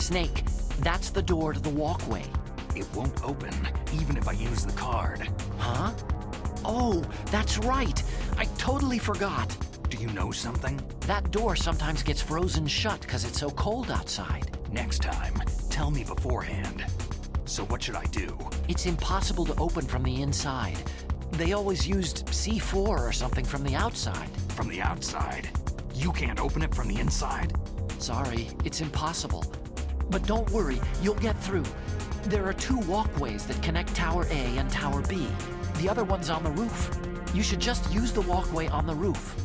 Snake, that's the door to the walkway. It won't open, even if I use the card. Huh? Oh, that's right. I totally forgot. Do you know something? That door sometimes gets frozen shut because it's so cold outside. Next time, tell me beforehand. So what should I do? It's impossible to open from the inside. They always used C4 or something from the outside. From the outside? You can't open it from the inside? Sorry, it's impossible. But don't worry, you'll get through. There are 2 walkways that connect Tower A and Tower B. The other one's on the roof. You should just use the walkway on the roof.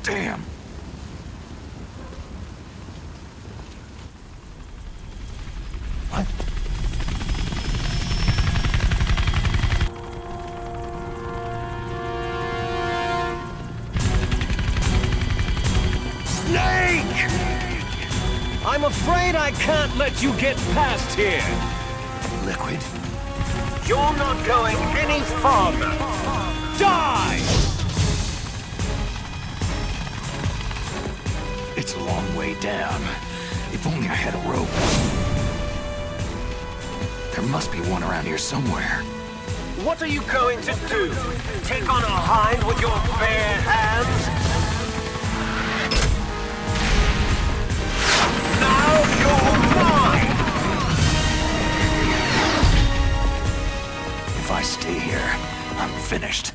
Damn! What? Snake! I'm afraid I can't let you get past here. Liquid? You're not going any farther. Die! It's a long way down. If only I had a rope. There must be one around here somewhere. What are you going to do? Take on a hind with your bare hands? Now you're mine! If I stay here, I'm finished.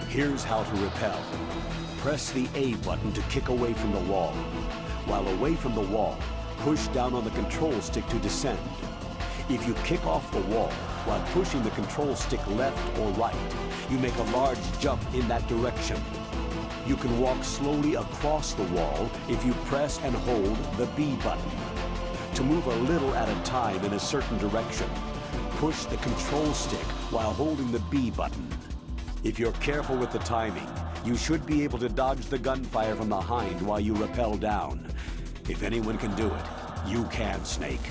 Here's how to repel. Press the A button to kick away from the wall. While away from the wall, push down on the control stick to descend. If you kick off the wall while pushing the control stick left or right, you make a large jump in that direction. You can walk slowly across the wall if you press and hold the B button. To move a little at a time in a certain direction, push the control stick while holding the B button. If you're careful with the timing, you should be able to dodge the gunfire from behind while you rappel down. If anyone can do it, you can, Snake.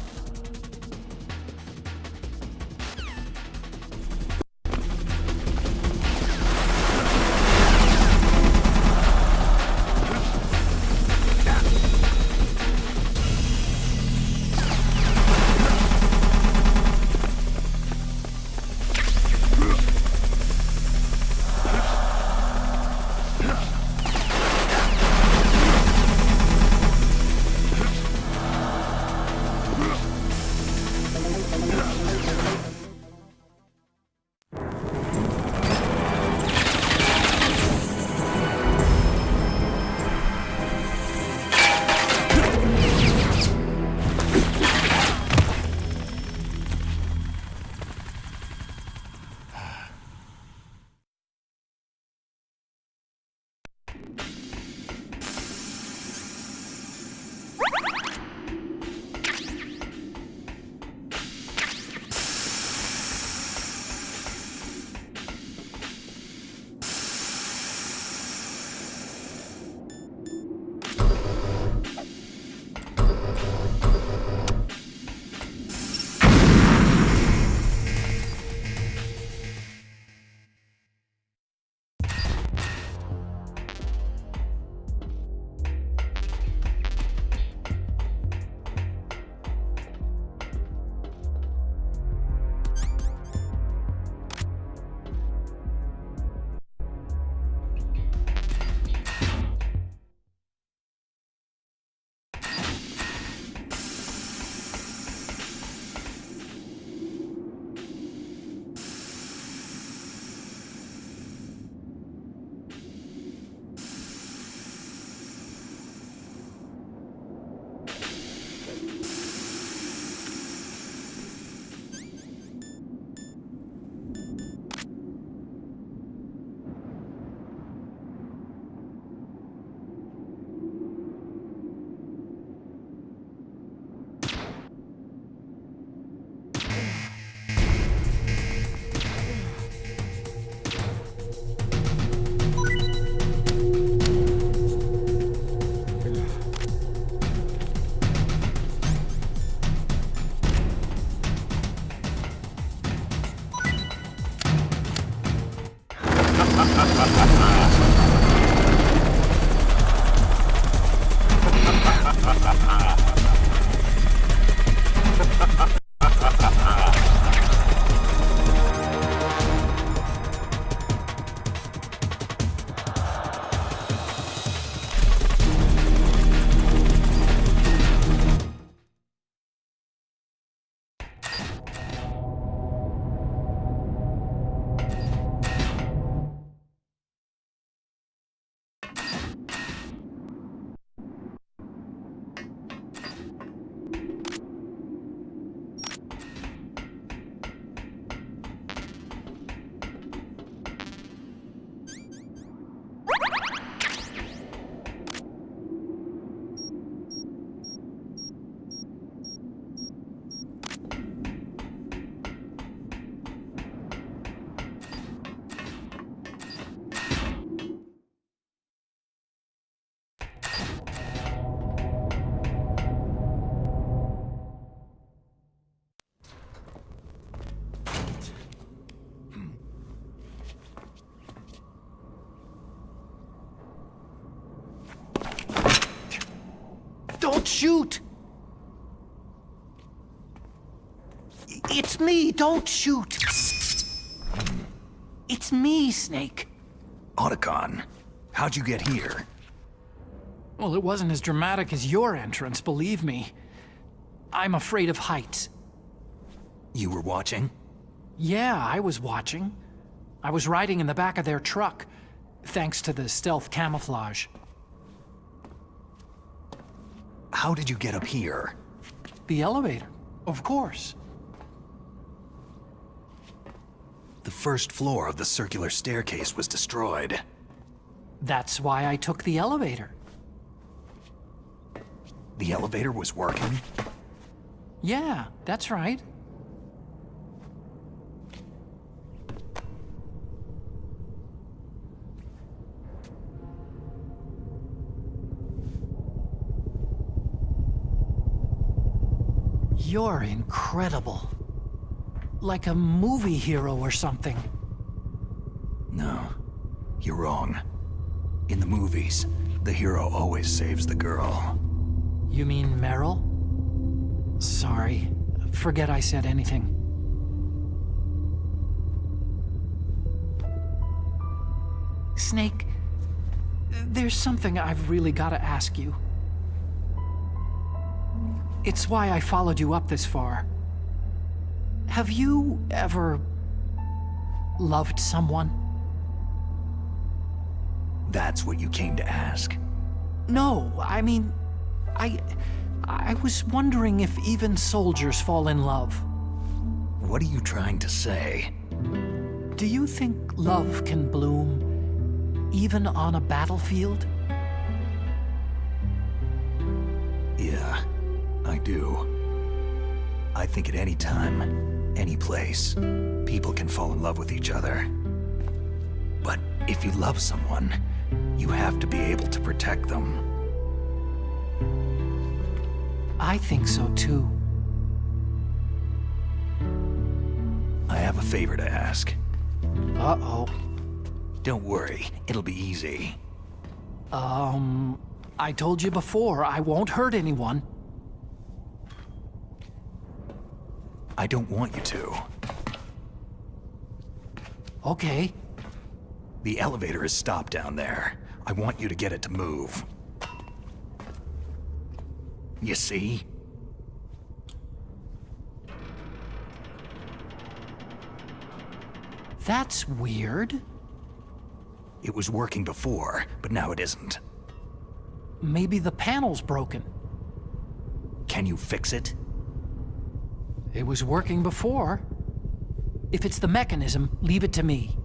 Don't shoot! It's me, don't shoot! It's me, Snake. Otacon, how'd you get here? Well, it wasn't as dramatic as your entrance, believe me. I'm afraid of heights. You were watching? Yeah, I was watching. I was riding in the back of their truck. thanks to the stealth camouflage. How did you get up here? The elevator, of course. The first floor of the circular staircase was destroyed. That's why I took the elevator. The elevator was working? Yeah, that's right. You're incredible. Like a movie hero or something. No, you're wrong. In the movies, the hero always saves the girl. You mean Meryl? Sorry. Forget I said anything. Snake, there's something I've really got to ask you. It's why I followed you up this far. Have you ever loved someone? That's what you came to ask? No, I mean, I was wondering if even soldiers fall in love. What are you trying to say? Do you think love can bloom even on a battlefield? Yeah, I do. I think at any time, any place, people can fall in love with each other. But if you love someone, you have to be able to protect them. I think so too. I have a favor to ask. Uh-oh. Don't worry, it'll be easy. I told you before, I won't hurt anyone. I don't want you to. Okay. The elevator is stopped down there. I want you to get it to move. You see? That's weird. It was working before, but now it isn't. Maybe the panel's broken. Can you fix it? It was working before. If it's the mechanism, leave it to me.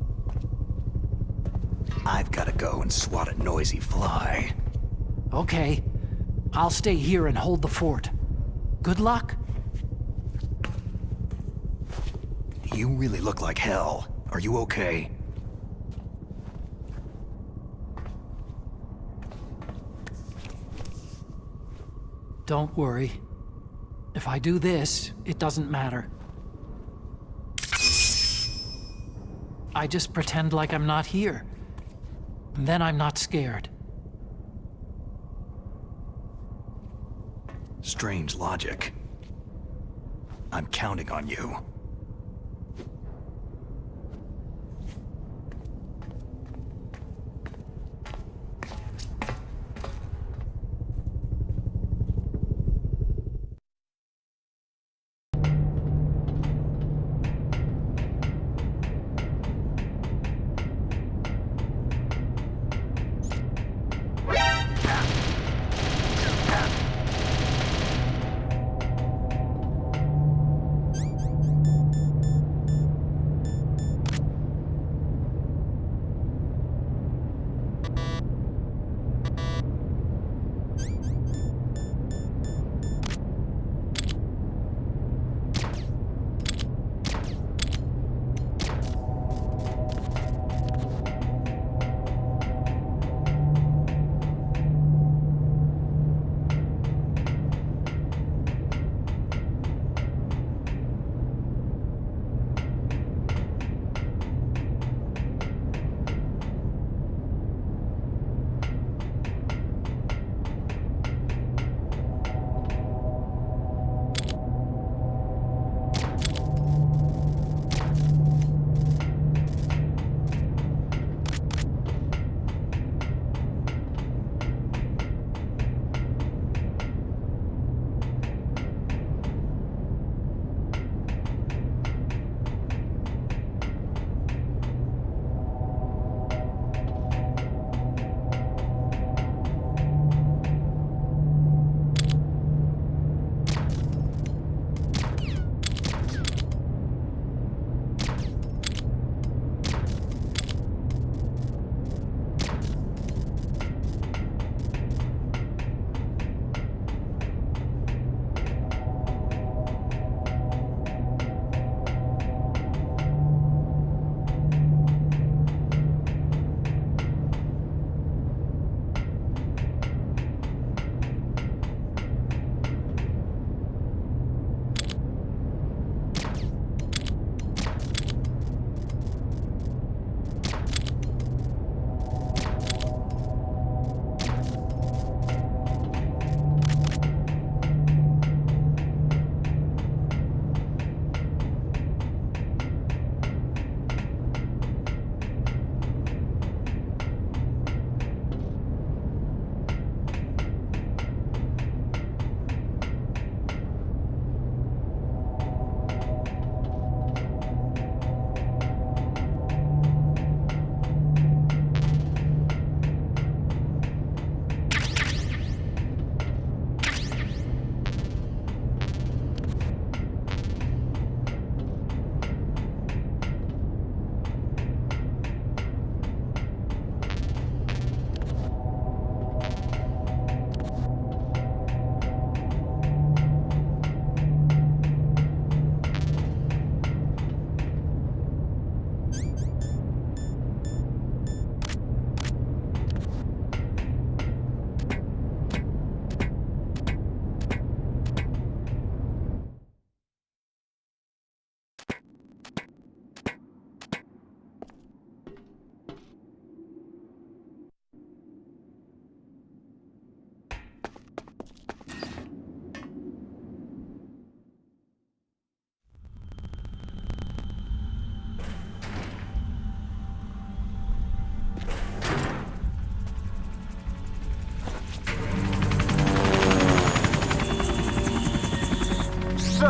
I've got to go and swat a noisy fly. Okay. I'll stay here and hold the fort. Good luck. You really look like hell. Are you okay? Don't worry. If I do this, it doesn't matter. I just pretend like I'm not here. And then I'm not scared. Strange logic. I'm counting on you.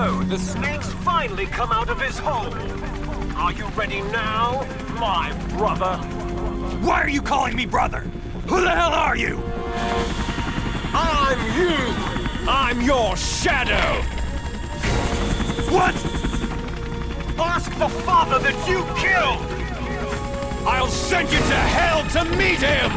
So, the snake's finally come out of his hole. Are you ready now, my brother? Why are you calling me brother? Who the hell are you? I'm you! I'm your shadow! What? Ask the father that you killed! I'll send you to hell to meet him!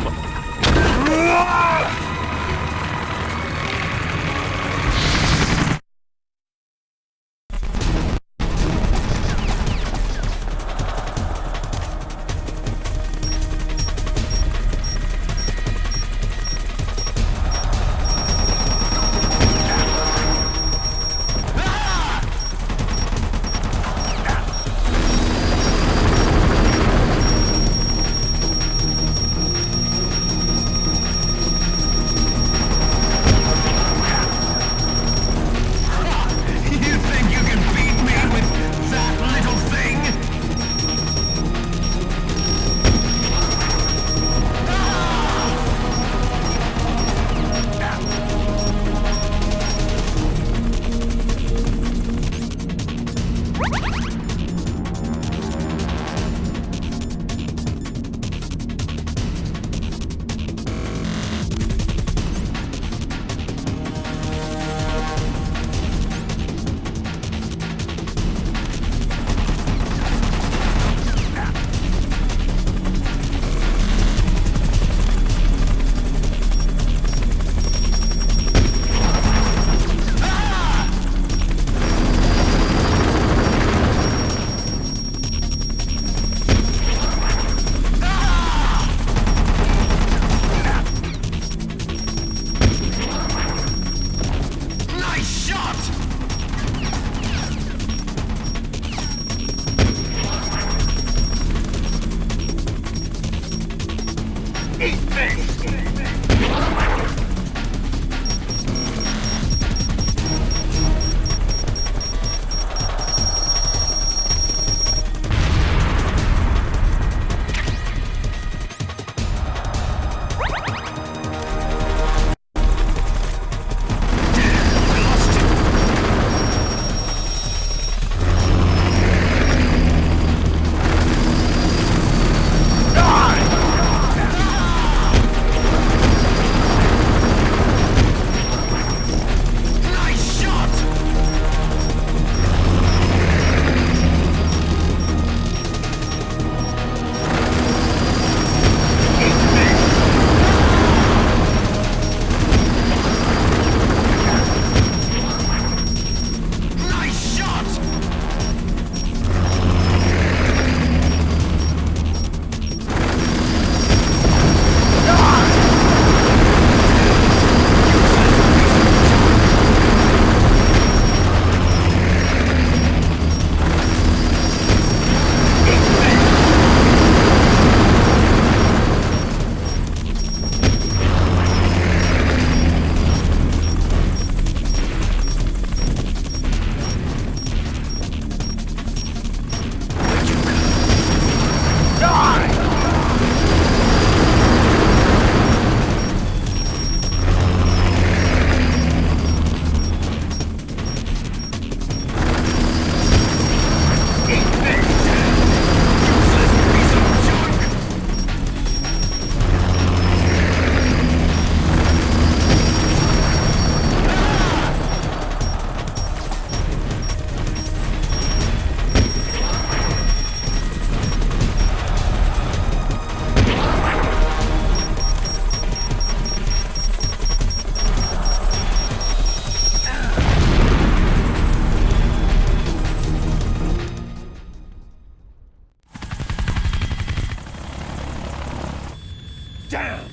Damn!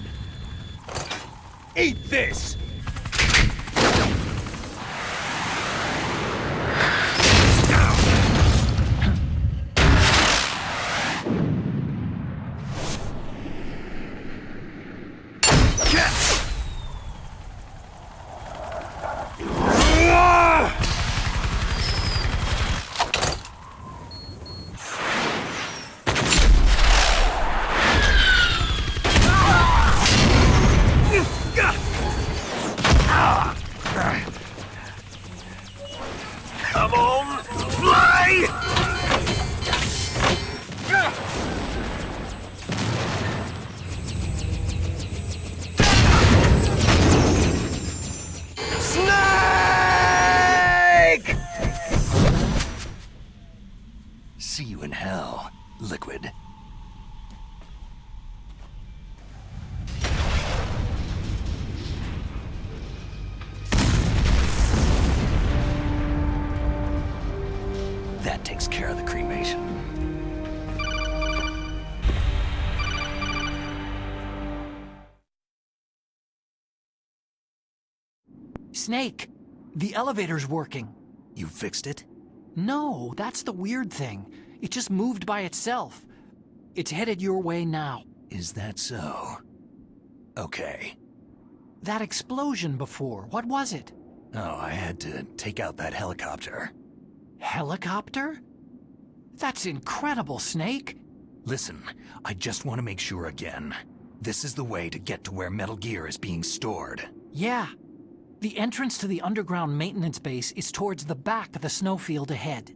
Eat this! Come Snake, the elevator's working. You fixed it? No, that's the weird thing. It just moved by itself. It's headed your way now. Is that so? Okay. That explosion before, what was it? Oh, I had to take out that helicopter. Helicopter? That's incredible, Snake. Listen, I just want to make sure again. This is the way to get to where Metal Gear is being stored. Yeah. The entrance to the underground maintenance base is towards the back of the snowfield ahead.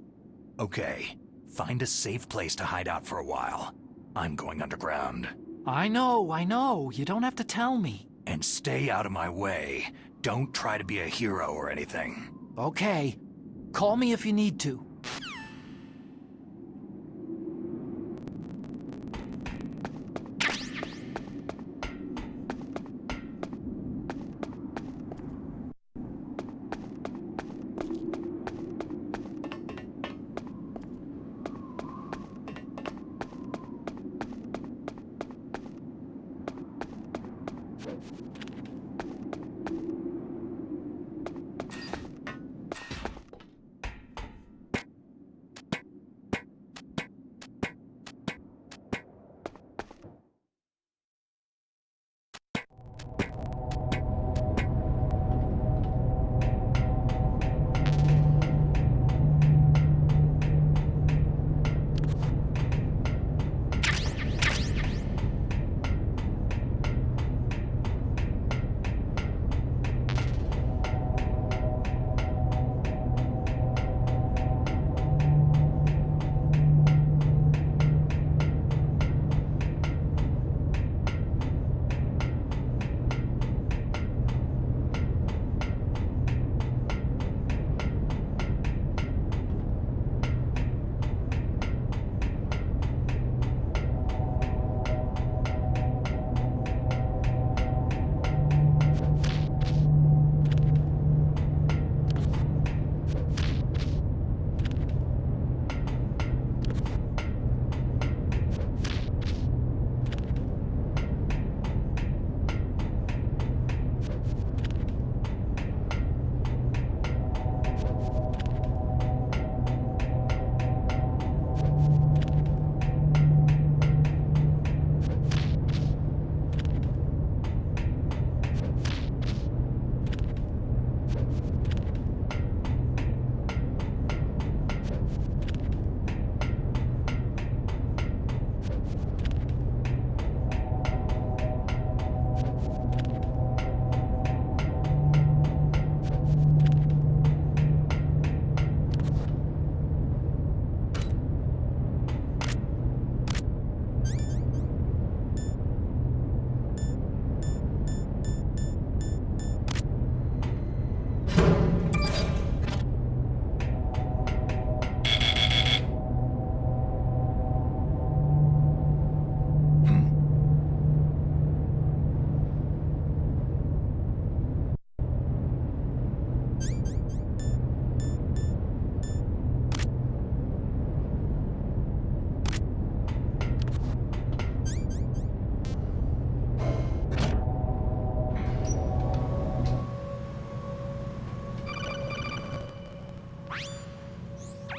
Okay. Find a safe place to hide out for a while. I'm going underground. I know. You don't have to tell me. And stay out of my way. Don't try to be a hero or anything. Okay. Call me if you need to.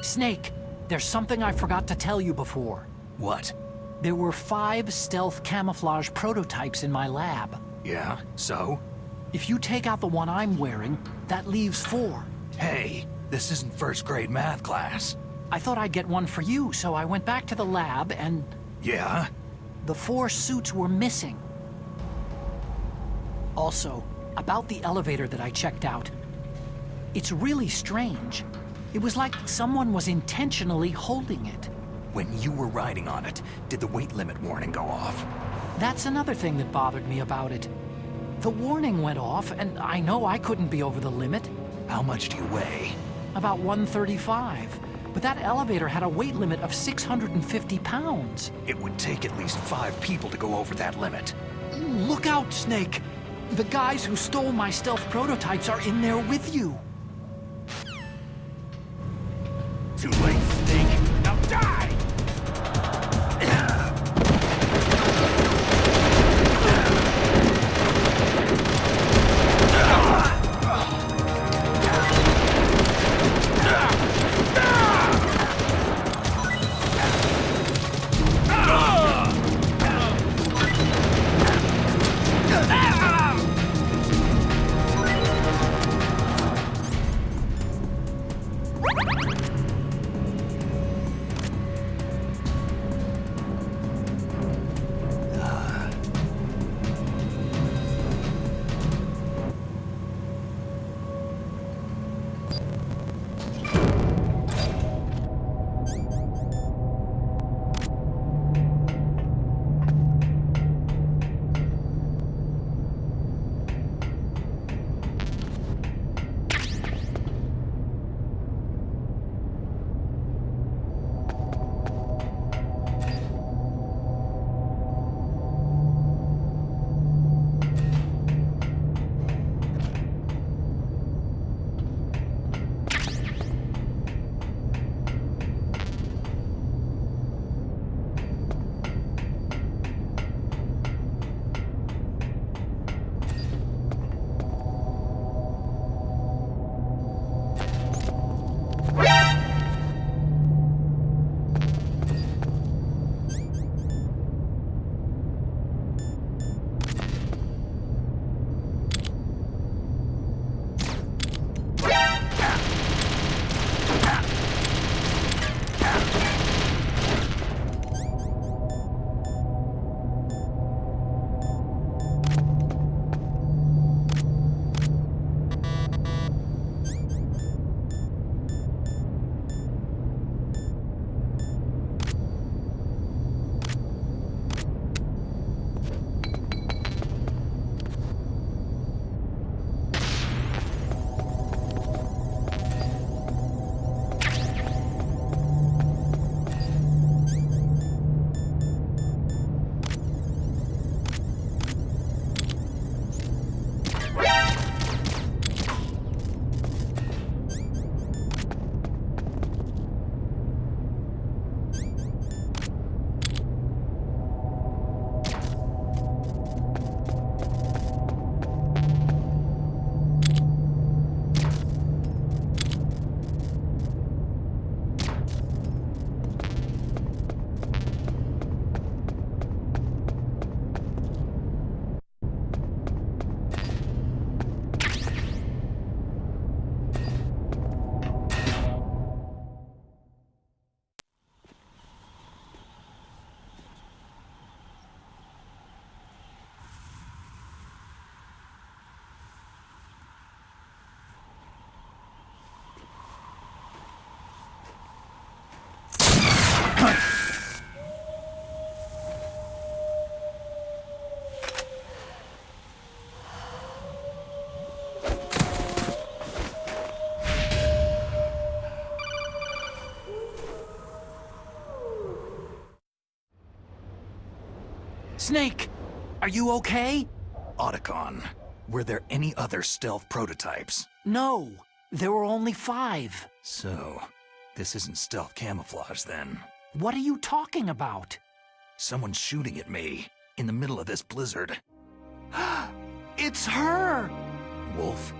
Snake, there's something I forgot to tell you before. What? There were 5 stealth camouflage prototypes in my lab. Yeah, so? If you take out the one I'm wearing, that leaves 4. Hey, this isn't first grade math class. I thought I'd get one for you, so I went back to the lab and... Yeah? The 4 suits were missing. Also, about the elevator that I checked out. It's really strange. It was like someone was intentionally holding it. When you were riding on it, did the weight limit warning go off? That's another thing that bothered me about it. The warning went off, and I know I couldn't be over the limit. How much do you weigh? About 135. But that elevator had a weight limit of 650 pounds. It would take at least 5 people to go over that limit. Look out, Snake! The guys who stole my stealth prototypes are in there with you. Too late, Snake. Now die! Snake, are you okay? Otacon, were there any other stealth prototypes? No, there were only 5. So, this isn't stealth camouflage then. What are you talking about? Someone's shooting at me, in the middle of this blizzard. It's her! Wolf?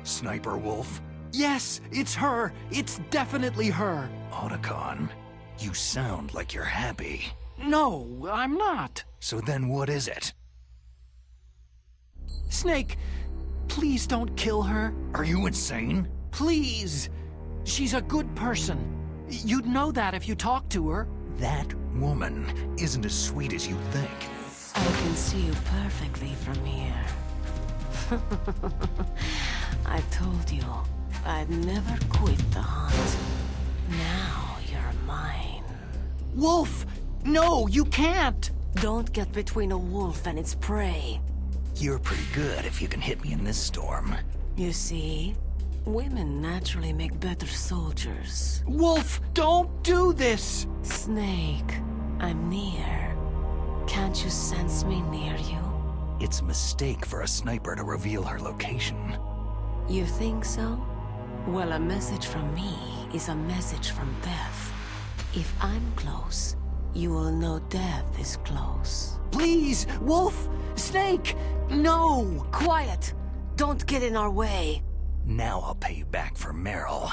Sniper Wolf? Yes, it's her. It's definitely her. Otacon, you sound like you're happy. No, I'm not. So then what is it? Snake, please don't kill her. Are you insane? Please. She's a good person. You'd know that if you talked to her. That woman isn't as sweet as you think. I can see you perfectly from here. I told you I'd never quit the hunt. Now you're mine. Wolf! No, you can't! Don't get between a wolf and its prey. You're pretty good if you can hit me in this storm. You see, women naturally make better soldiers. Wolf, don't do this! Snake, I'm near. Can't you sense me near you? It's a mistake for a sniper to reveal her location. You think so? Well, a message from me is a message from death. If I'm close, you will know death is close. Please, Wolf! Snake! No! Quiet! Don't get in our way! Now I'll pay you back for Meryl.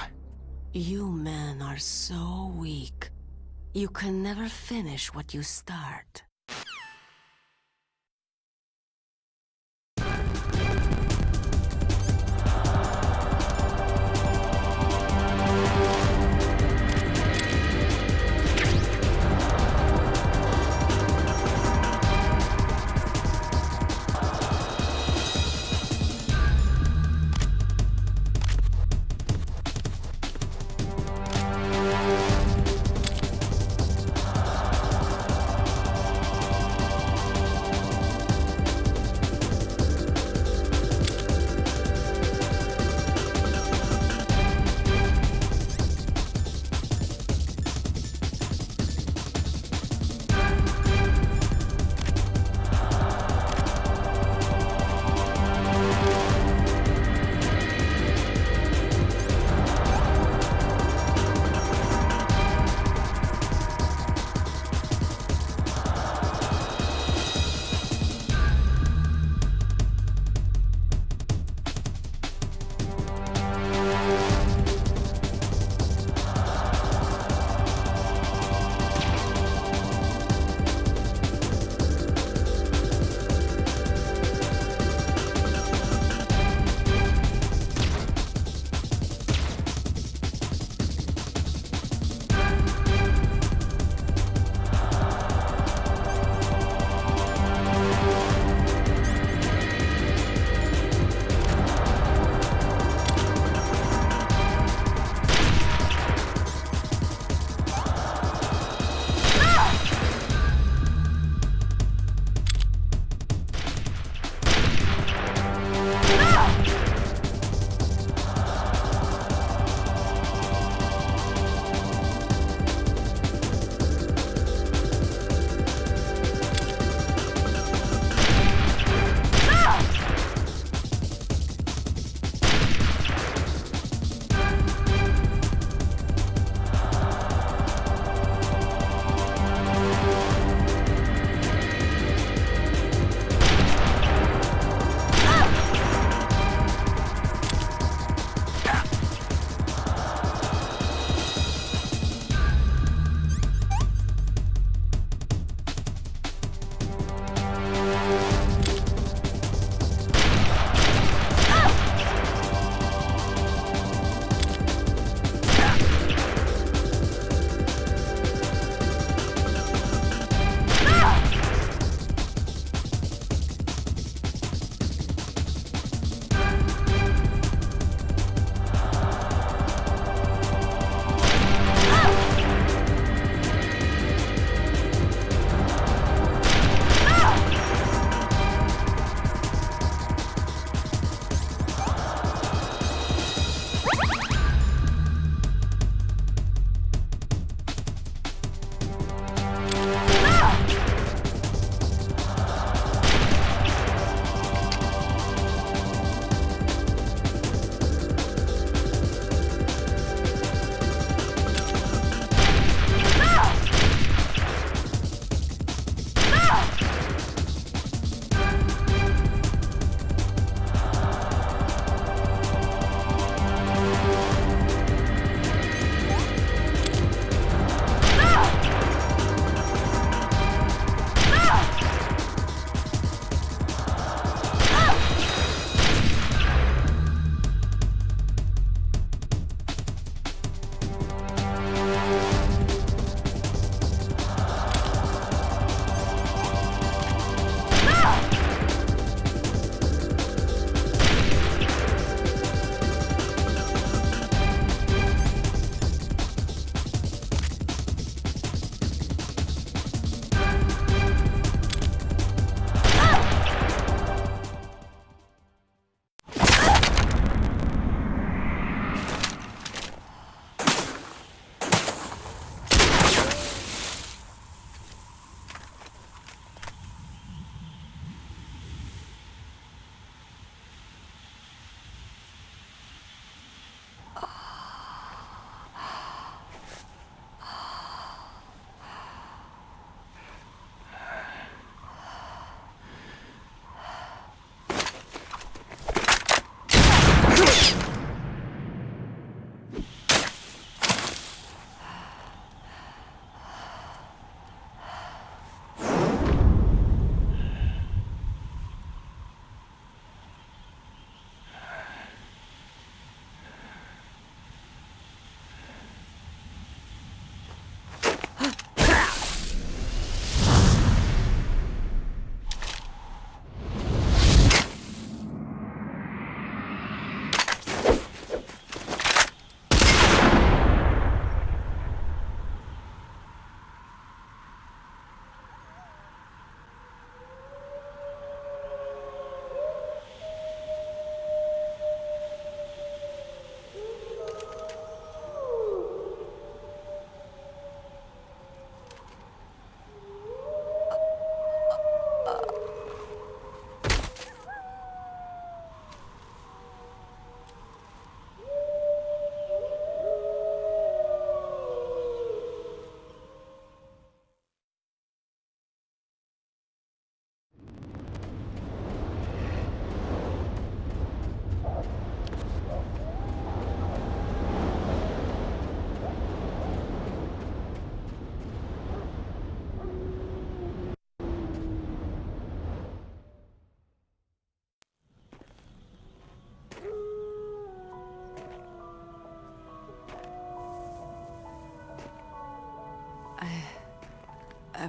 You men are so weak. You can never finish what you start.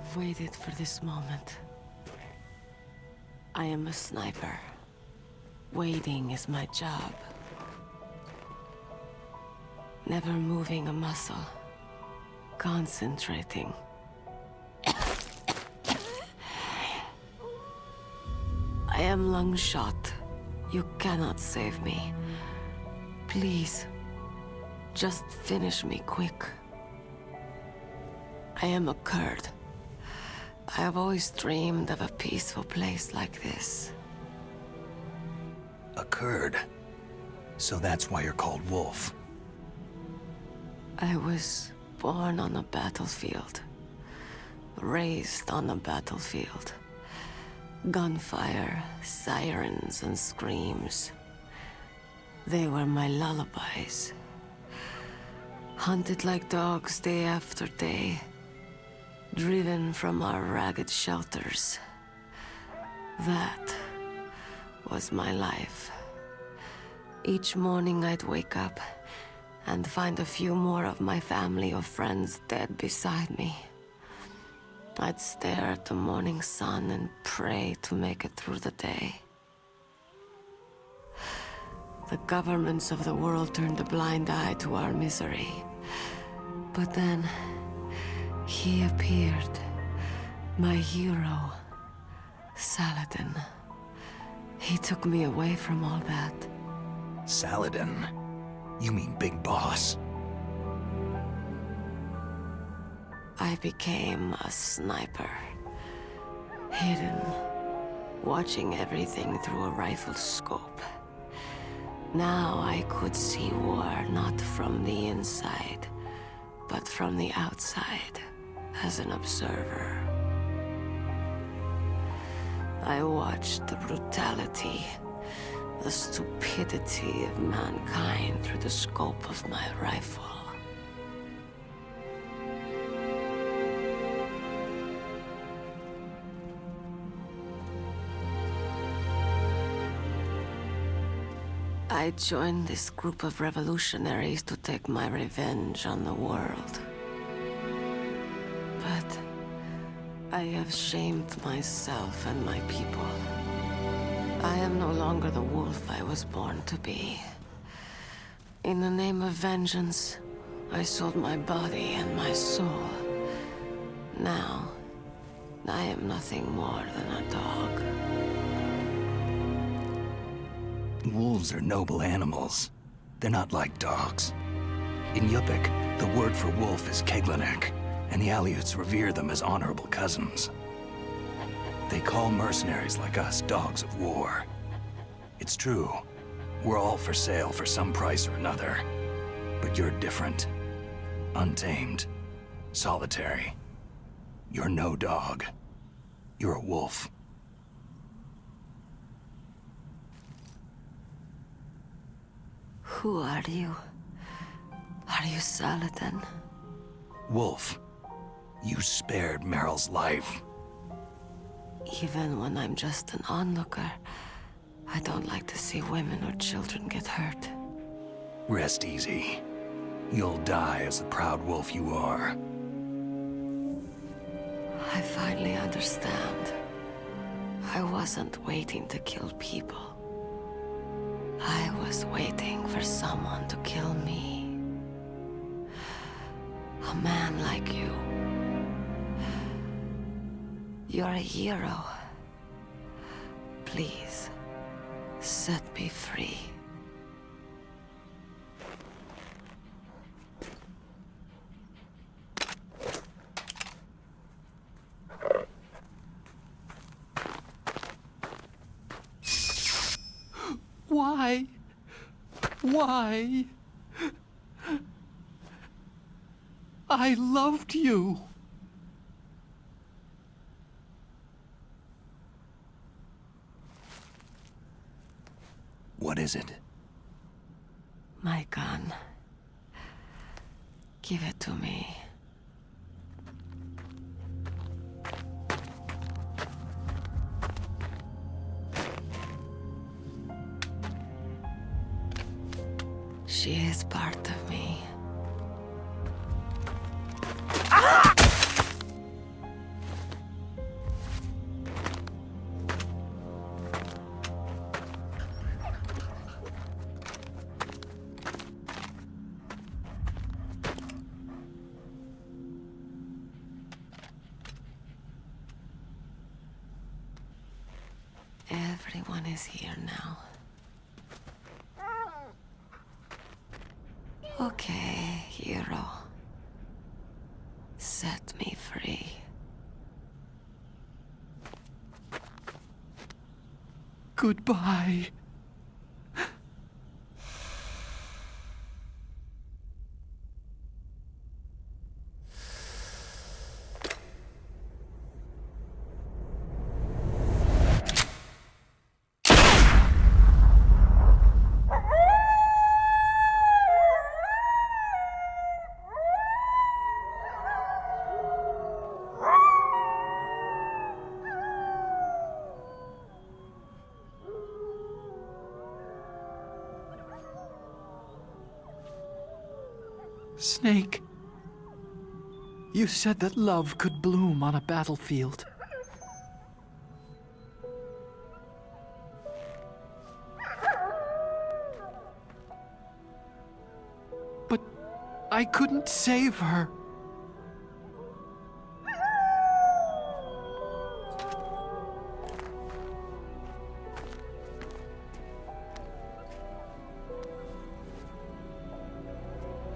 have waited for this moment. I am a sniper. Waiting is my job. Never moving a muscle. Concentrating. I am lung shot. You cannot save me. Please, just finish me quick. I am a Kurd. I have always dreamed of a peaceful place like this. A Kurd? So that's why you're called Wolf. I was born on a battlefield. Raised on a battlefield. Gunfire, sirens, and screams. They were my lullabies. Hunted like dogs day after day. Driven from our ragged shelters. That was my life. Each morning I'd wake up and find a few more of my family or friends dead beside me. I'd stare at the morning sun and pray to make it through the day. The governments of the world turned a blind eye to our misery. But then, he appeared. My hero, Saladin. He took me away from all that. Saladin? You mean Big Boss? I became a sniper. Hidden, watching everything through a rifle's scope. Now I could see war not from the inside, but from the outside, as an observer. I watched the brutality, the stupidity of mankind through the scope of my rifle. I joined this group of revolutionaries to take my revenge on the world. But I have shamed myself and my people. I am no longer the wolf I was born to be. In the name of vengeance, I sold my body and my soul. Now, I am nothing more than a dog. Wolves are noble animals. They're not like dogs. In Yupik, the word for wolf is Keglanek, and the Aleuts revere them as honorable cousins. They call mercenaries like us dogs of war. It's true. We're all for sale for some price or another. But you're different. Untamed. Solitary. You're no dog. You're a wolf. Who are you? Are you Saladin? Wolf. You spared Meryl's life. Even when I'm just an onlooker, I don't like to see women or children get hurt. Rest easy. You'll die as the proud wolf you are. I finally understand. I wasn't waiting to kill people. I was waiting for someone to kill me. A man like you. You're a hero. Please, set me free. Why? Why? I loved you. What is it? My gun. Give it to me. She is part of me. Everyone is here now. Okay, hero. Set me free. Goodbye. Snake, you said that love could bloom on a battlefield. But I couldn't save her.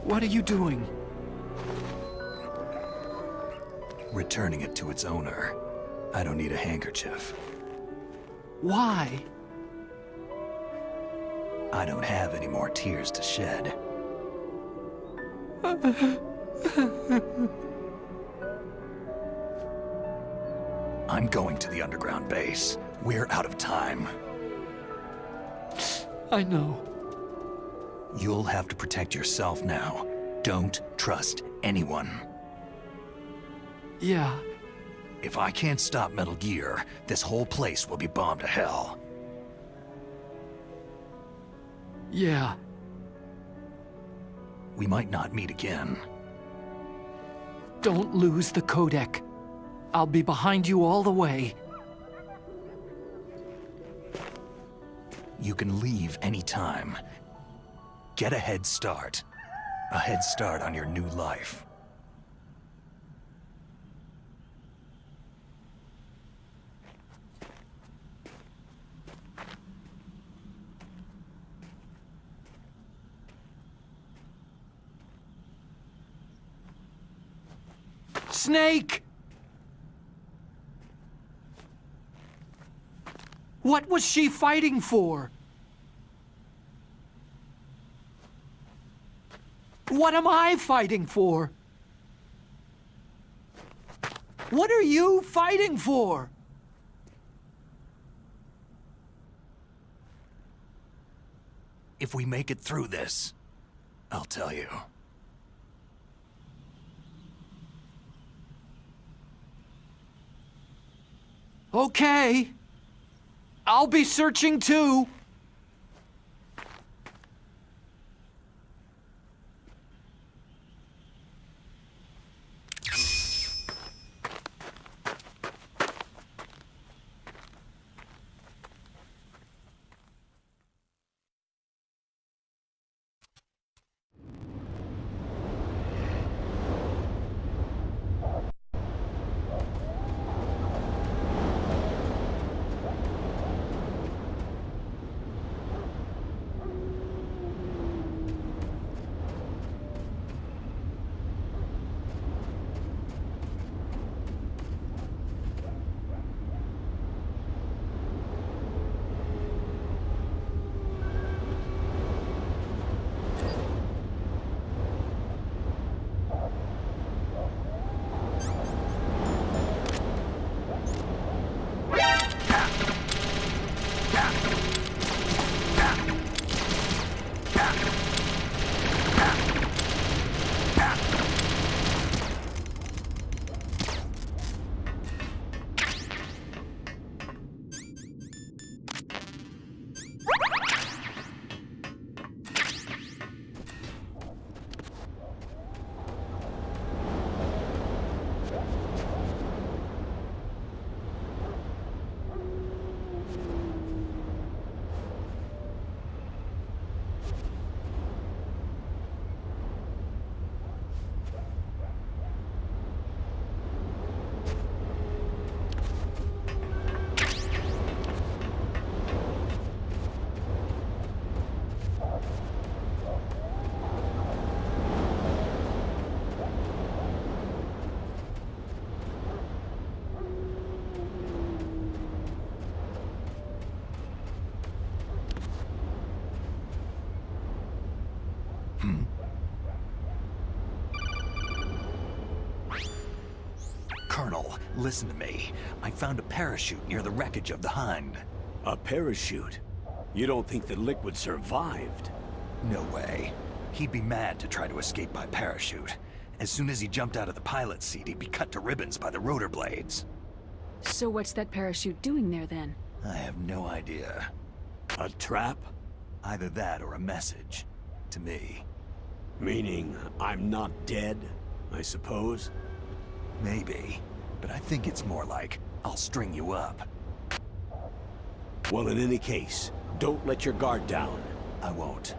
What are you doing? Returning it to its owner. I don't need a handkerchief. Why? I don't have any more tears to shed. I'm going to the underground base. We're out of time. I know. You'll have to protect yourself now. Don't trust anyone. Yeah. If I can't stop Metal Gear, this whole place will be bombed to hell. Yeah. We might not meet again. Don't lose the codec. I'll be behind you all the way. You can leave anytime. Get a head start. A head start on your new life. Snake! What was she fighting for? What am I fighting for? What are you fighting for? If we make it through this, I'll tell you. Okay. I'll be searching too. Colonel, listen to me. I found a parachute near the wreckage of the Hind. A parachute? You don't think the Liquid survived? No way. He'd be mad to try to escape by parachute. As soon as he jumped out of the pilot's seat, he'd be cut to ribbons by the rotor blades. So what's that parachute doing there then? I have no idea. A trap? Either that or a message. To me. Meaning I'm not dead, I suppose? Maybe. But I think it's more like, I'll string you up. Well, in any case, don't let your guard down. I won't.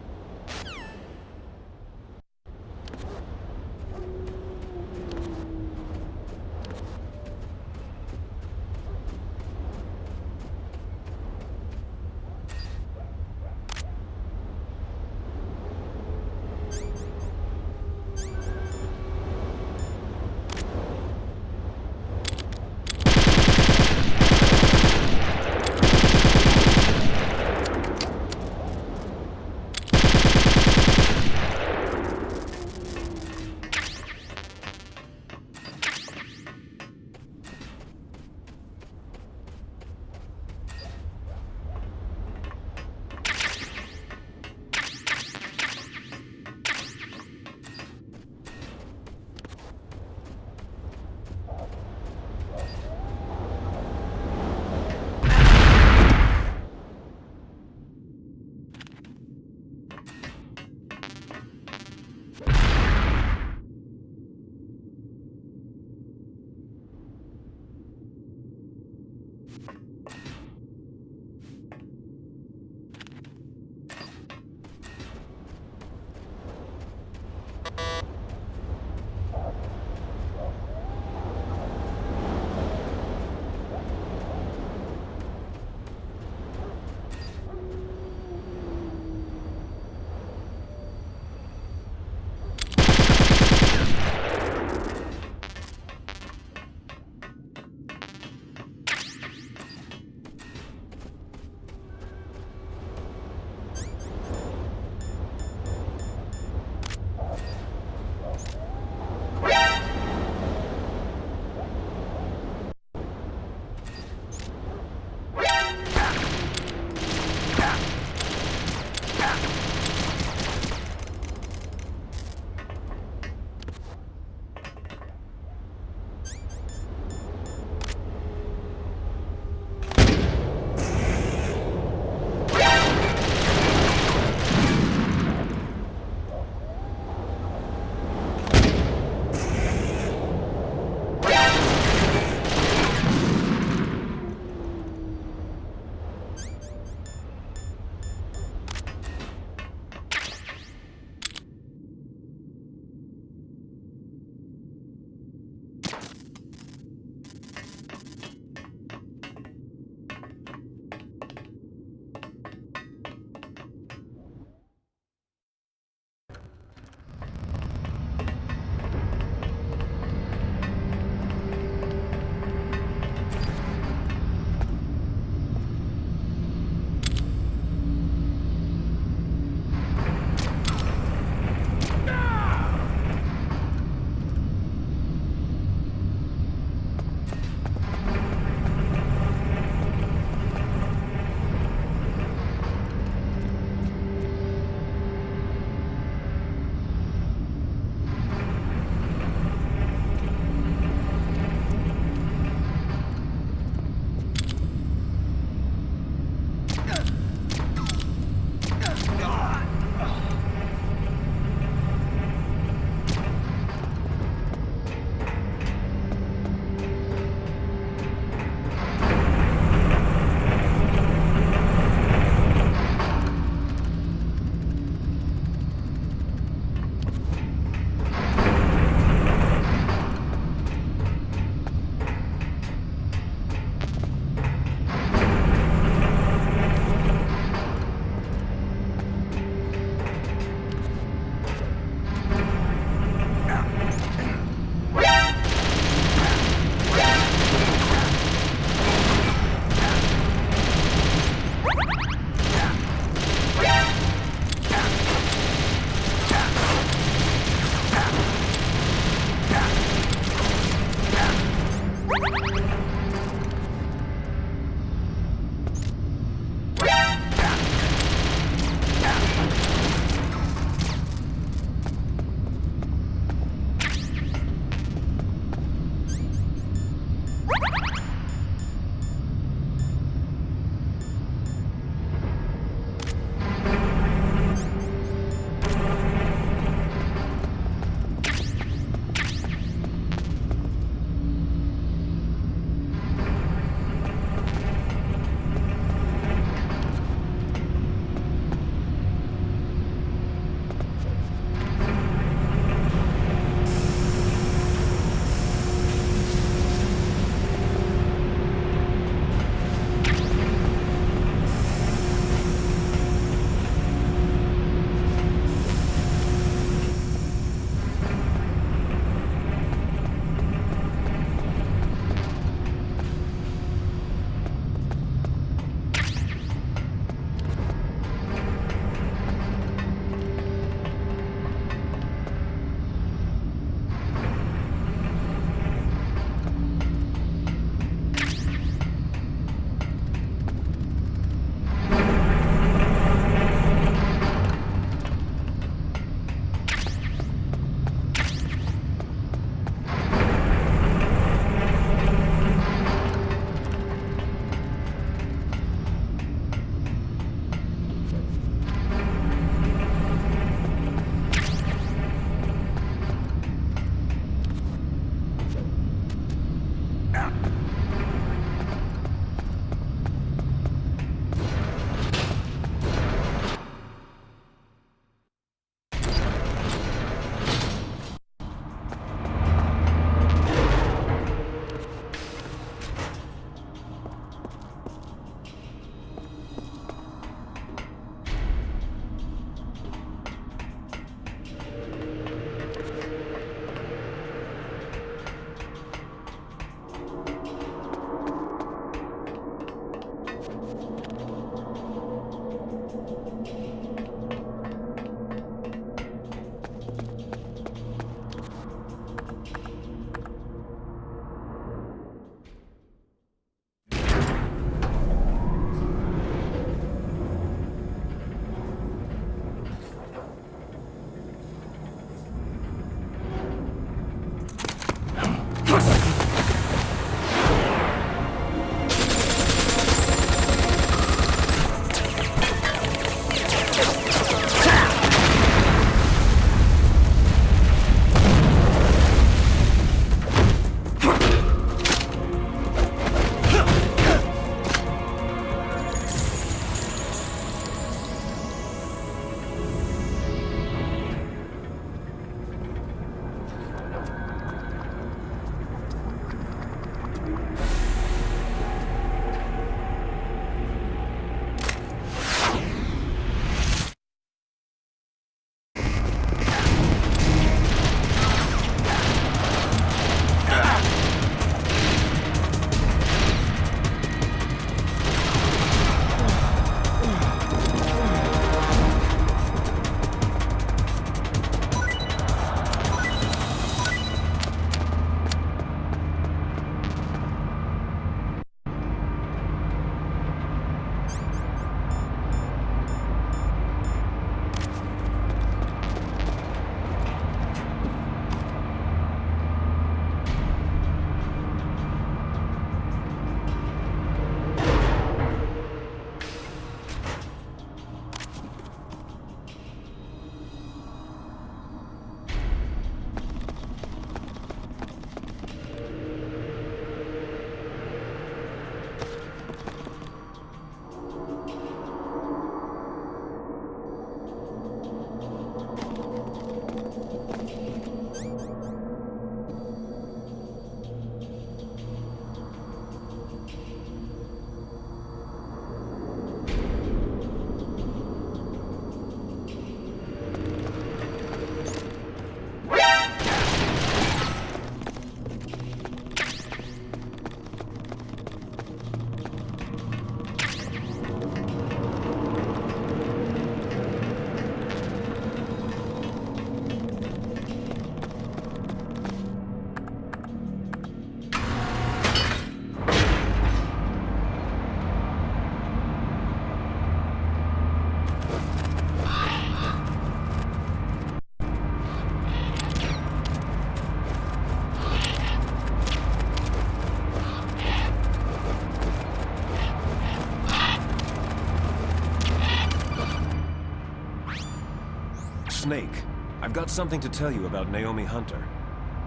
Snake, I've got something to tell you about Naomi Hunter.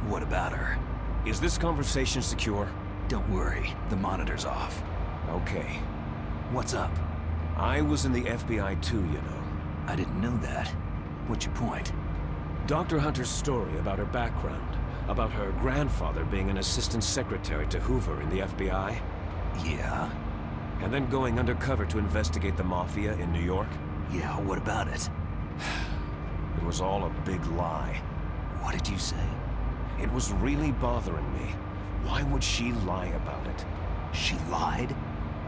What about her? Is this conversation secure? Don't worry, the monitor's off. Okay. What's up? I was in the FBI too, you know. I didn't know that. What's your point? Dr. Hunter's story about her background, about her grandfather being an assistant secretary to Hoover in the FBI. Yeah? And then going undercover to investigate the Mafia in New York. Yeah, what about it? It was all a big lie. What did you say? It was really bothering me. Why would she lie about it? She lied?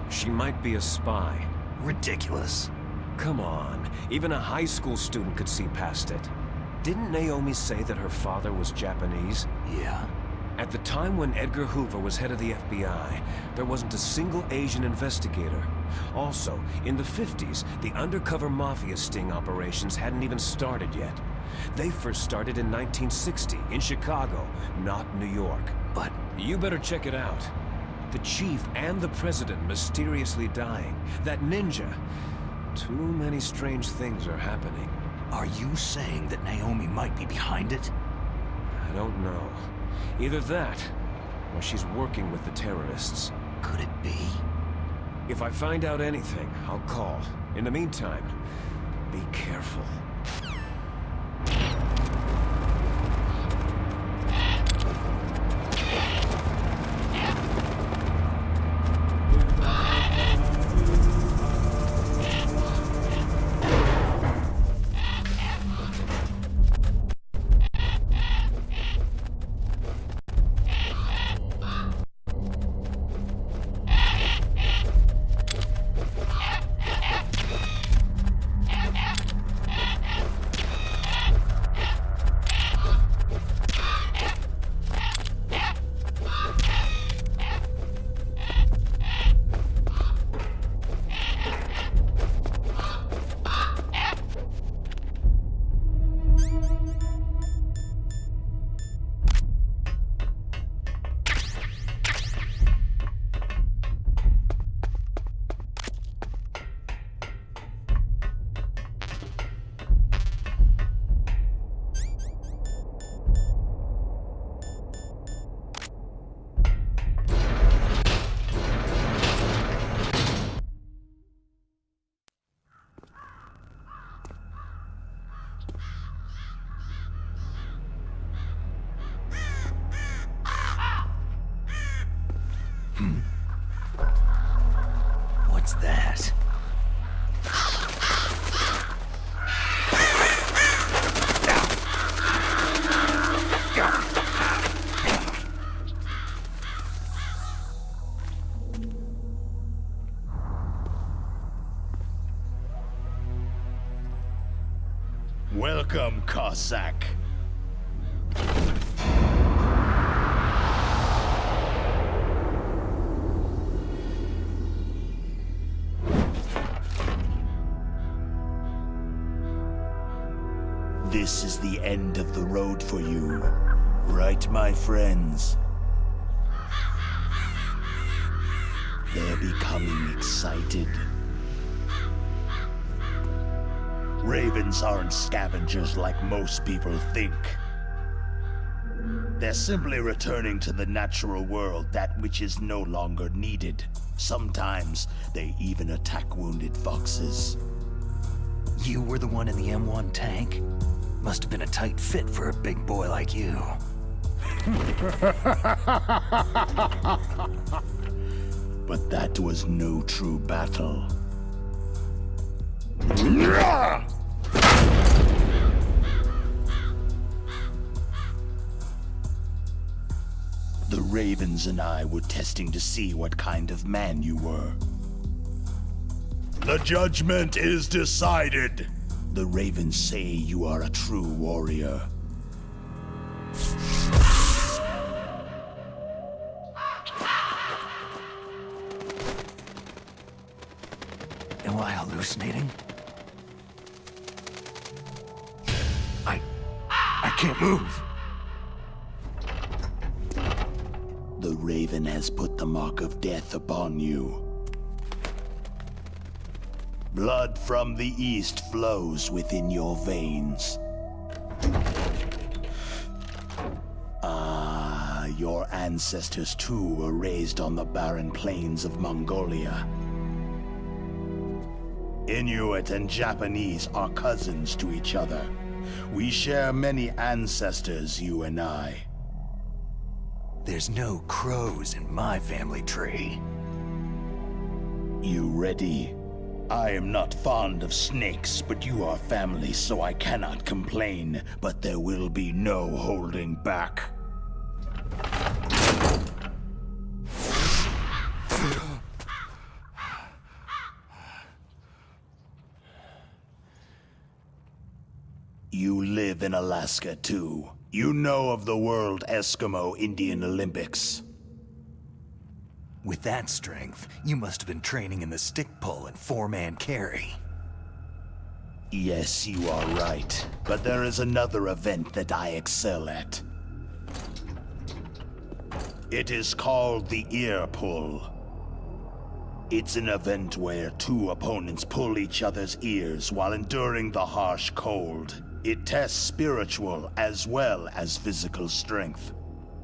She might be a spy. Ridiculous. Come on, even a high school student could see past it. Didn't Naomi say that her father was Japanese? Yeah? At the time when Edgar Hoover was head of the FBI, there wasn't a single Asian investigator. Also, in the 50s, the undercover mafia sting operations hadn't even started yet. They first started in 1960, in Chicago, not New York. But you better check it out. The chief and the president mysteriously dying. That ninja. Too many strange things are happening. are you saying that Naomi might be behind it? I don't know. Either that, or she's working with the terrorists. Could it be? If I find out anything, I'll call. In the meantime, be careful. What's that? Welcome, Cossack. This is the end of the road for you, right, my friends? They're becoming excited. Ravens aren't scavengers like most people think. They're simply returning to the natural world, that which is no longer needed. Sometimes they even attack wounded foxes. You were the one in the M1 tank? Must have been a tight fit for a big boy like you. But that was no true battle. The Ravens and I were testing to see what kind of man you were. The judgment is decided. The Ravens say you are a true warrior. Am I hallucinating? I can't move. The Raven has put the mark of death upon you. Blood from the east flows within your veins. your ancestors too were raised on the barren plains of Mongolia. Inuit and Japanese are cousins to each other. We share many ancestors, you and I. There's no crows in my family tree. You ready? I am not fond of snakes, but you are family, so I cannot complain. But there will be no holding back. You live in Alaska, too. You know of the World Eskimo Indian Olympics. With that strength, you must have been training in the stick pull and four-man carry. Yes, you are right. But there is another event that I excel at. It is called the ear pull. It's an event where two opponents pull each other's ears while enduring the harsh cold. It tests spiritual as well as physical strength.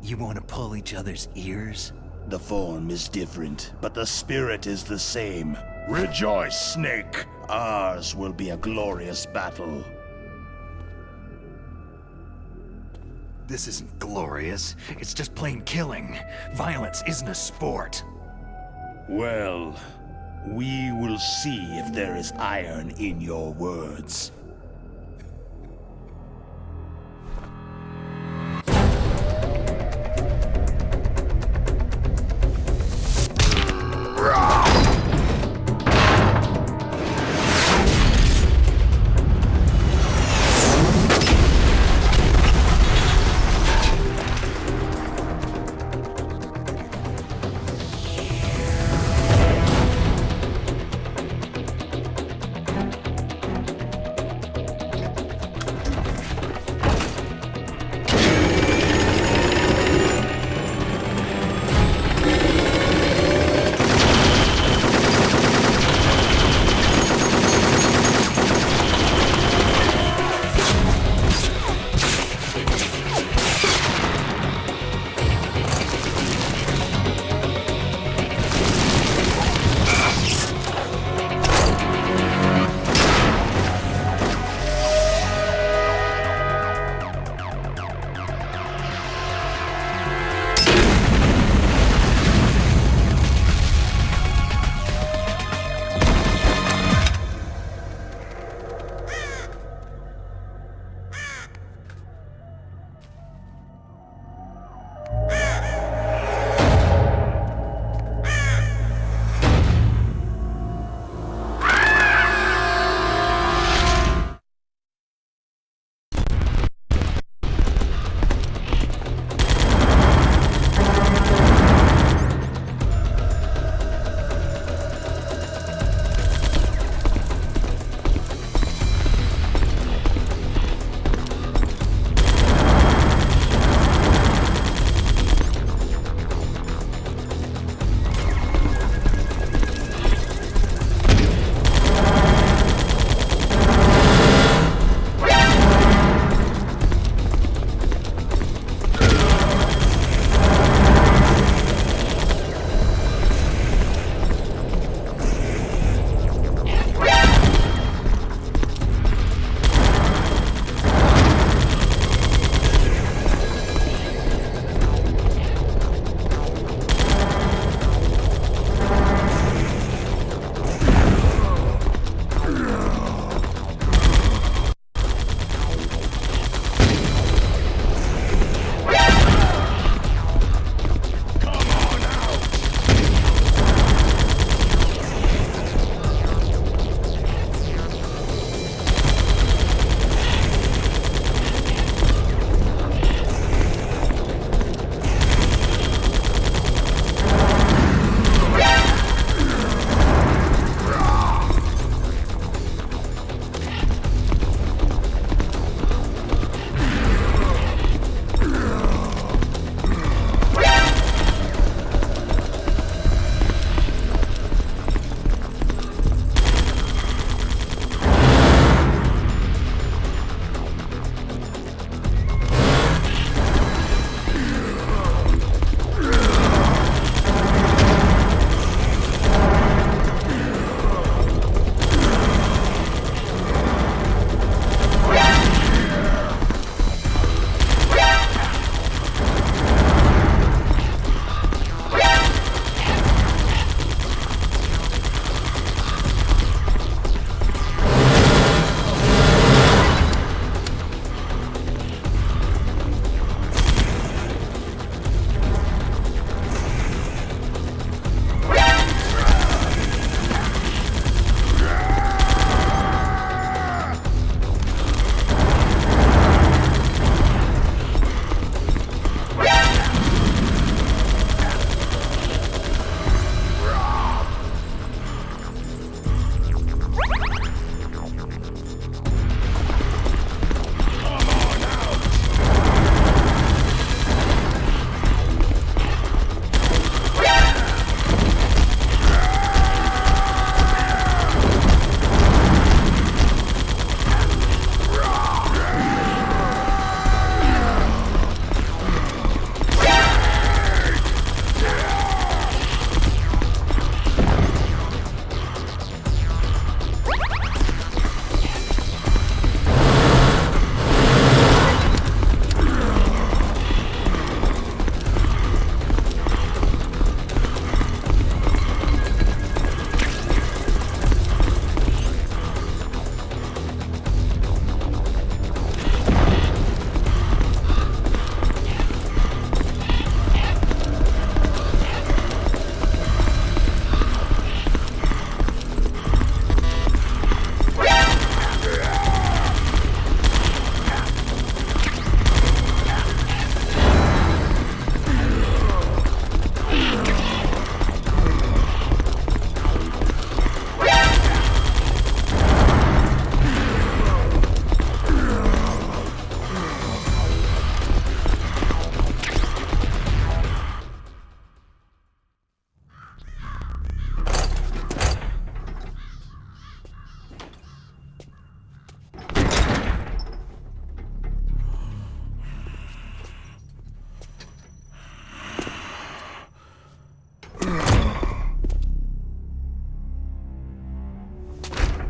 You want to pull each other's ears? The form is different, but the spirit is the same. Rejoice, Snake! Ours will be a glorious battle. This isn't glorious. It's just plain killing. Violence isn't a sport. Well, we will see if there is iron in your words.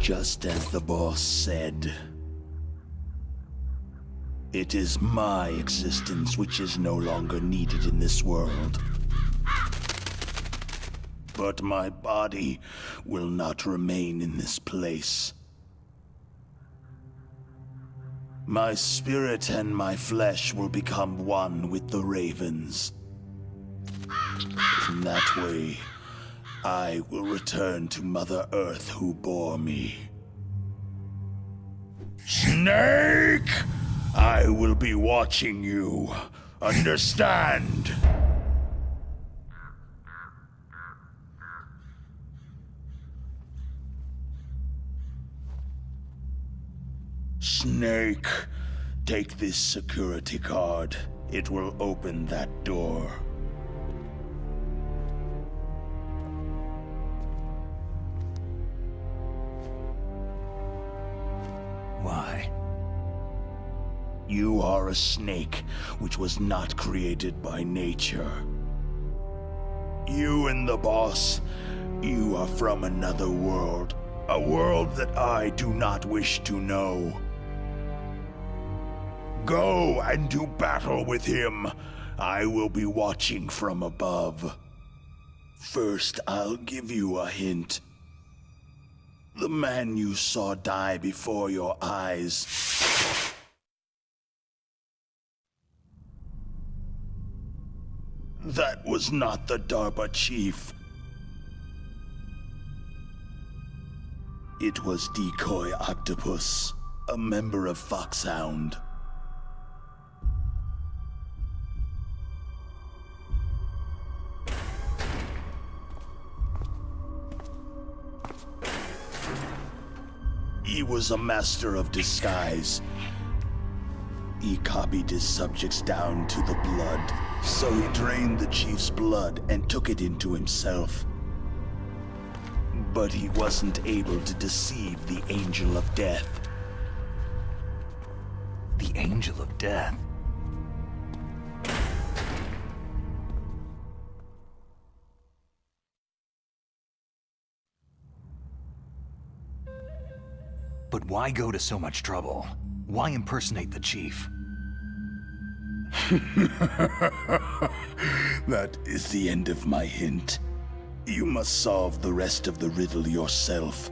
Just as the boss said, it is my existence which is no longer needed in this world. But my body will not remain in this place. My spirit and my flesh will become one with the ravens. In that way, I will return to Mother Earth who bore me. Snake! I will be watching you. Understand? Snake, take this security card. It will open that door. Why? You are a snake, which was not created by nature. You and the boss, you are from another world. A world that I do not wish to know. Go and do battle with him. I will be watching from above. First, I'll give you a hint. The man you saw die before your eyes. That was not the DARPA chief. It was Decoy Octopus, a member of Foxhound. He was a master of disguise. He copied his subjects down to the blood, so he drained the chief's blood and took it into himself. But he wasn't able to deceive the Angel of Death. The Angel of Death? But why go to so much trouble? Why impersonate the chief? That is the end of my hint. You must solve the rest of the riddle yourself.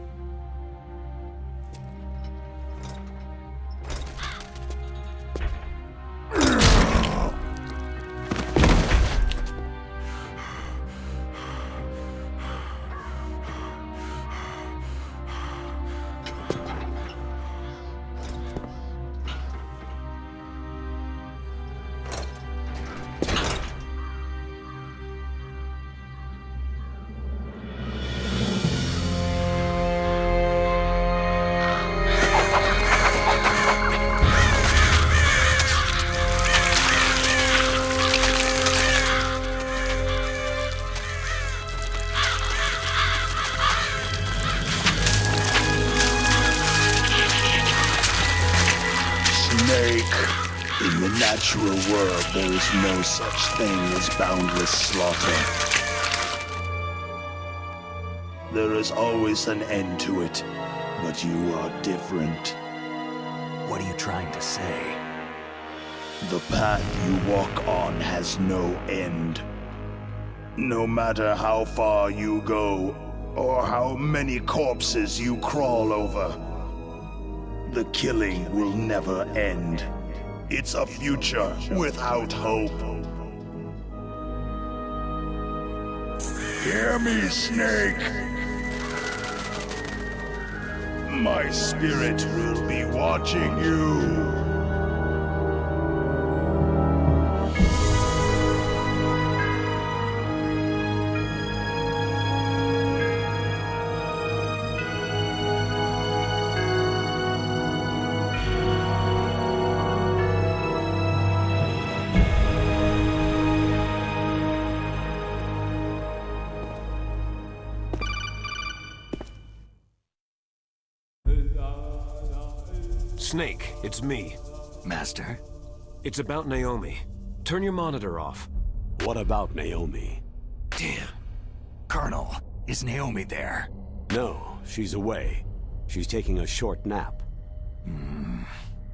In the natural world, there is no such thing as boundless slaughter. There is always an end to it, but you are different. What are you trying to say? The path you walk on has no end. No matter how far you go, or how many corpses you crawl over, the killing will never end. It's a future without hope. Hear me, Snake. My spirit will be watching you. Snake, it's me. Master? It's about Naomi. Turn your monitor off. What about Naomi? Damn. Colonel, is Naomi there? No, she's away. She's taking a short nap.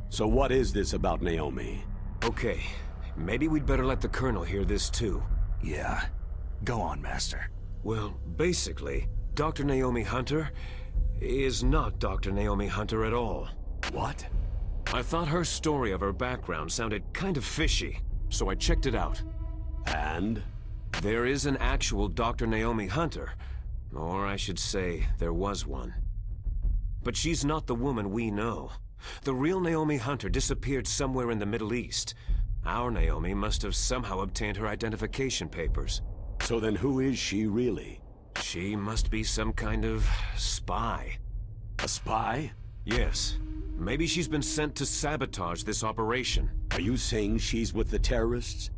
So what is this about Naomi? Okay, maybe we'd better let the Colonel hear this too. Yeah. Go on, Master. Well, basically, Dr. Naomi Hunter is not Dr. Naomi Hunter at all. What? I thought her story of her background sounded kind of fishy, so I checked it out. And? There is an actual Dr. Naomi Hunter, or I should say, there was one. But she's not the woman we know. The real Naomi Hunter disappeared somewhere in the Middle East. Our Naomi must have somehow obtained her identification papers. So then who is she really? She must be some kind of spy. A spy? Yes. Maybe she's been sent to sabotage this operation. Are you saying she's with the terrorists?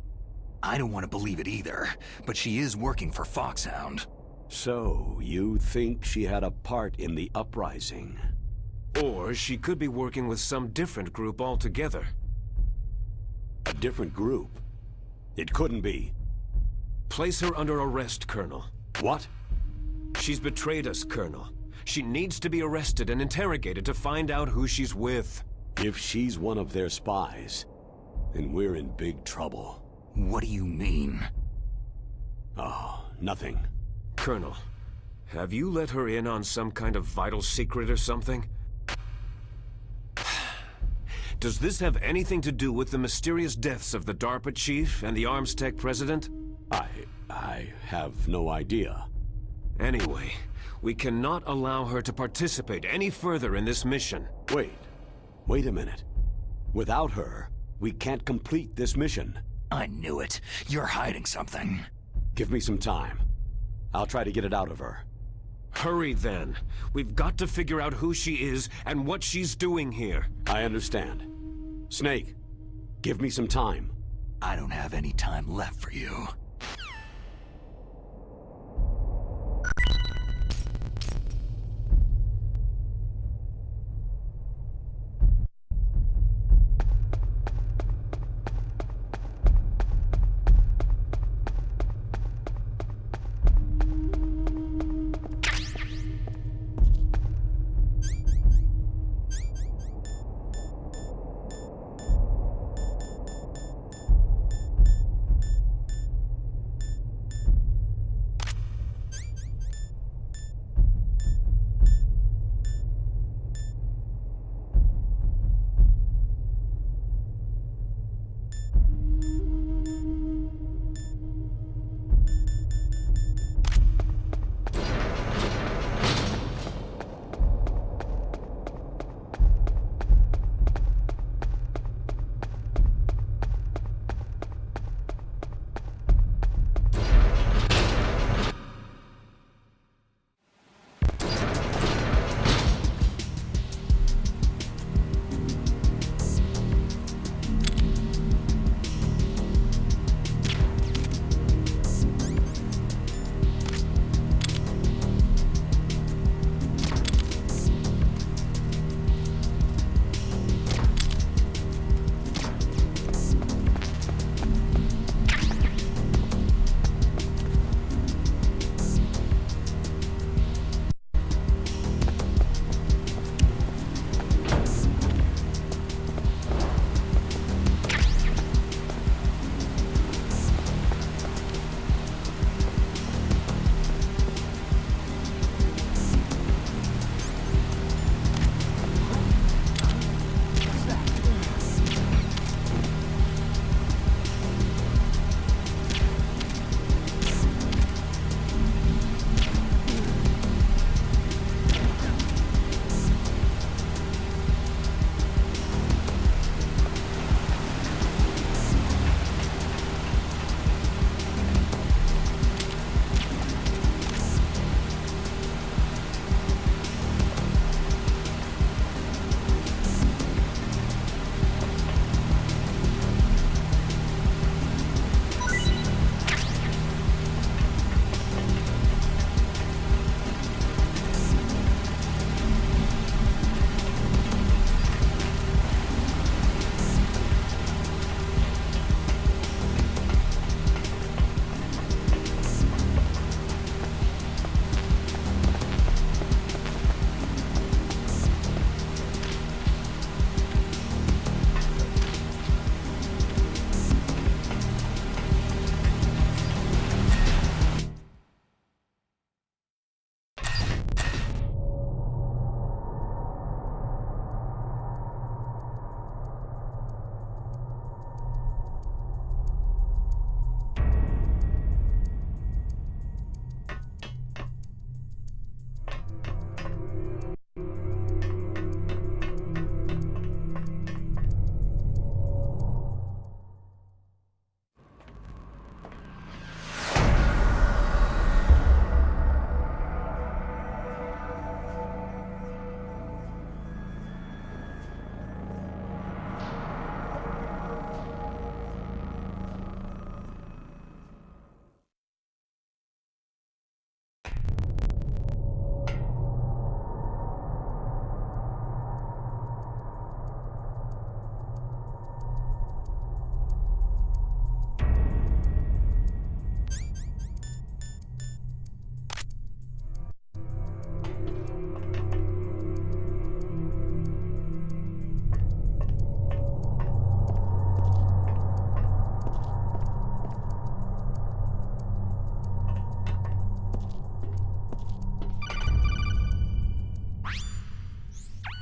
I don't want to believe it either, but she is working for Foxhound. So, you think she had a part in the uprising? Or she could be working with some different group altogether. A different group? It couldn't be. Place her under arrest, Colonel. What? She's betrayed us, Colonel. She needs to be arrested and interrogated to find out who she's with. If she's one of their spies, then we're in big trouble. What do you mean? Oh, nothing. Colonel, have you let her in on some kind of vital secret or something? Does this have anything to do with the mysterious deaths of the DARPA chief and the Arms Tech president? I have no idea. Anyway, we cannot allow her to participate any further in this mission. Wait a minute. Without her, we can't complete this mission. I knew it. You're hiding something. Give me some time. I'll try to get it out of her. Hurry then. We've got to figure out who she is and what she's doing here. I understand. Snake, give me some time. I don't have any time left for you.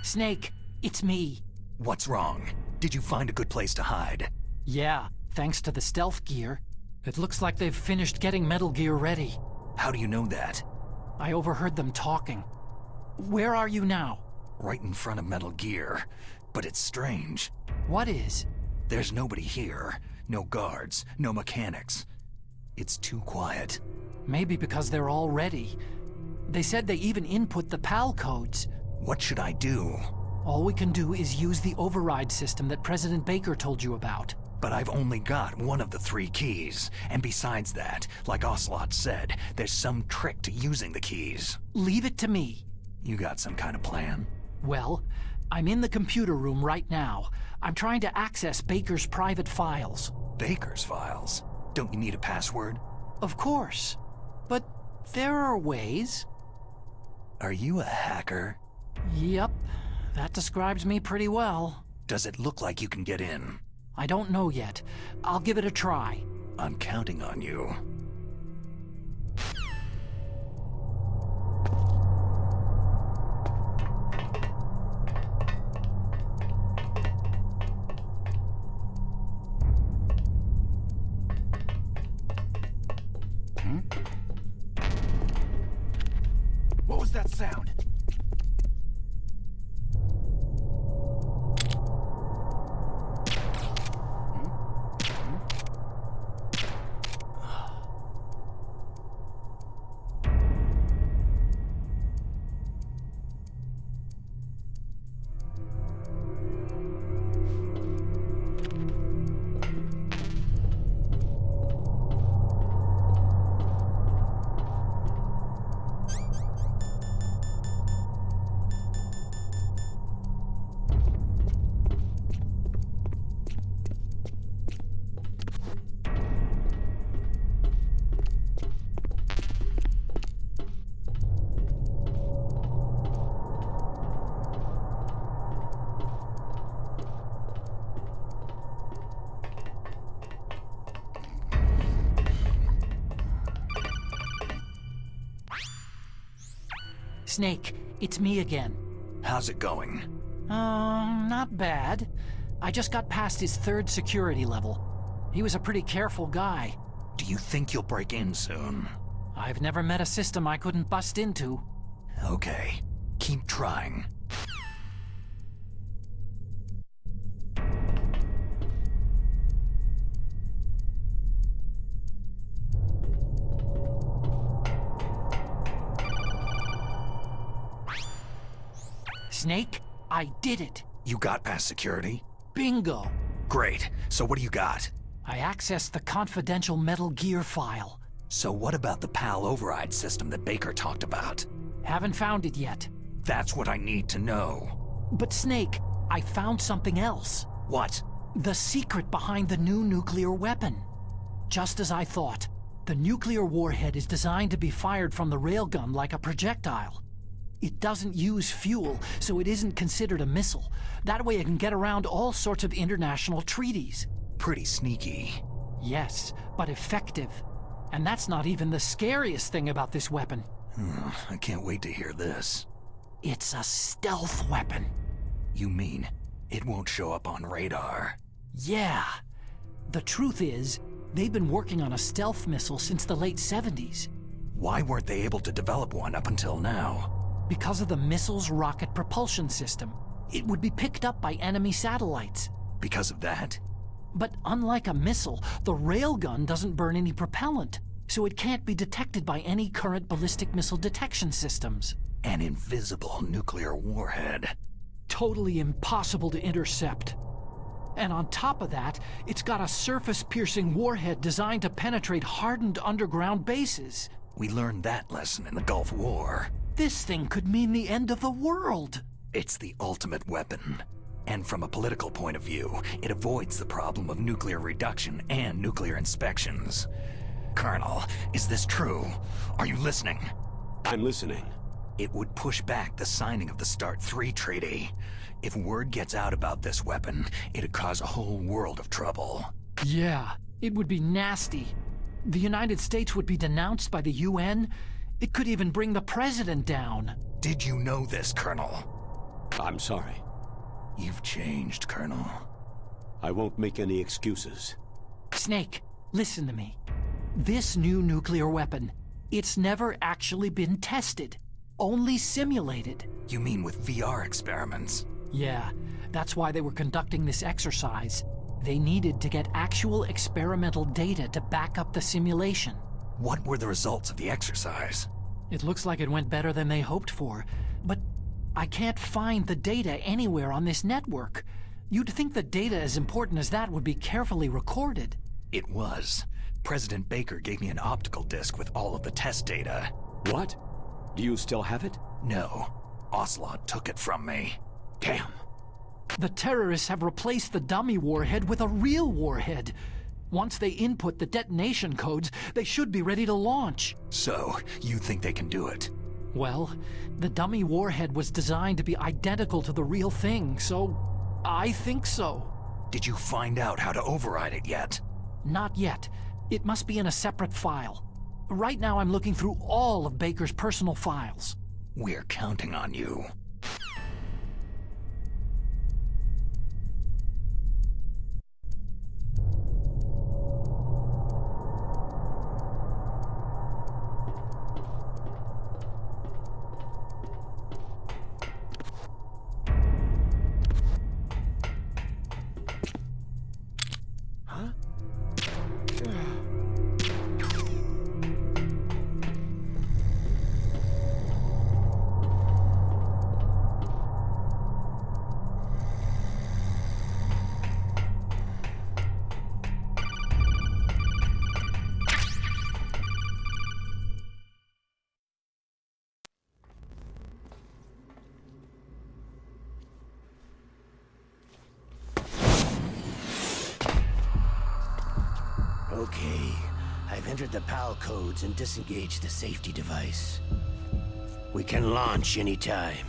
Snake, it's me. What's wrong? Did you find a good place to hide? Yeah, thanks to the stealth gear. It looks like they've finished getting Metal Gear ready. How do you know that? I overheard them talking. Where are you now? Right in front of Metal Gear. But it's strange. What is? There's nobody here. No guards, no mechanics. It's too quiet. Maybe because they're all ready. They said they even input the PAL codes. What should I do? All we can do is use the override system that President Baker told you about. But I've only got one of the 3 keys. And besides that, like Ocelot said, there's some trick to using the keys. Leave it to me. You got some kind of plan? Well, I'm in the computer room right now. I'm trying to access Baker's private files. Baker's files? Don't you need a password? Of course. But there are ways. Are you a hacker? Yep. That describes me pretty well. Does it look like you can get in? I don't know yet. I'll give it a try. I'm counting on you. What was that sound? Snake, it's me again. How's it going? Not bad. I just got past his 3rd security level. He was a pretty careful guy. Do you think you'll break in soon? I've never met a system I couldn't bust into. Okay, keep trying. Snake, I did it. You got past security? Bingo. Great. So what do you got? I accessed the confidential Metal Gear file. So what about the PAL override system that Baker talked about? Haven't found it yet. That's what I need to know. But Snake, I found something else. What? The secret behind the new nuclear weapon. Just as I thought, the nuclear warhead is designed to be fired from the railgun like a projectile. It doesn't use fuel, so it isn't considered a missile. That way it can get around all sorts of international treaties. Pretty sneaky. Yes, but effective. And that's not even the scariest thing about this weapon. I can't wait to hear this. It's a stealth weapon. You mean it won't show up on radar? Yeah. The truth is, they've been working on a stealth missile since the late 70s. Why weren't they able to develop one up until now? Because of the missile's rocket propulsion system. It would be picked up by enemy satellites. Because of that? But unlike a missile, the railgun doesn't burn any propellant, so it can't be detected by any current ballistic missile detection systems. An invisible nuclear warhead. Totally impossible to intercept. And on top of that, it's got a surface-piercing warhead designed to penetrate hardened underground bases. We learned that lesson in the Gulf War. This thing could mean the end of the world. It's the ultimate weapon. And from a political point of view, it avoids the problem of nuclear reduction and nuclear inspections. Colonel, is this true? Are you listening? I'm listening. It would push back the signing of the START 3 treaty. If word gets out about this weapon, it'd cause a whole world of trouble. Yeah, it would be nasty. The United States would be denounced by the UN. It could even bring the president down. Did you know this, Colonel? I'm sorry. You've changed, Colonel. I won't make any excuses. Snake, listen to me. This new nuclear weapon, it's never actually been tested. Only simulated. You mean with VR experiments? Yeah, that's why they were conducting this exercise. They needed to get actual experimental data to back up the simulation. What were the results of the exercise? It looks like it went better than they hoped for, but I can't find the data anywhere on this network. You'd think the data as important as that would be carefully recorded. It was. President Baker gave me an optical disc with all of the test data. What? Do you still have it? No. Ocelot took it from me. Damn. The terrorists have replaced the dummy warhead with a real warhead. Once they input the detonation codes, they should be ready to launch. So, you think they can do it? Well, the dummy warhead was designed to be identical to the real thing, so I think so. Did you find out how to override it yet? Not yet. It must be in a separate file. Right now I'm looking through all of Baker's personal files. We're counting on you. Okay, I've entered the PAL codes and disengaged the safety device. We can launch anytime.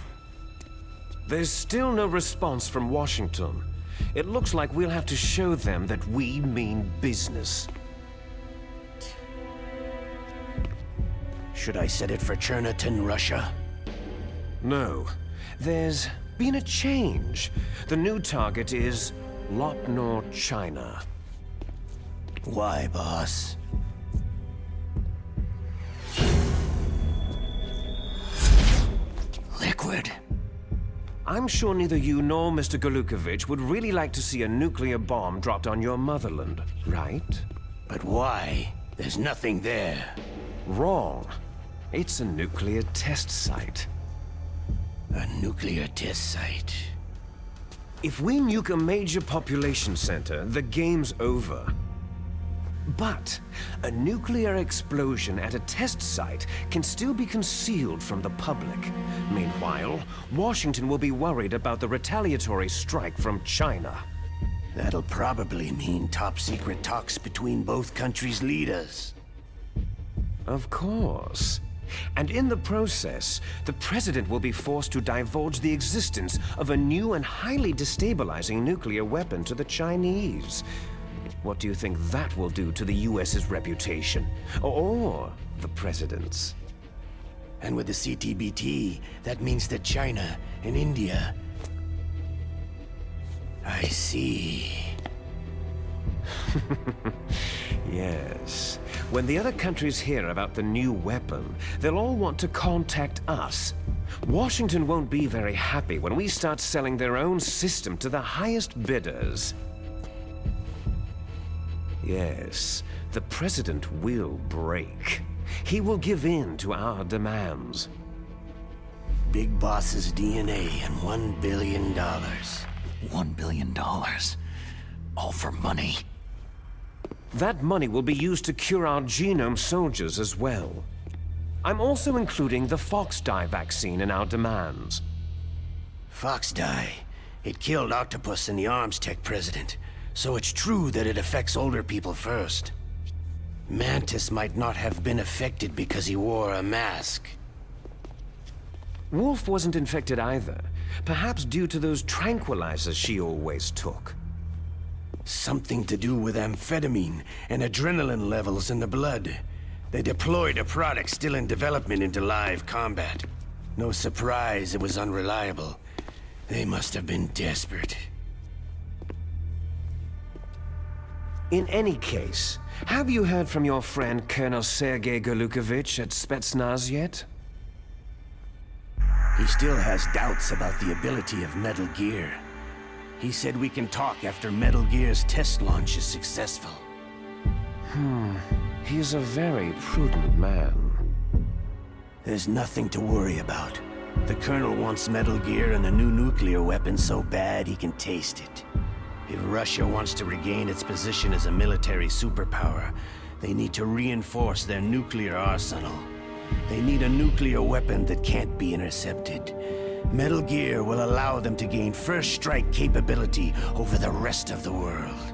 There's still no response from Washington. It looks like we'll have to show them that we mean business. Should I set it for Cherniton, Russia? No. There's been a change. The new target is Lopnor, China. Why, boss? Liquid. I'm sure neither you nor Mr. Golukovich would really like to see a nuclear bomb dropped on your motherland, right? But why? There's nothing there. Wrong. It's a nuclear test site. A nuclear test site. If we nuke a major population center, the game's over. But a nuclear explosion at a test site can still be concealed from the public. Meanwhile, Washington will be worried about the retaliatory strike from China. That'll probably mean top-secret talks between both countries' leaders. Of course. And in the process, the president will be forced to divulge the existence of a new and highly destabilizing nuclear weapon to the Chinese. What do you think that will do to the US's reputation? Or the president's? And with the CTBT, that means that China and India... I see. Yes. When the other countries hear about the new weapon, they'll all want to contact us. Washington won't be very happy when we start selling their own system to the highest bidders. Yes, the president will break. He will give in to our demands. Big Boss's DNA and $1 billion. $1 billion. All for money. That money will be used to cure our genome soldiers as well. I'm also including the Foxdie vaccine in our demands. Foxdie. It killed Octopus and the arms tech president. So it's true that it affects older people first. Mantis might not have been affected because he wore a mask. Wolf wasn't infected either. Perhaps due to those tranquilizers she always took. Something to do with amphetamine and adrenaline levels in the blood. They deployed a product still in development into live combat. No surprise it was unreliable. They must have been desperate. In any case, have you heard from your friend Colonel Sergei Golukovich at Spetsnaz yet? He still has doubts about the ability of Metal Gear. He said we can talk after Metal Gear's test launch is successful. He's a very prudent man. There's nothing to worry about. The Colonel wants Metal Gear and a new nuclear weapon so bad he can taste it. If Russia wants to regain its position as a military superpower, they need to reinforce their nuclear arsenal. They need a nuclear weapon that can't be intercepted. Metal Gear will allow them to gain first strike capability over the rest of the world.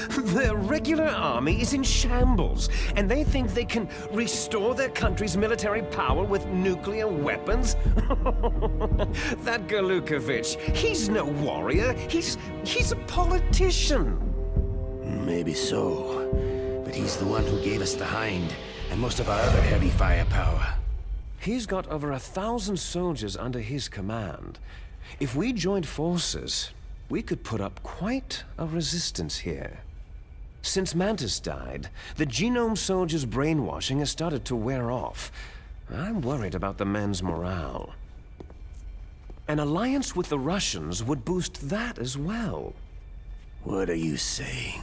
Their regular army is in shambles, and they think they can restore their country's military power with nuclear weapons? That Golukovich, he's no warrior. He's a politician. Maybe so, but he's the one who gave us the Hind and most of our other heavy firepower. He's got over 1,000 soldiers under his command. If we joined forces, we could put up quite a resistance here. Since Mantis died, the Genome Soldiers' brainwashing has started to wear off. I'm worried about the men's morale. An alliance with the Russians would boost that as well. What are you saying?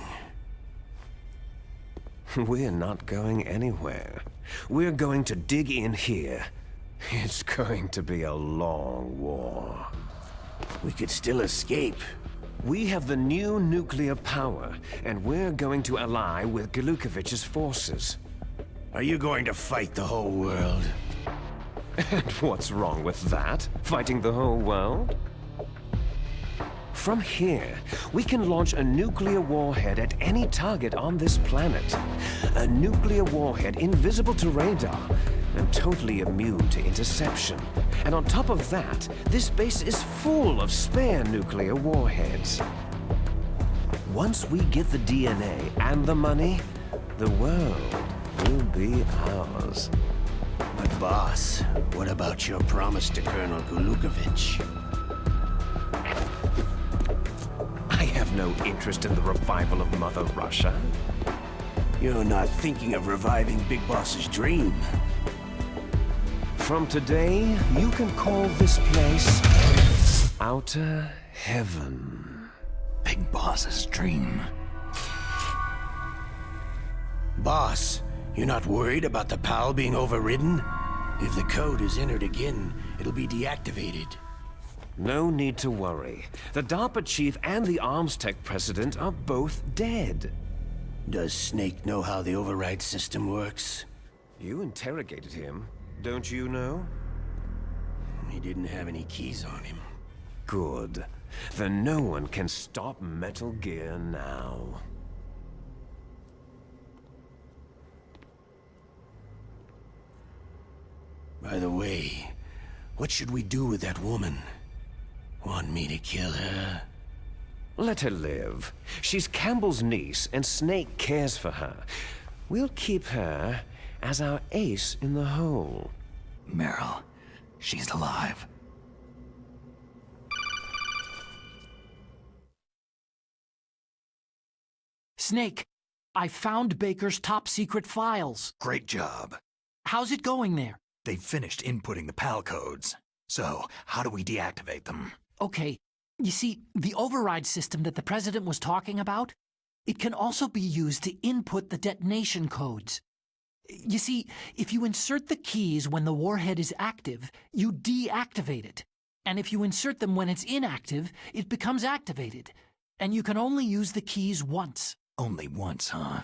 We're not going anywhere. We're going to dig in here. It's going to be a long war. We could still escape. We have the new nuclear power, and we're going to ally with Golukovich's forces. Are you going to fight the whole world? And what's wrong with that? Fighting the whole world? From here, we can launch a nuclear warhead at any target on this planet. A nuclear warhead invisible to radar and totally immune to interception. And on top of that, this base is full of spare nuclear warheads. Once we get the DNA and the money, the world will be ours. But boss, what about your promise to Colonel Golukovich? I have no interest in the revival of Mother Russia. You're not thinking of reviving Big Boss's dream. From today, you can call this place Outer Heaven. Big Boss's dream. Boss, you're not worried about the PAL being overridden? If the code is entered again, it'll be deactivated. No need to worry. The DARPA chief and the arms tech president are both dead. Does Snake know how the override system works? You interrogated him, don't you know? He didn't have any keys on him. Good. Then no one can stop Metal Gear now. By the way, what should we do with that woman? Want me to kill her? Let her live. She's Campbell's niece, and Snake cares for her. We'll keep her as our ace in the hole. Meryl, she's alive. Snake, I found Baker's top-secret files. Great job. How's it going there? They've finished inputting the PAL codes. So, how do we deactivate them? Okay, you see, the override system that the President was talking about, it can also be used to input the detonation codes. You see, if you insert the keys when the warhead is active, you deactivate it. And if you insert them when it's inactive, it becomes activated. And you can only use the keys once. Only once, huh?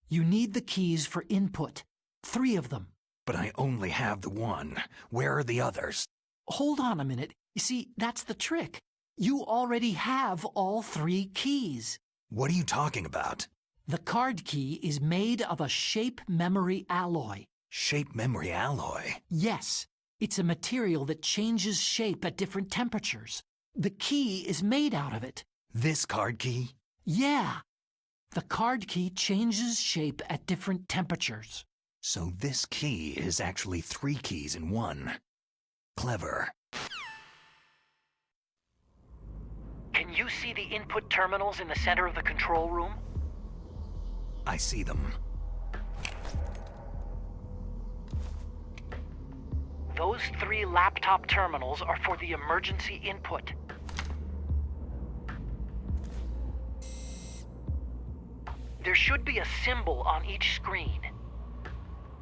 You need the keys for input. 3 of them. But I only have the one. Where are the others? Hold on a minute. You see, that's the trick. You already have all 3 keys. What are you talking about? The card key is made of a shape memory alloy. Shape memory alloy? Yes. It's a material that changes shape at different temperatures. The key is made out of it. This card key? Yeah. The card key changes shape at different temperatures. So this key is actually 3 keys in one. Clever. Can you see the input terminals in the center of the control room? I see them. Those 3 laptop terminals are for the emergency input. There should be a symbol on each screen.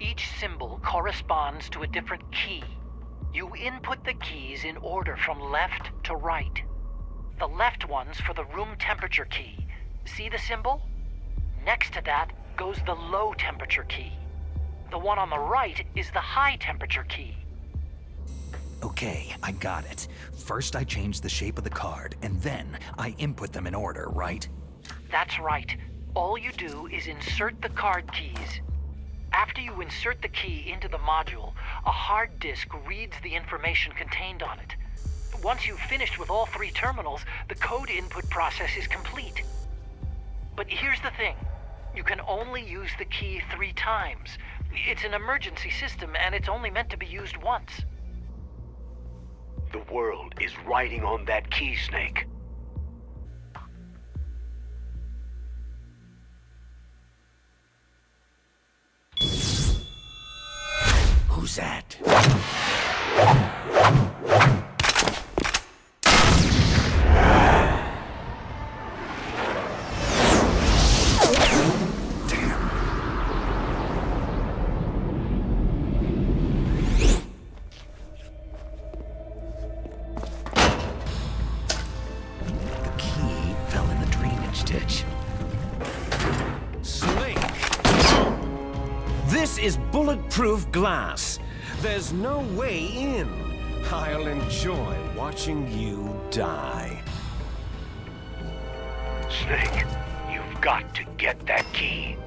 Each symbol corresponds to a different key. You input the keys in order from left to right. The left one's for the room temperature key. See the symbol? Next to that goes the low temperature key. The one on the right is the high temperature key. Okay, I got it. First I change the shape of the card, and then I input them in order, right? That's right. All you do is insert the card keys. After you insert the key into the module, a hard disk reads the information contained on it. Once you've finished with all 3 terminals, the code input process is complete. But here's the thing. You can only use the key 3 times. It's an emergency system, and it's only meant to be used once. The world is riding on that key, Snake. Who's that? This is bulletproof glass. There's no way in. I'll enjoy watching you die. Snake, you've got to get that key.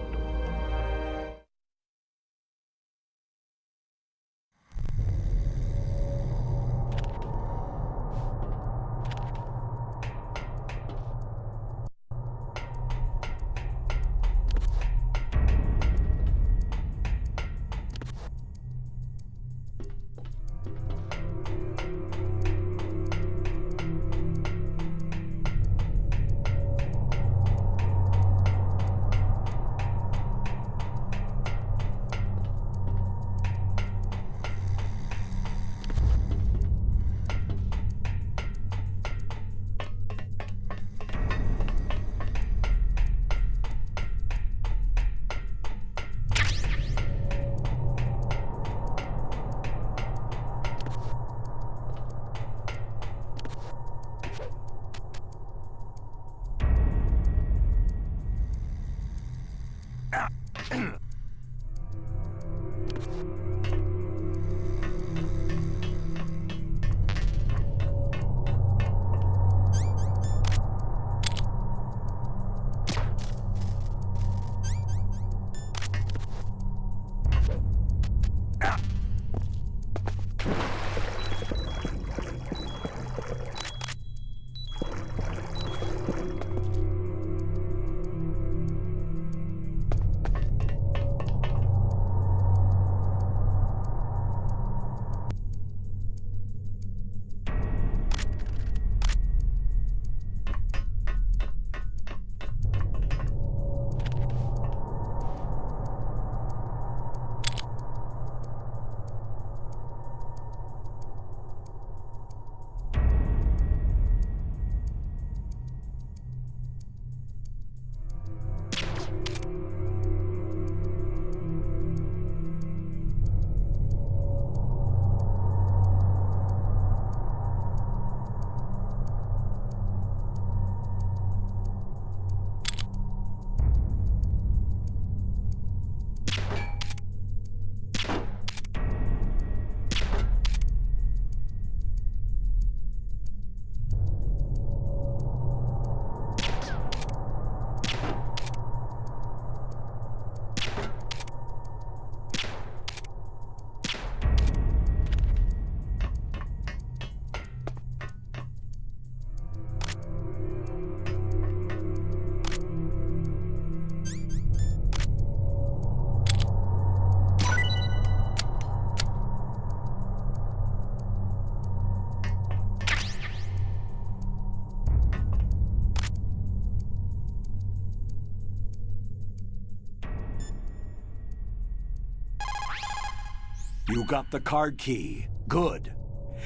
You got the card key. Good.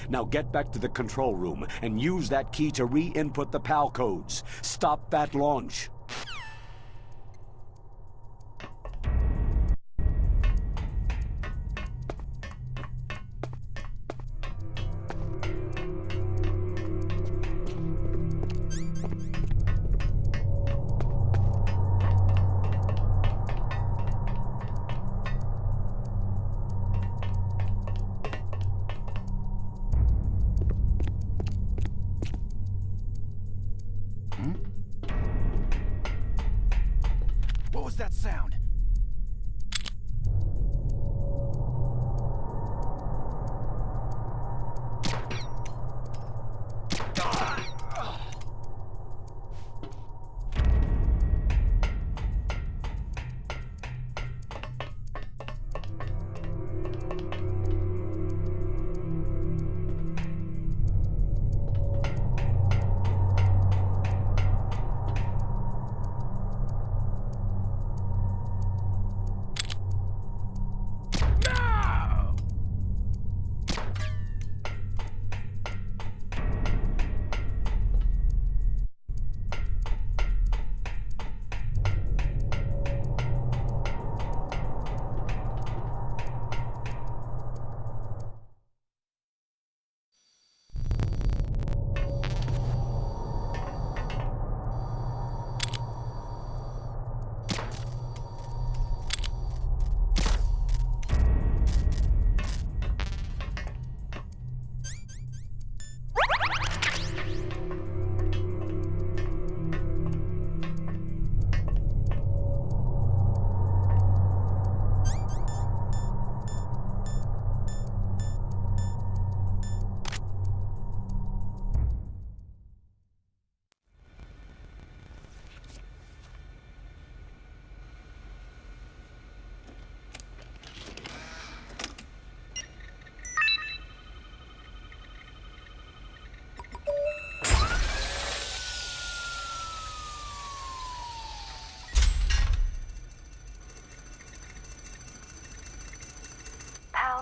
Now get back to the control room and use that key to re-input the PAL codes. Stop that launch. What was that sound?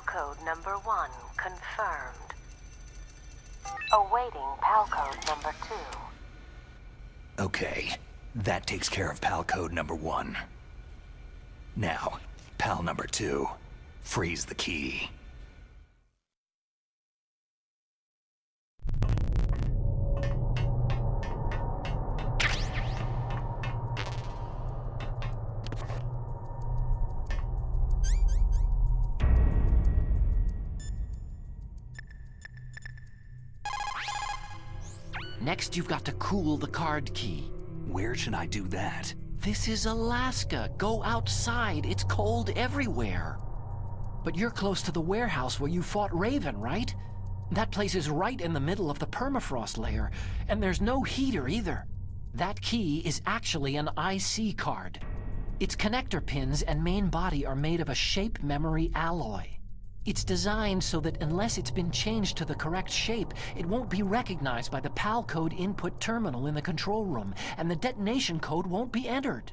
Code number 1 confirmed. Awaiting PAL code number 2. Okay, that takes care of PAL code number 1. Now, PAL number 2. Freeze the key. Next, you've got to cool the card key. Where should I do that? This is Alaska. Go outside. It's cold everywhere. But you're close to the warehouse where you fought Raven, right? That place is right in the middle of the permafrost layer, and there's no heater either. That key is actually an IC card. Its connector pins and main body are made of a shape memory alloy. It's designed so that unless it's been changed to the correct shape, it won't be recognized by the PAL code input terminal in the control room, and the detonation code won't be entered.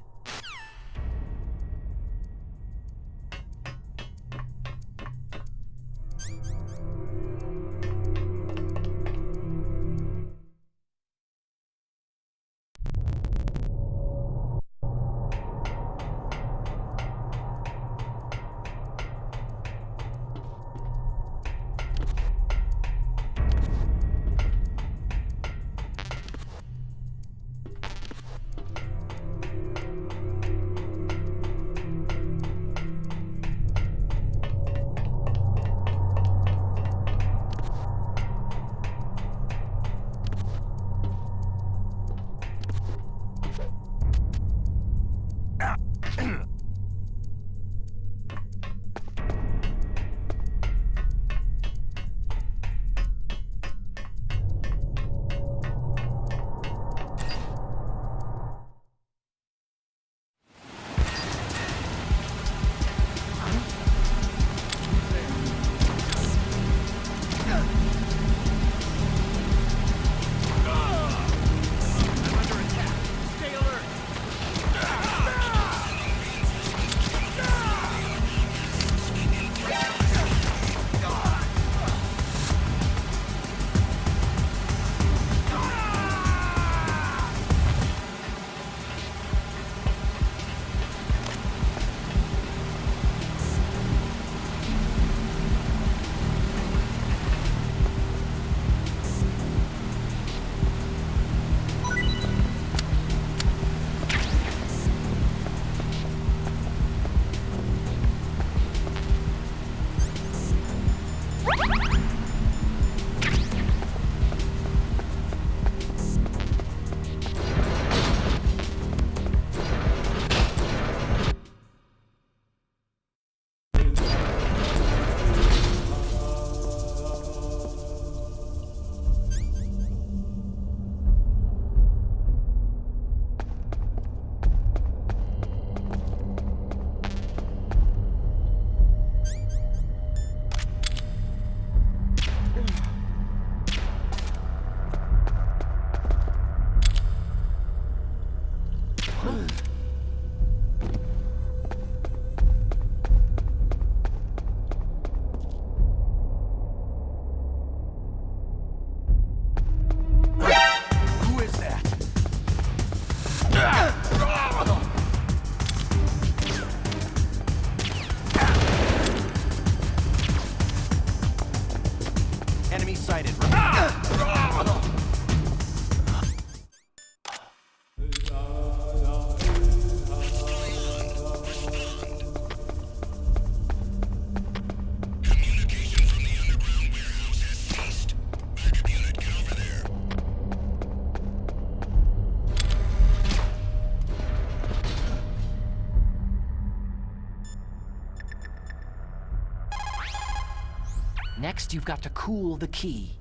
Next, you've got to cool the key.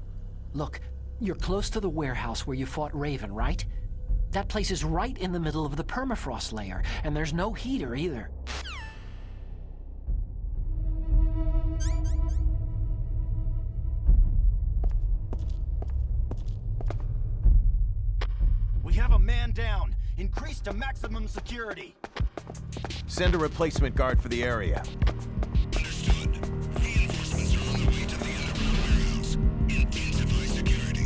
Look, you're close to the warehouse where you fought Raven, right? That place is right in the middle of the permafrost layer, and there's no heater either. We have a man down. Increase to maximum security. Send a replacement guard for the area. Understood. Reinforcements are on the way to the underground warehouse. Intensify security.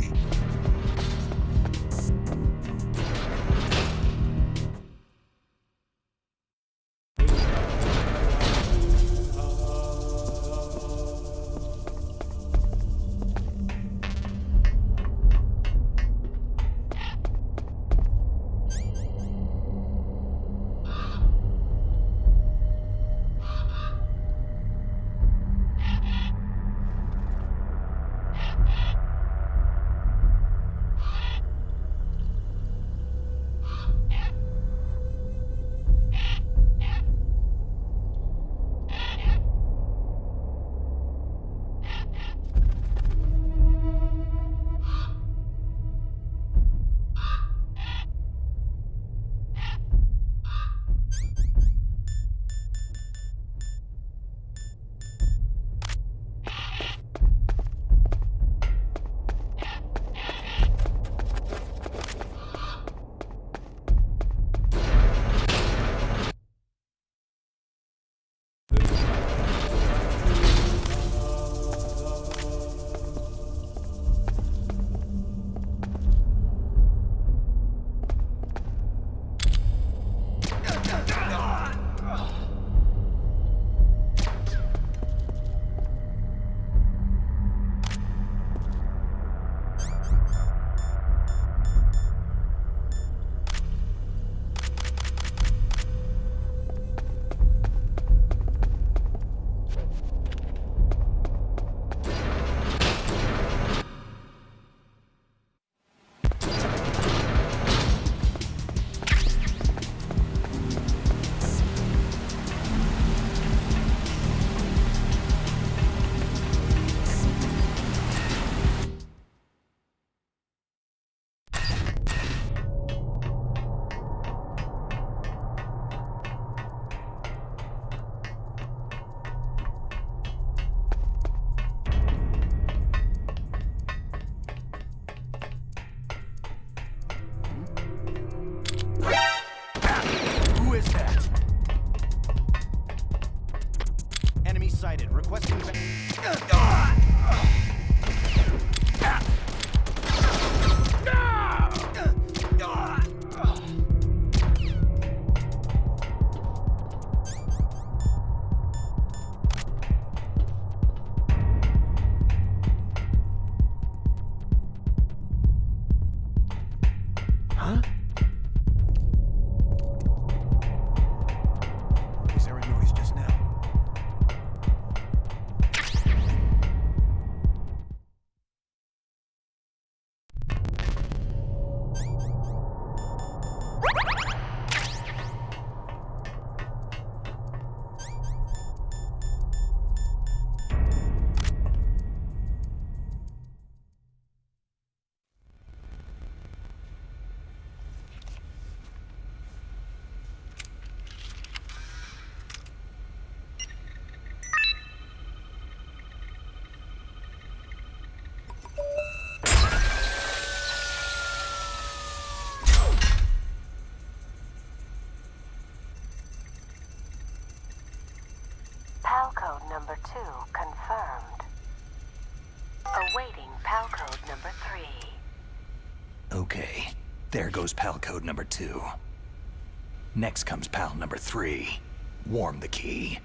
PAL code number 2 confirmed. Awaiting PAL code number 3. Okay, there goes PAL code number 2. Next comes PAL number 3. Warm the key.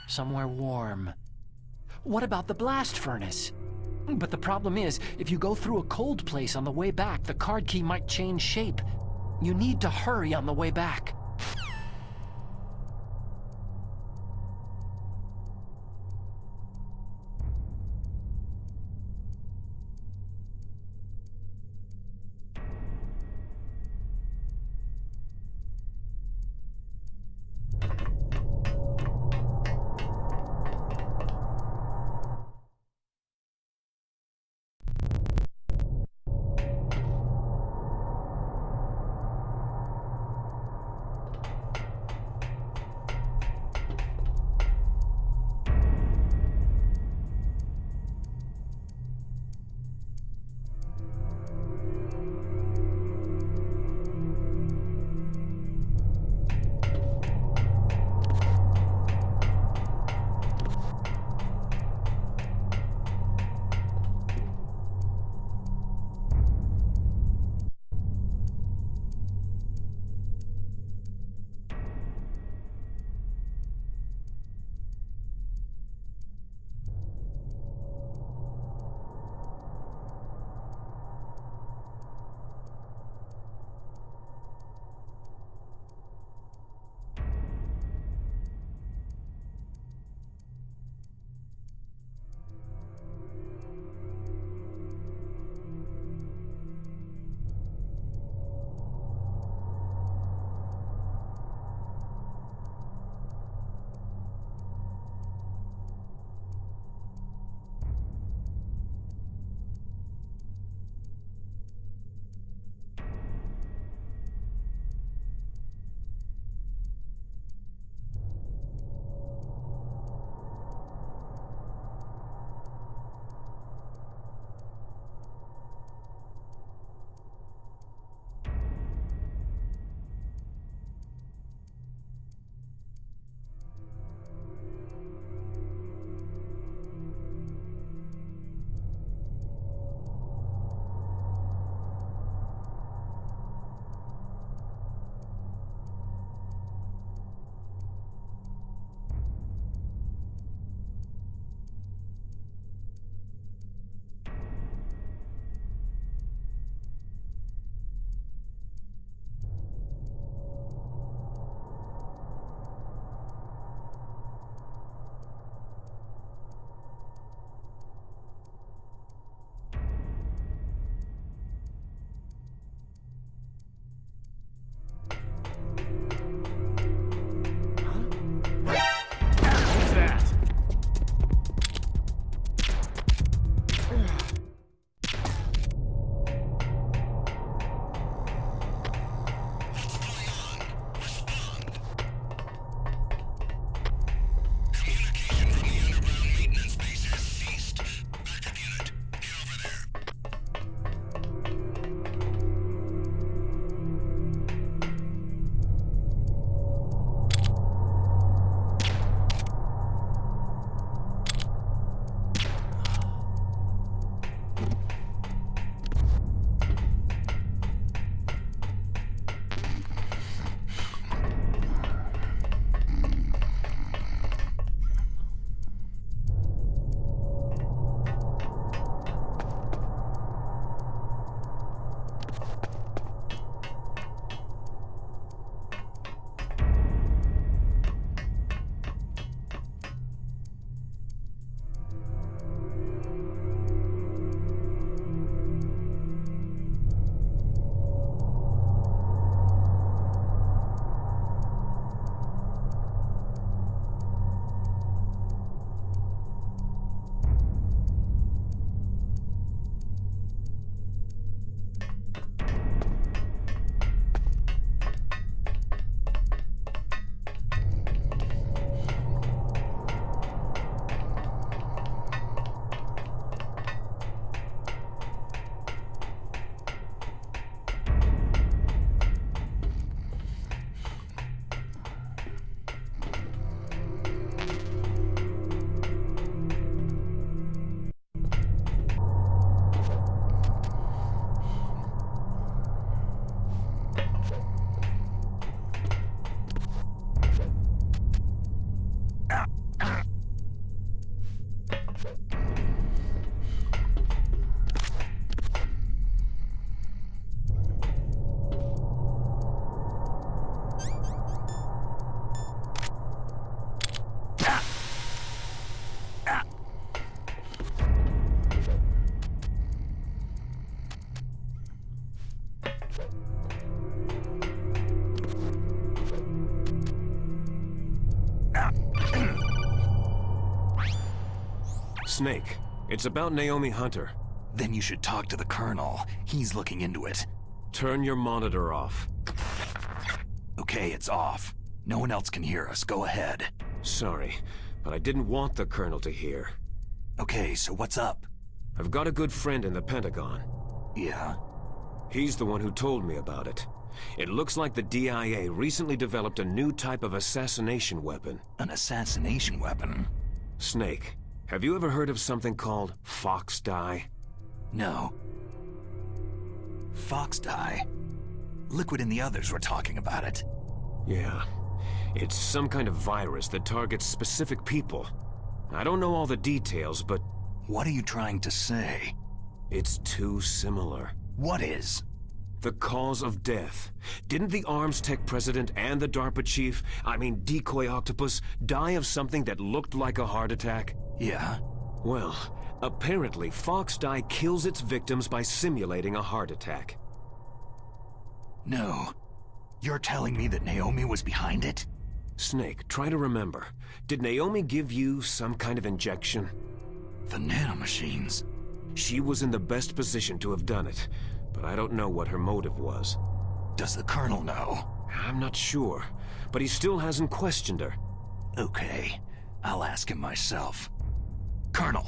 Somewhere warm. What about the blast furnace? But the problem is, if you go through a cold place on the way back, the card key might change shape. You need to hurry on the way back. Snake, it's about Naomi Hunter. Then you should talk to the Colonel. He's looking into it. Turn your monitor off. Okay, it's off. No one else can hear us. Go ahead. Sorry, but I didn't want the Colonel to hear. Okay, so what's up? I've got a good friend in the Pentagon. Yeah? He's the one who told me about it. It looks like the DIA recently developed a new type of assassination weapon. An assassination weapon? Snake, have you ever heard of something called Foxdie? No. Foxdie? Liquid and the others were talking about it. Yeah. It's some kind of virus that targets specific people. I don't know all the details, but... What are you trying to say? It's too similar. What is? The cause of death. Didn't the arms tech president and the DARPA chief, Decoy Octopus, die of something that looked like a heart attack? Yeah. Well, apparently Foxdie kills its victims by simulating a heart attack. No. You're telling me that Naomi was behind it? Snake, try to remember. Did Naomi give you some kind of injection? The nanomachines. She was in the best position to have done it, but I don't know what her motive was. Does the Colonel know? I'm not sure, but he still hasn't questioned her. Okay, I'll ask him myself. Colonel,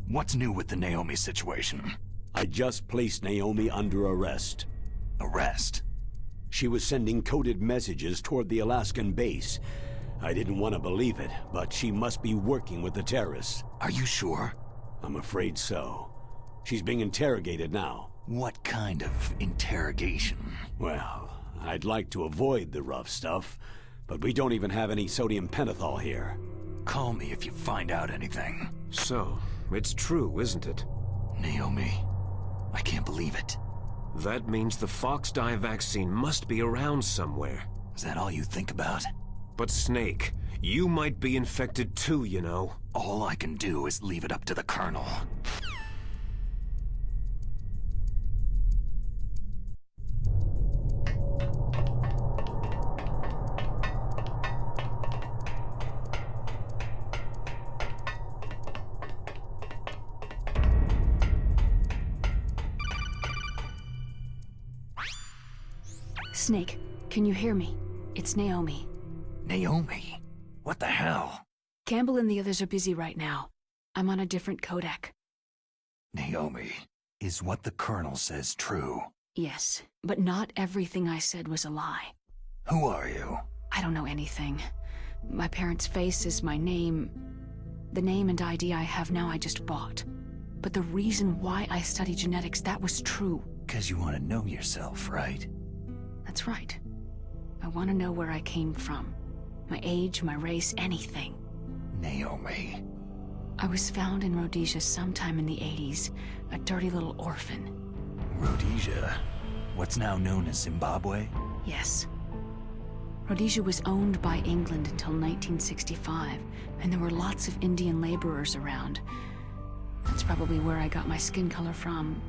what's new with the Naomi situation? I just placed Naomi under arrest. Arrest? She was sending coded messages toward the Alaskan base. I didn't want to believe it, but she must be working with the terrorists. Are you sure? I'm afraid so. She's being interrogated now. What kind of interrogation? Well, I'd like to avoid the rough stuff, but we don't even have any sodium pentothal here. Call me if you find out anything. So, it's true, isn't it? Naomi, I can't believe it. That means the Foxdie vaccine must be around somewhere. Is that all you think about? But Snake, you might be infected too, you know. All I can do is leave it up to the Colonel. Snake, can you hear me? It's Naomi. Naomi? What the hell? Campbell and the others are busy right now. I'm on a different codec. Naomi, is what the Colonel says true? Yes, but not everything I said was a lie. Who are you? I don't know anything. My parents' face is my name. The name and ID I have now I just bought. But the reason why I study genetics, that was true. 'Cause you want to know yourself, right? That's right. I want to know where I came from. My age, my race, anything. Naomi. I was found in Rhodesia sometime in the 80s, a dirty little orphan. Rhodesia? What's now known as Zimbabwe? Yes. Rhodesia was owned by England until 1965, and there were lots of Indian laborers around. That's probably where I got my skin color from,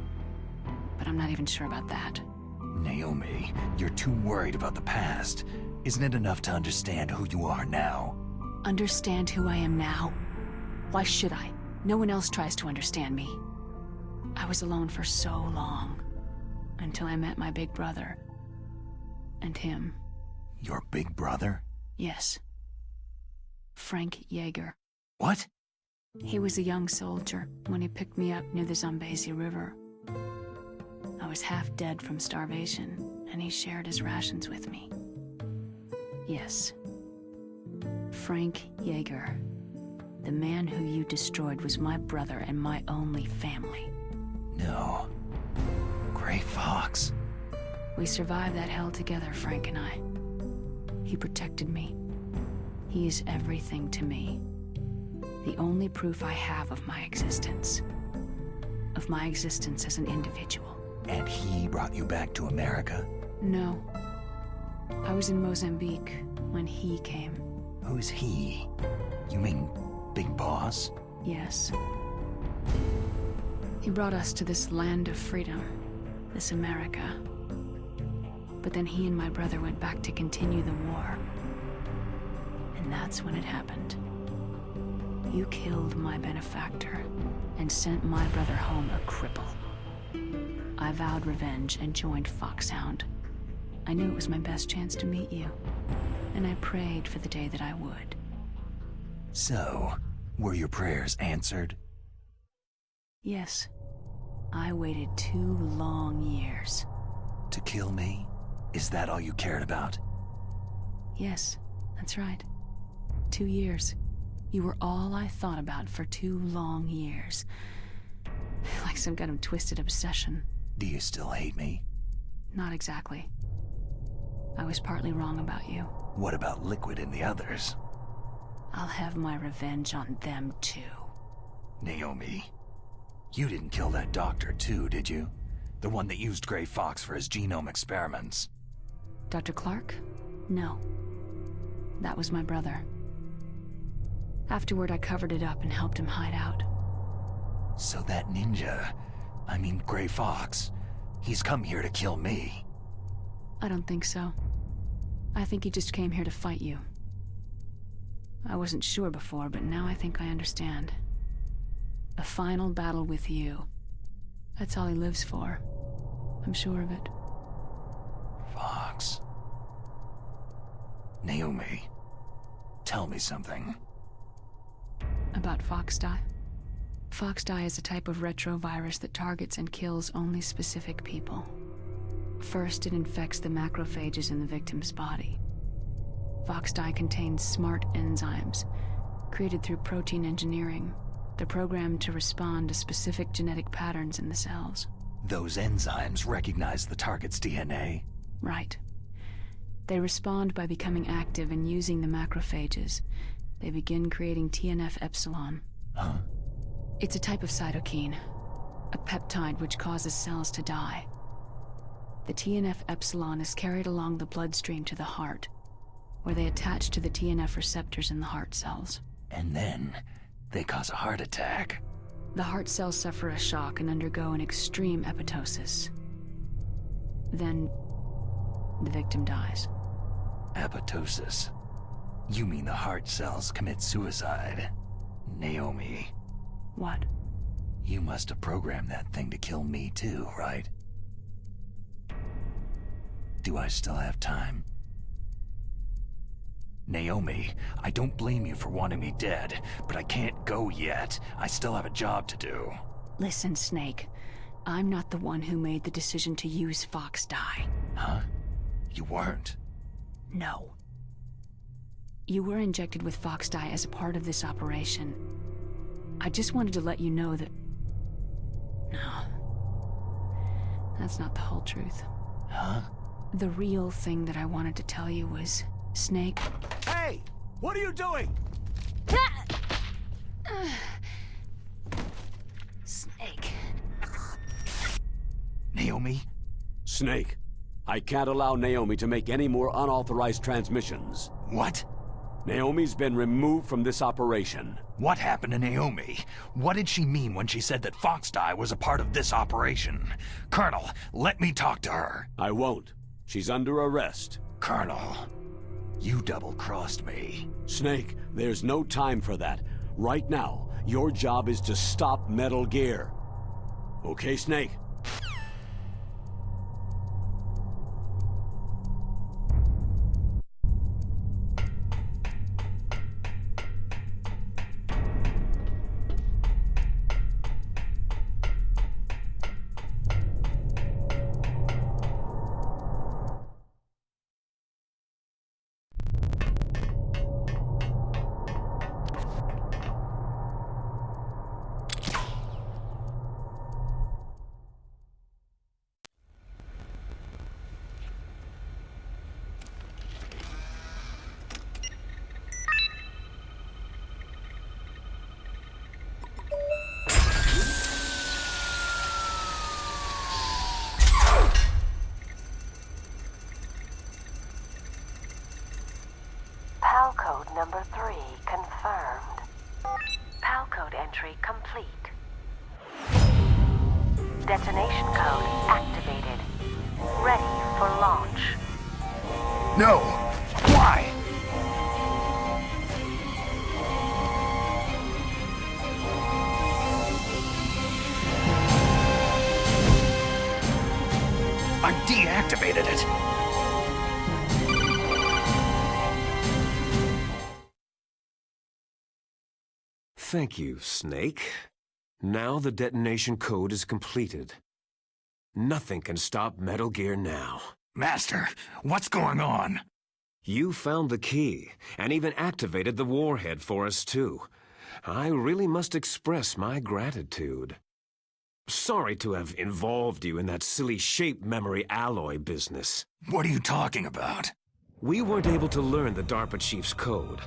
but I'm not even sure about that. Naomi, you're too worried about the past. Isn't it enough to understand who you are now? Understand who I am now? Why should I? No one else tries to understand me. I was alone for so long, until I met my big brother. And him. Your big brother? Yes. Frank Yeager. What? He was a young soldier when he picked me up near the Zambezi River. I was half dead from starvation, and he shared his rations with me. Yes. Frank Yeager. The man who you destroyed was my brother and my only family. No. Gray Fox. We survived that hell together, Frank and I. He protected me. He is everything to me. The only proof I have of my existence. Of my existence as an individual. And he brought you back to America? No. I was in Mozambique when he came. Who's he? You mean Big Boss? Yes. He brought us to this land of freedom, this America. But then he and my brother went back to continue the war. And that's when it happened. You killed my benefactor and sent my brother home a cripple. I vowed revenge and joined Foxhound. I knew it was my best chance to meet you, and I prayed for the day that I would. So, were your prayers answered? Yes. I waited 2 long years. To kill me? Is that all you cared about? Yes, that's right. 2 years. You were all I thought about for 2 long years. Like some kind of twisted obsession. Do you still hate me? Not exactly. I was partly wrong about you. What about Liquid and the others? I'll have my revenge on them too. Naomi, you didn't kill that doctor too, did you? The one that used Gray Fox for his genome experiments. Dr. Clark? No. That was my brother. Afterward, I covered it up and helped him hide out. So that ninja, I mean Gray Fox, he's come here to kill me. I don't think so. I think he just came here to fight you. I wasn't sure before, but now I think I understand. A final battle with you. That's all he lives for. I'm sure of it. Fox. Naomi, tell me something. About Foxdie? Foxdie is a type of retrovirus that targets and kills only specific people. First, it infects the macrophages in the victim's body. Foxdie contains smart enzymes, created through protein engineering. They're programmed to respond to specific genetic patterns in the cells. Those enzymes recognize the target's DNA? Right. They respond by becoming active and using the macrophages. They begin creating TNF-epsilon. Huh? It's a type of cytokine, a peptide which causes cells to die. The TNF-epsilon is carried along the bloodstream to the heart, where they attach to the TNF receptors in the heart cells. And then, they cause a heart attack. The heart cells suffer a shock and undergo an extreme apoptosis. Then, the victim dies. Apoptosis? You mean the heart cells commit suicide? Naomi. What? You must have programmed that thing to kill me too, right? Do I still have time? Naomi, I don't blame you for wanting me dead, but I can't go yet. I still have a job to do. Listen, Snake. I'm not the one who made the decision to use Foxdie. Huh? You weren't? No. You were injected with Foxdie as a part of this operation. I just wanted to let you know that... No. That's not the whole truth. Huh? The real thing that I wanted to tell you was... Snake... Hey! What are you doing? Snake... Naomi? Snake, I can't allow Naomi to make any more unauthorized transmissions. What? Naomi's been removed from this operation. What happened to Naomi? What did she mean when she said that Foxdie was a part of this operation? Colonel, let me talk to her. I won't. She's under arrest. Colonel, you double-crossed me. Snake, there's no time for that. Right now, your job is to stop Metal Gear. Okay, Snake? PAL code number 3 confirmed. PAL code entry complete. Detonation code activated. Ready for launch. No! Why? I deactivated it. Thank you, Snake. Now the detonation code is completed. Nothing can stop Metal Gear now. Master, what's going on? You found the key, and even activated the warhead for us too. I really must express my gratitude. Sorry to have involved you in that silly shape memory alloy business. What are you talking about? We weren't able to learn the DARPA chief's code.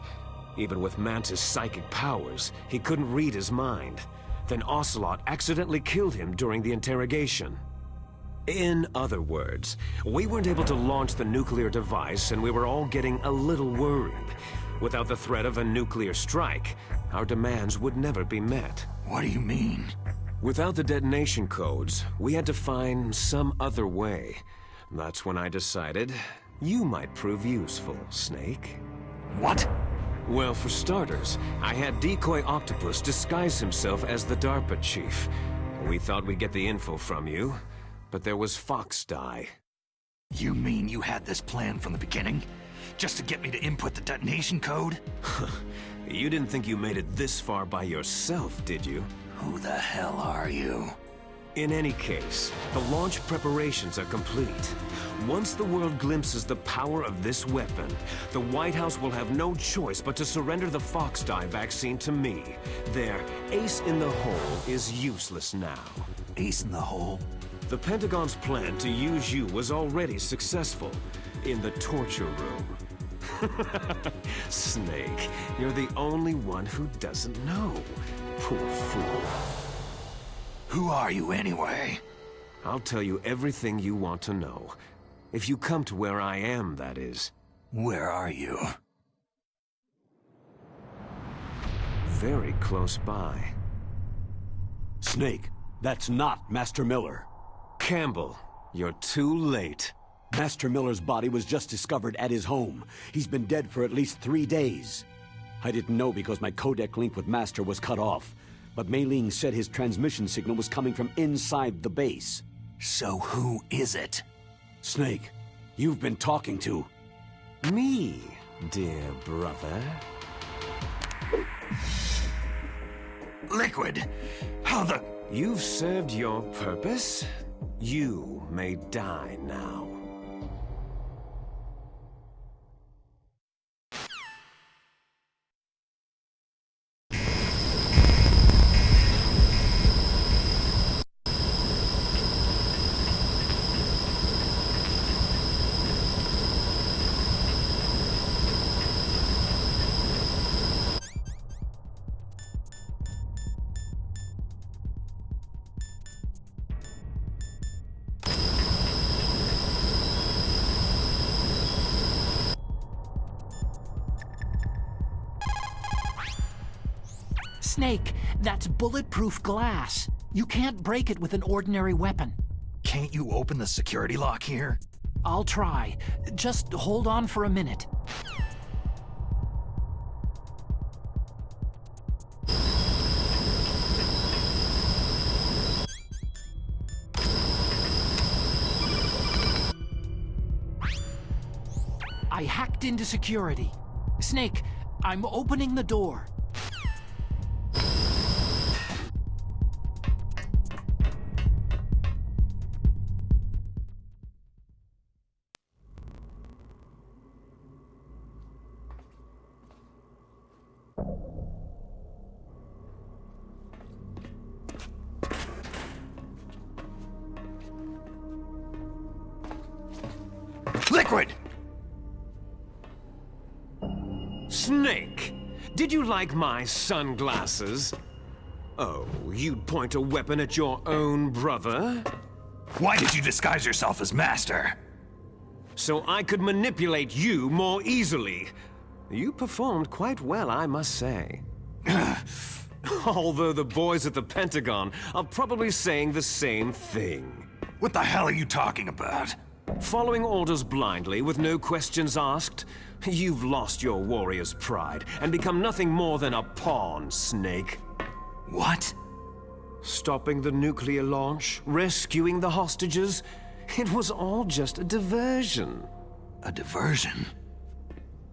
Even with Mantis' psychic powers, he couldn't read his mind. Then Ocelot accidentally killed him during the interrogation. In other words, we weren't able to launch the nuclear device, and we were all getting a little worried. Without the threat of a nuclear strike, our demands would never be met. What do you mean? Without the detonation codes, we had to find some other way. That's when I decided you might prove useful, Snake. What? Well, for starters, I had Decoy Octopus disguise himself as the DARPA chief. We thought we'd get the info from you, but there was Foxdie. You mean you had this plan from the beginning? Just to get me to input the detonation code? You didn't think you made it this far by yourself, did you? Who the hell are you? In any case, the launch preparations are complete. Once the world glimpses the power of this weapon, the White House will have no choice but to surrender the Foxdie vaccine to me. Their ace in the hole is useless now. Ace in the hole? The Pentagon's plan to use you was already successful in the torture room. Snake, you're the only one who doesn't know. Poor fool. Who are you anyway? I'll tell you everything you want to know. If you come to where I am, that is. Where are you? Very close by. Snake, that's not Master Miller. Campbell, you're too late. Master Miller's body was just discovered at his home. He's been dead for at least 3 days. I didn't know because my codec link with Master was cut off. But Mei Ling said his transmission signal was coming from inside the base. So who is it? Snake, you've been talking to... Me, dear brother. Liquid! How the... You've served your purpose. You may die now. Snake, that's bulletproof glass. You can't break it with an ordinary weapon. Can't you open the security lock here? I'll try. Just hold on for a minute. I hacked into security. Snake, I'm opening the door. Liquid! Snake, did you like my sunglasses? Oh, you'd point a weapon at your own brother? Why did you disguise yourself as Master? So I could manipulate you more easily. You performed quite well, I must say. Although the boys at the Pentagon are probably saying the same thing. What the hell are you talking about? Following orders blindly with no questions asked? You've lost your warrior's pride and become nothing more than a pawn, Snake. What? Stopping the nuclear launch, rescuing the hostages. It was all just a diversion. A diversion?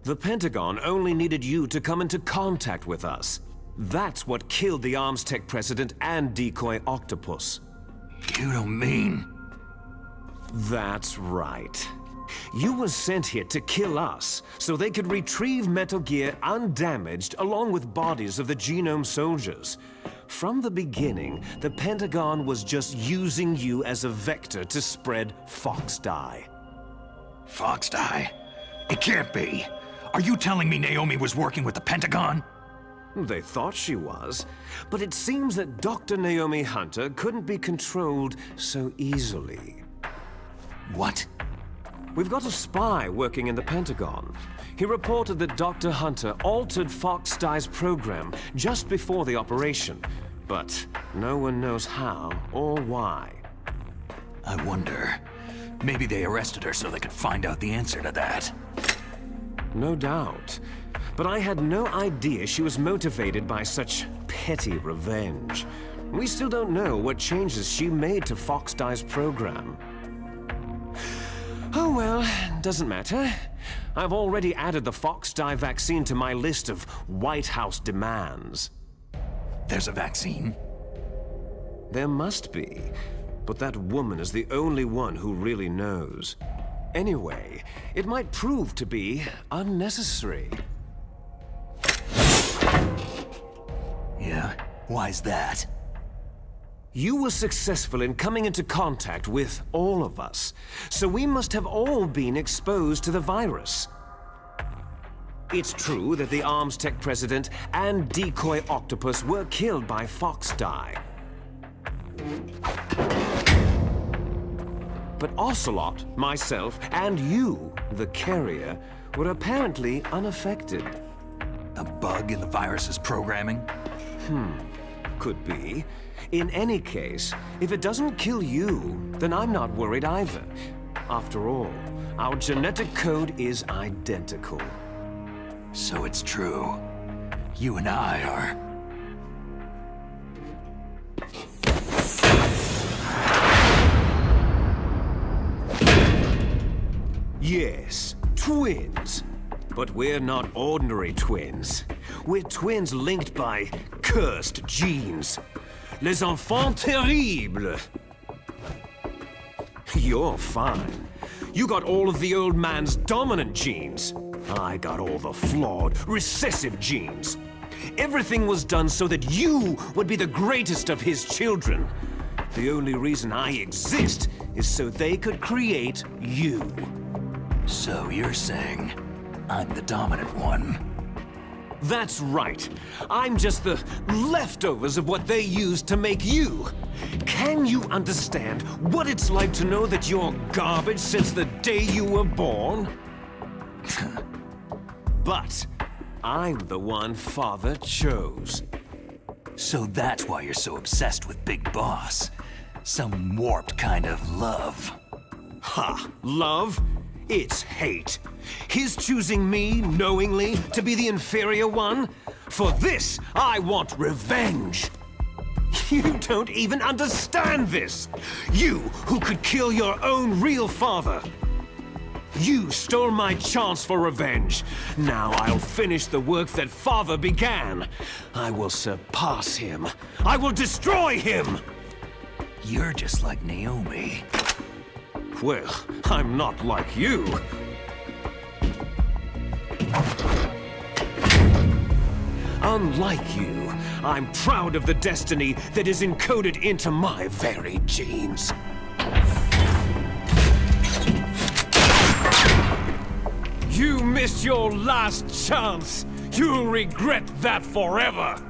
The Pentagon only needed you to come into contact with us. That's what killed the Arms Tech president and decoy Octopus. You don't mean... That's right. You were sent here to kill us, so they could retrieve Metal Gear undamaged along with bodies of the Genome soldiers. From the beginning, the Pentagon was just using you as a vector to spread Foxdie. Foxdie? It can't be. Are you telling me Naomi was working with the Pentagon? They thought she was, but it seems that Dr. Naomi Hunter couldn't be controlled so easily. What? We've got a spy working in the Pentagon. He reported that Dr. Hunter altered Foxdie's program just before the operation, but no one knows how or why. I wonder, maybe they arrested her so they could find out the answer to that. No doubt. But I had no idea she was motivated by such petty revenge. We still don't know what changes she made to Foxdie's program. Oh well, doesn't matter. I've already added the Foxdie vaccine to my list of White House demands. There's a vaccine? There must be, but that woman is the only one who really knows. Anyway, it might prove to be unnecessary. Yeah? Why's that? You were successful in coming into contact with all of us, so we must have all been exposed to the virus. It's true that the Arms Tech president and decoy Octopus were killed by Foxdie. But Ocelot, myself, and you, the carrier, were apparently unaffected. A bug in the virus's programming? Could be. In any case, if it doesn't kill you, then I'm not worried either. After all, our genetic code is identical. So it's true. You and I are... Yes, twins. But we're not ordinary twins. We're twins linked by cursed genes. Les enfants terribles. You're fine. You got all of the old man's dominant genes. I got all the flawed, recessive genes. Everything was done so that you would be the greatest of his children. The only reason I exist is so they could create you. So you're saying I'm the dominant one? That's right. I'm just the leftovers of what they used to make you. Can you understand what it's like to know that you're garbage since the day you were born? But I'm the one Father chose. So that's why you're so obsessed with Big Boss. Some warped kind of love. Ha! Love? It's hate. His choosing me, knowingly, to be the inferior one? For this, I want revenge. You don't even understand this. You, who could kill your own real father. You stole my chance for revenge. Now I'll finish the work that Father began. I will surpass him. I will destroy him. You're just like Naomi. Well, I'm not like you. Unlike you, I'm proud of the destiny that is encoded into my very genes. You missed your last chance. You'll regret that forever.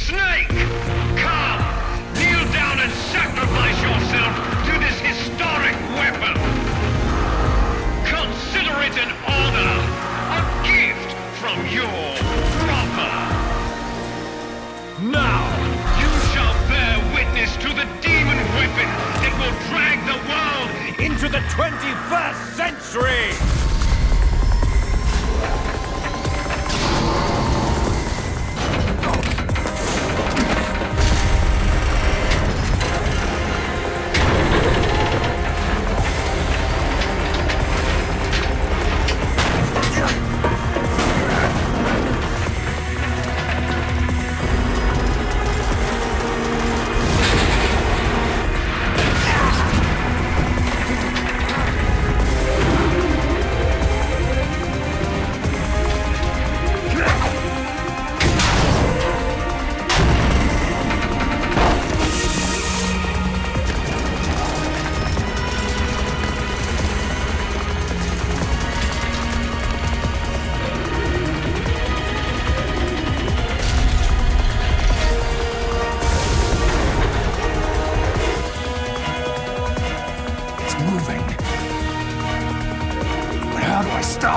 Snake! Come! Kneel down and sacrifice yourself to this historic weapon! Consider it an honor! A gift from your brother! Now! You shall bear witness to the demon weapon that will drag the world Into the 21st century!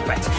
stop it!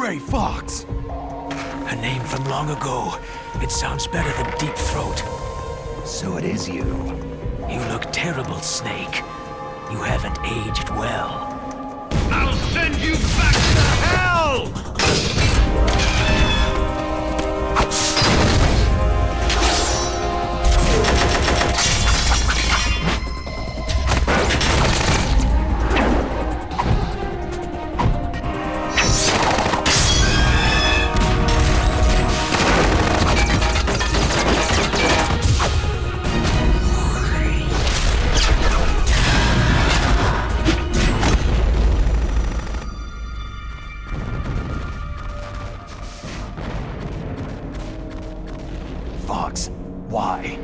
Gray Fox! A name from long ago. It sounds better than Deep Throat. So it is you. You look terrible, Snake. You haven't aged well. I'll send you back to hell! Fox, why?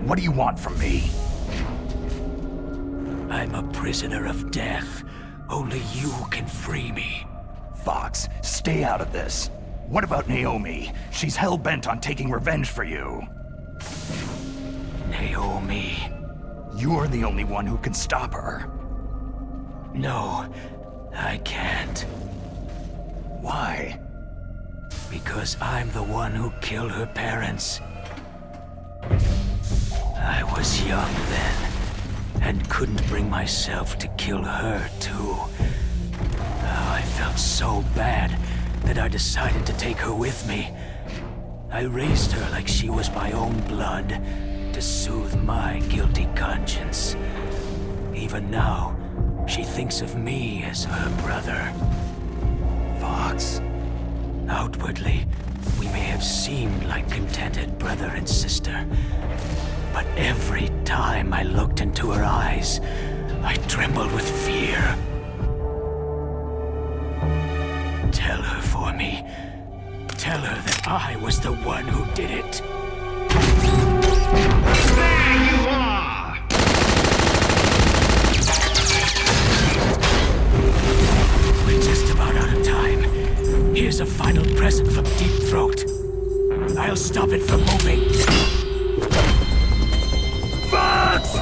What do you want from me? I'm a prisoner of death. Only you can free me. Fox, stay out of this. What about Naomi? She's hell-bent on taking revenge for you. Naomi? You're the only one who can stop her. No, I can't. Why? Because I'm the one who killed her parents. I was young then, and couldn't bring myself to kill her too. Oh, I felt so bad that I decided to take her with me. I raised her like she was my own blood, to soothe my guilty conscience. Even now, she thinks of me as her brother. Fox. Outwardly, we may have seemed like contented brother and sister. But every time I looked into her eyes, I trembled with fear. Tell her for me. Tell her that I was the one who did it. There you are! We're just about out of time. Here's a final present from Deep Throat. I'll stop it from moving. Fox!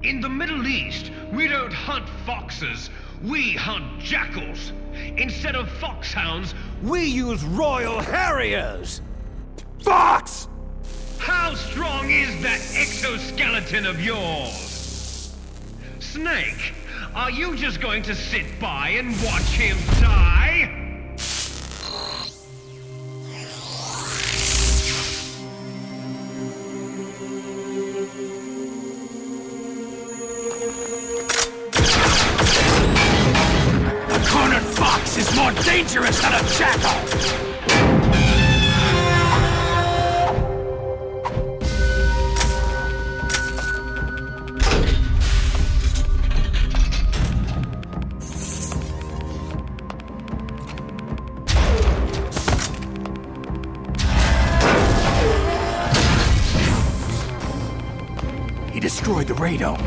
In the Middle East, we don't hunt foxes, we hunt jackals. Instead of foxhounds, we use royal harriers. Fox! How strong is that exoskeleton of yours? Snake, are you just going to sit by and watch him die? Is more dangerous than a jackal! He destroyed the radome.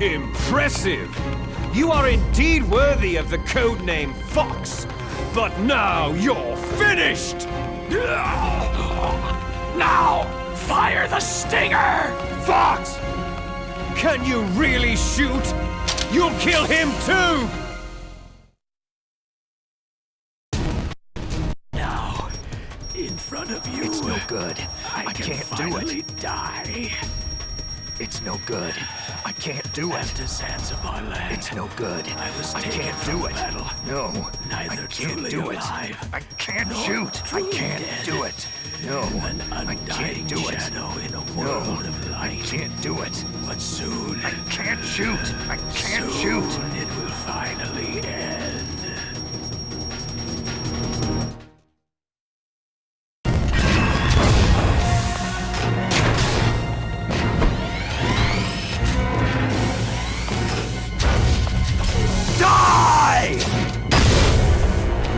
Impressive! You are indeed worthy of the codename Fox, but now you're finished! Now, fire the stinger! Fox! Can you really shoot? You'll kill him too! Now, in front of you... It's no good. I can't do finally it. Die. It's no good. I can't do it. After Zanzibar land, It's no good. I was I taken can't from do it. battle. No. Neither I can't truly do alive, it. I can't nor shoot. I truly can't dead. do it. No. An I undying can't do it. shadow in a No. world of I light. can't do it. But soon, I can't shoot. I can't soon shoot. it will finally end. Die!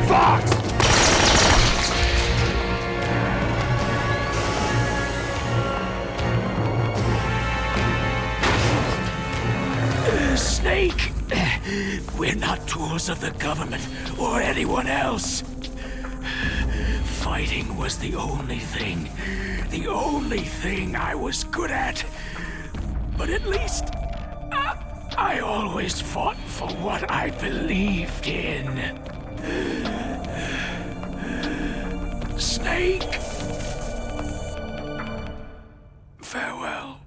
Fox! They're not tools of the government or anyone else. Fighting was the only thing I was good at. But at least, I always fought for what I believed in. Snake. Farewell.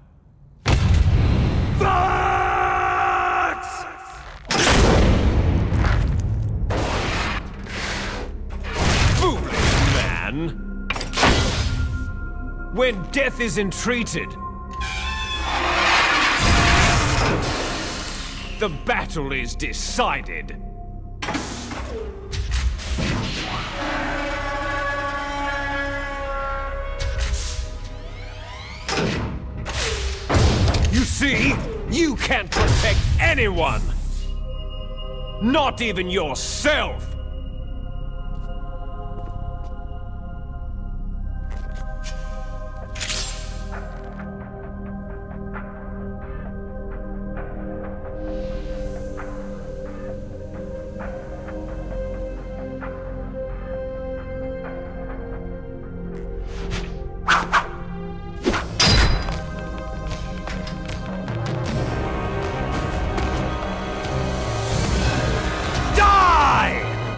Foolish man! When death is entreated, the battle is decided. You see, you can't protect anyone! Not even yourself! Die!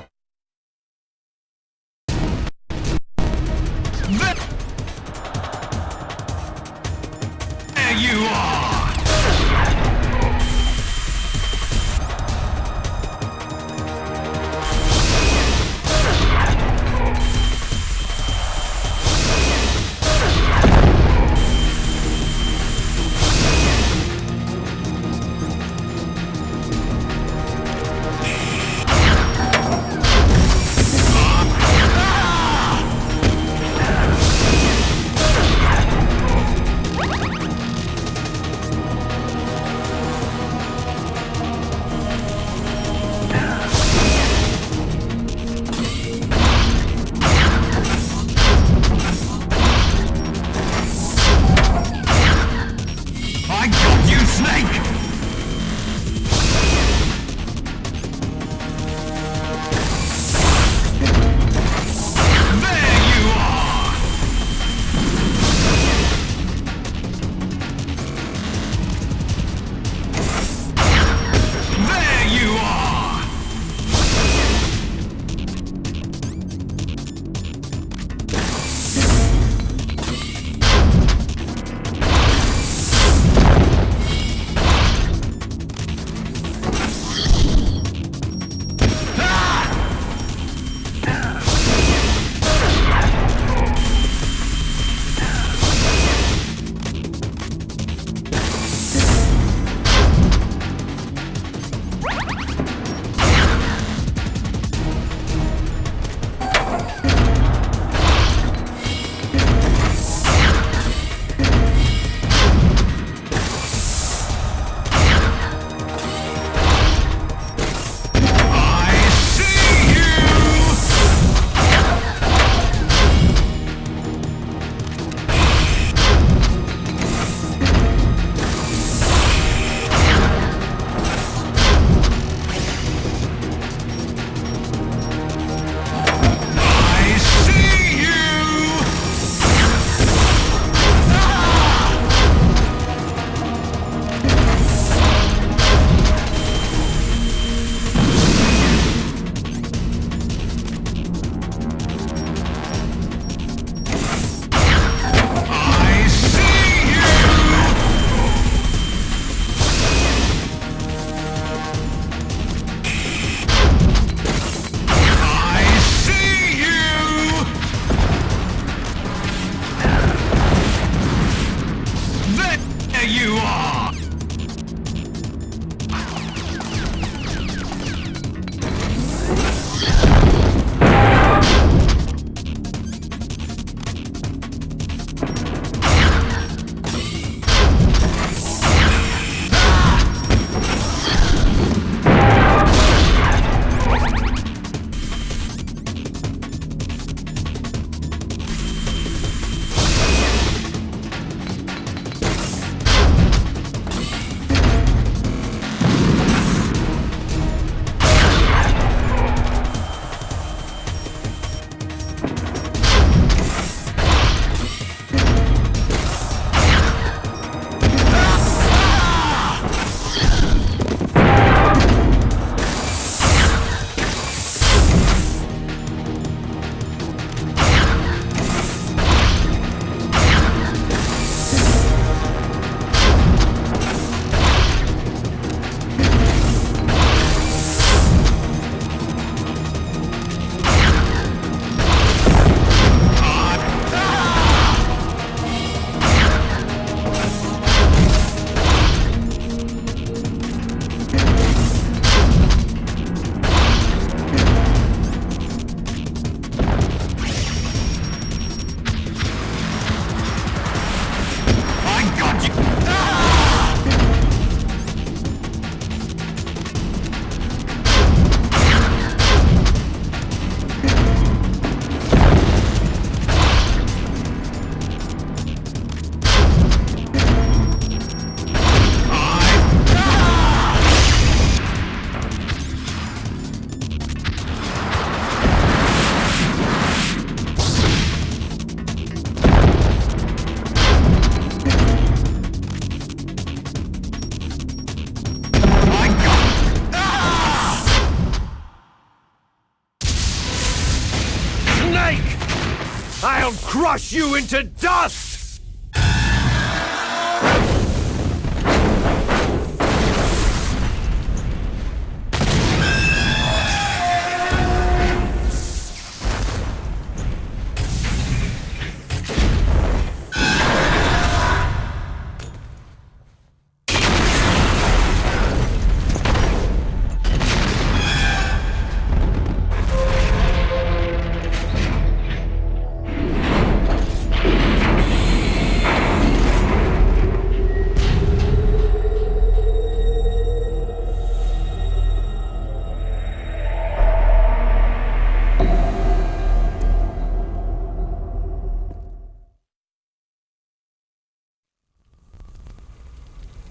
crush you into dust!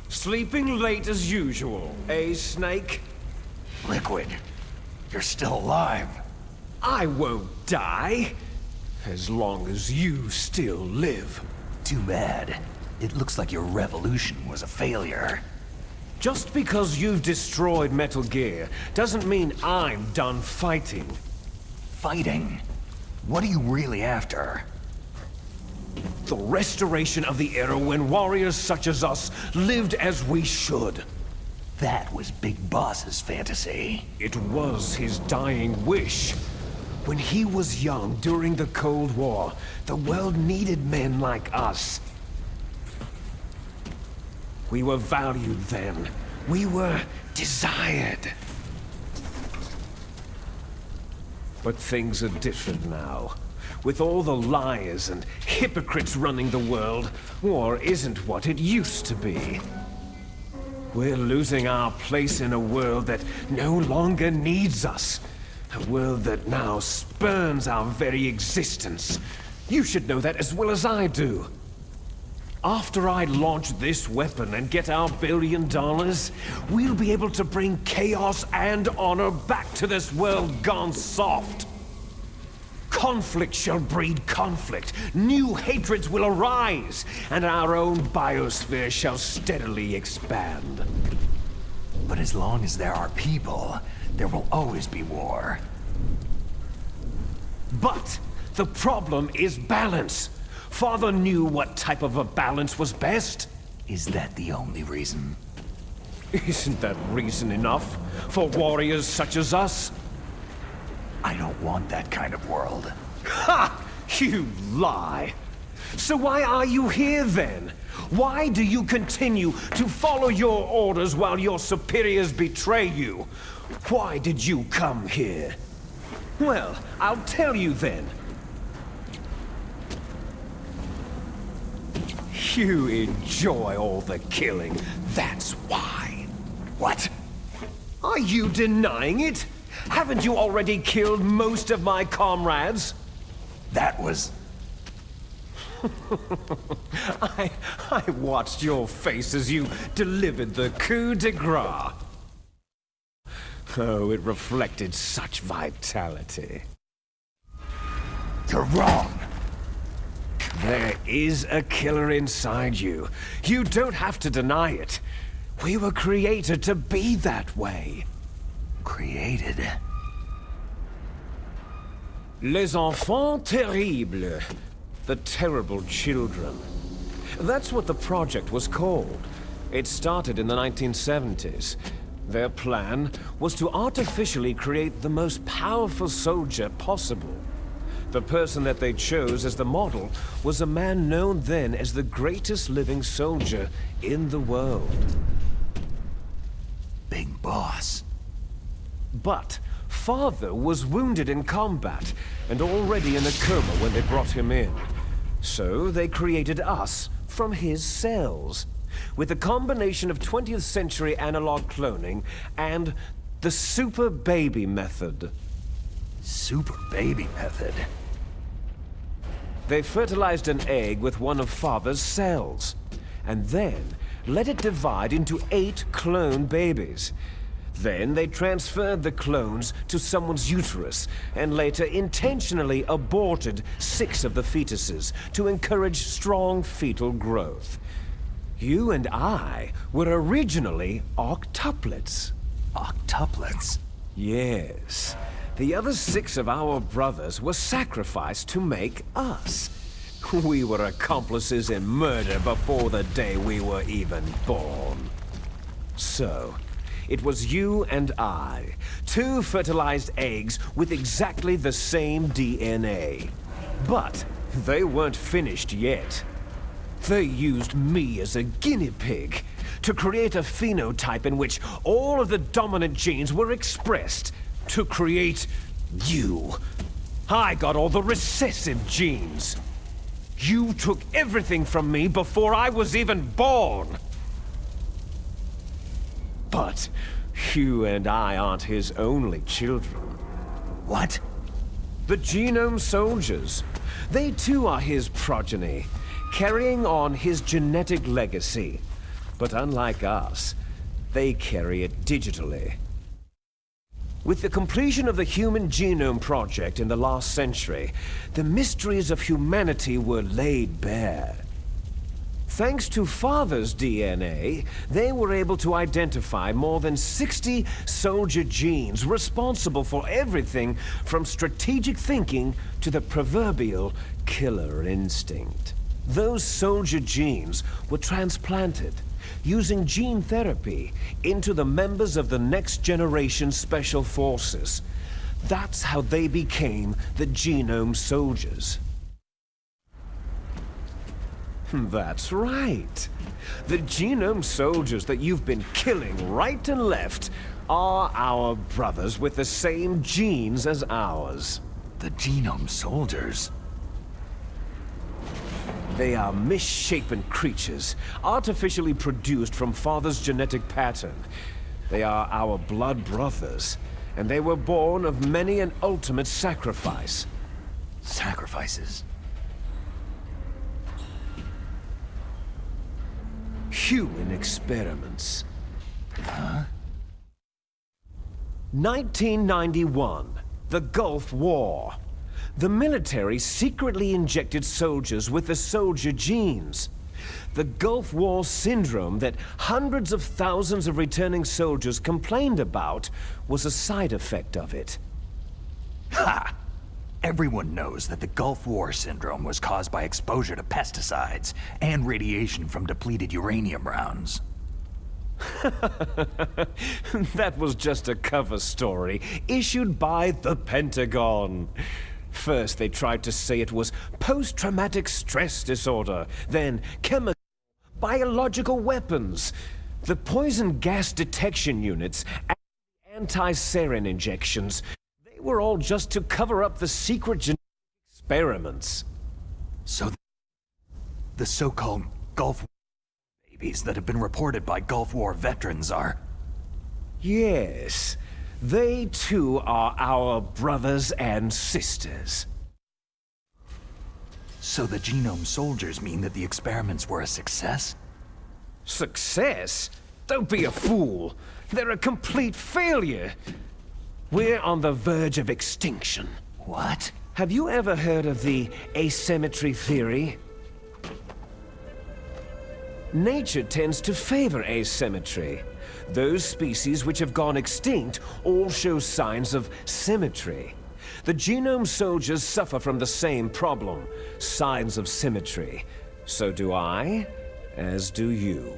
Sleeping late as usual, eh, Snake? Liquid, you're still alive. I won't die, as long as you still live. Too bad. It looks like your revolution was a failure. Just because you've destroyed Metal Gear doesn't mean I'm done fighting. Fighting? What are you really after? The restoration of the era when warriors such as us lived as we should. That was Big Boss's fantasy. It was his dying wish. When he was young during the Cold War, the world needed men like us. We were valued then. We were desired. But things are different now. With all the liars and hypocrites running the world, war isn't what it used to be. We're losing our place in a world that no longer needs us. A world that now spurns our very existence. You should know that as well as I do. After I launch this weapon and get our $1 billion, we'll be able to bring chaos and honor back to this world gone soft. Conflict shall breed conflict, new hatreds will arise, and our own biosphere shall steadily expand. But as long as there are people, there will always be war. But the problem is balance. Father knew what type of a balance was best. Is that the only reason? Isn't that reason enough for warriors such as us? I don't want that kind of world. Ha! You lie! So why are you here then? Why do you continue to follow your orders while your superiors betray you? Why did you come here? Well, I'll tell you then. You enjoy all the killing, that's why. What? Are you denying it? Haven't you already killed most of my comrades? That was... I watched your face as you delivered the coup de grace. Oh, it reflected such vitality. You're wrong. There is a killer inside you. You don't have to deny it. We were created to be that way. Created? Les enfants terribles. The terrible children. That's what the project was called. It started in the 1970s. Their plan was to artificially create the most powerful soldier possible. The person that they chose as the model was a man known then as the greatest living soldier in the world. Big Boss. But Father was wounded in combat and already in a coma when they brought him in. So they created us from his cells, with a combination of 20th century analog cloning and the super baby method. Super baby method? They fertilized an egg with one of Father's cells, and then let it divide into 8 clone babies. Then they transferred the clones to someone's uterus, and later intentionally aborted 6 of the fetuses to encourage strong fetal growth. You and I were originally octuplets. Octuplets? Yes. The other 6 of our brothers were sacrificed to make us. We were accomplices in murder before the day we were even born. So, it was you and I, two fertilized eggs with exactly the same DNA. But they weren't finished yet. They used me as a guinea pig to create a phenotype in which all of the dominant genes were expressed to create you. I got all the recessive genes. You took everything from me before I was even born. But you and I aren't his only children. What? The Genome Soldiers. They too are his progeny, carrying on his genetic legacy. But unlike us, they carry it digitally. With the completion of the Human Genome Project in the last century, the mysteries of humanity were laid bare. Thanks to Father's DNA, they were able to identify more than 60 soldier genes responsible for everything from strategic thinking to the proverbial killer instinct. Those soldier genes were transplanted using gene therapy into the members of the next generation special forces. That's how they became the Genome Soldiers. That's right. The Genome Soldiers that you've been killing right and left are our brothers with the same genes as ours. The Genome Soldiers? They are misshapen creatures, artificially produced from Father's genetic pattern. They are our blood brothers, and they were born of many an ultimate sacrifice. Sacrifices? Human experiments. Huh? 1991, the Gulf War. The military secretly injected soldiers with the soldier genes. The Gulf War syndrome that hundreds of thousands of returning soldiers complained about was a side effect of it. Ha! Everyone knows that the Gulf War syndrome was caused by exposure to pesticides and radiation from depleted uranium rounds. That was just a cover story issued by the Pentagon. First, they tried to say it was post-traumatic stress disorder, then chemical, biological weapons. The poison gas detection units and anti-sarin injections, they were all just to cover up the secret genetic experiments. So the so-called Gulf War babies that have been reported by Gulf War veterans are... Yes. They too are our brothers and sisters. So the Genome Soldiers mean that the experiments were a success? Success? Don't be a fool. They're a complete failure. We're on the verge of extinction. What? Have you ever heard of the asymmetry theory? Nature tends to favor asymmetry. Those species which have gone extinct all show signs of symmetry. The Genome Soldiers suffer from the same problem, signs of symmetry. So do I, as do you.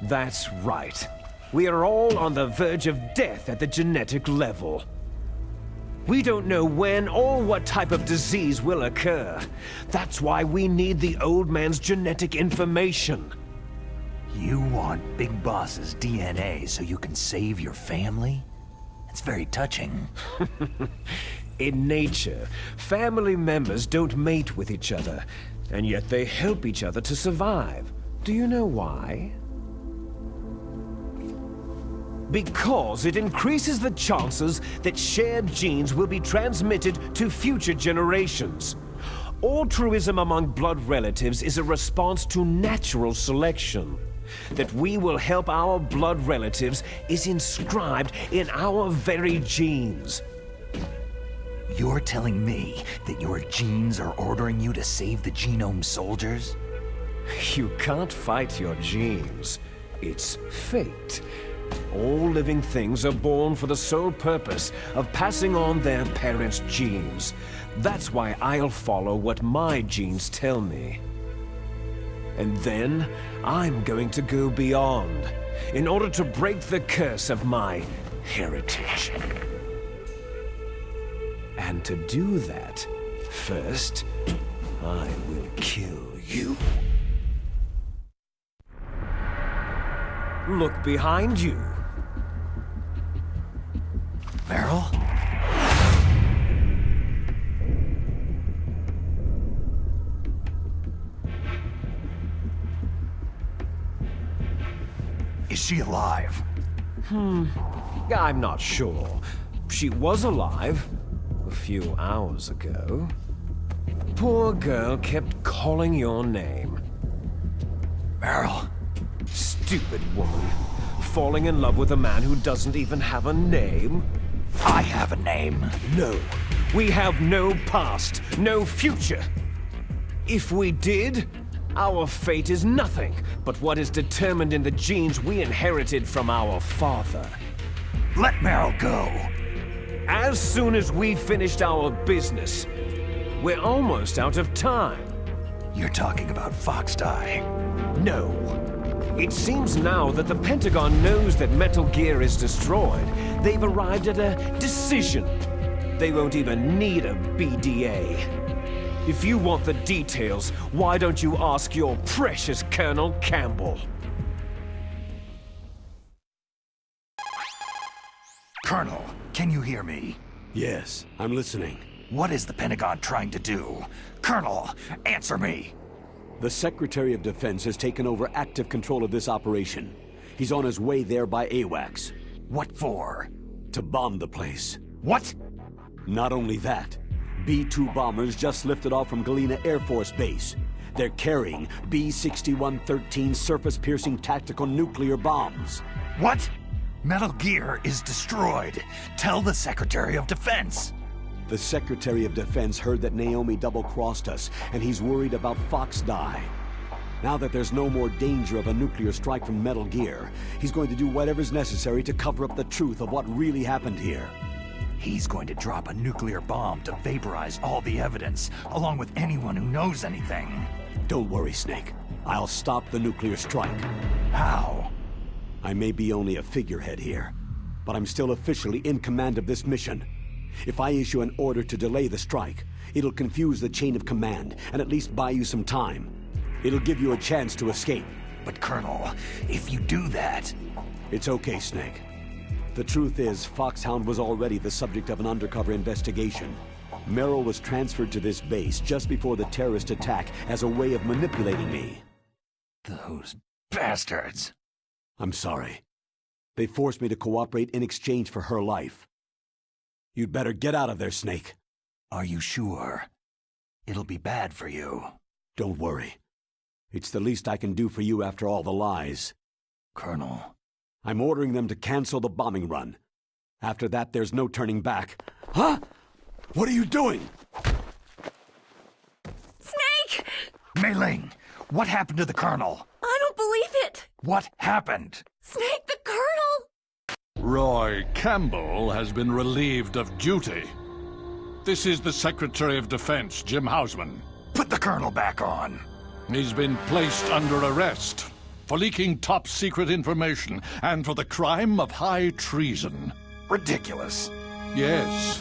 That's right. We are all on the verge of death at the genetic level. We don't know when or what type of disease will occur. That's why we need the old man's genetic information. You want Big Boss's DNA so you can save your family? It's very touching. In nature, family members don't mate with each other, and yet they help each other to survive. Do you know why? Because it increases the chances that shared genes will be transmitted to future generations. Altruism among blood relatives is a response to natural selection. That we will help our blood relatives is inscribed in our very genes. You're telling me that your genes are ordering you to save the Genome Soldiers? You can't fight your genes. It's fate. All living things are born for the sole purpose of passing on their parents' genes. That's why I'll follow what my genes tell me. And then, I'm going to go beyond, in order to break the curse of my heritage. And to do that, first, I will kill you. Look behind you. Meryl? Is she alive? I'm not sure. She was alive a few hours ago. Poor girl kept calling your name. Meryl? Stupid woman. Falling in love with a man who doesn't even have a name? I have a name. No. We have no past, no future. If we did, our fate is nothing but what is determined in the genes we inherited from our father. Let Meryl go. As soon as we finished our business, we're almost out of time. You're talking about Foxdie. No. It seems now that the Pentagon knows that Metal Gear is destroyed. They've arrived at a decision. They won't even need a BDA. If you want the details, why don't you ask your precious Colonel Campbell? Colonel, can you hear me? Yes, I'm listening. What is the Pentagon trying to do? Colonel, answer me! The Secretary of Defense has taken over active control of this operation. He's on his way there by AWACS. What for? To bomb the place. What? Not only that, B-2 bombers just lifted off from Galena Air Force Base. They're carrying B-6113 surface-piercing tactical nuclear bombs. What? Metal Gear is destroyed. Tell the Secretary of Defense. The Secretary of Defense heard that Naomi double-crossed us, and he's worried about Foxdie. Now that there's no more danger of a nuclear strike from Metal Gear, he's going to do whatever's necessary to cover up the truth of what really happened here. He's going to drop a nuclear bomb to vaporize all the evidence, along with anyone who knows anything. Don't worry, Snake. I'll stop the nuclear strike. How? I may be only a figurehead here, but I'm still officially in command of this mission. If I issue an order to delay the strike, it'll confuse the chain of command and at least buy you some time. It'll give you a chance to escape. But Colonel, if you do that... It's okay, Snake. The truth is, Foxhound was already the subject of an undercover investigation. Meryl was transferred to this base just before the terrorist attack as a way of manipulating me. Those bastards. I'm sorry. They forced me to cooperate in exchange for her life. You'd better get out of there, Snake. Are you sure? It'll be bad for you. Don't worry. It's the least I can do for you after all the lies. Colonel. I'm ordering them to cancel the bombing run. After that, there's no turning back. Huh? What are you doing? Snake! Mei Ling, what happened to the Colonel? I don't believe it! What happened? Snake, the Colonel! Roy Campbell has been relieved of duty. This is the Secretary of Defense, Jim Hausman. Put the Colonel back on. He's been placed under arrest for leaking top-secret information and for the crime of high treason. Ridiculous. Yes,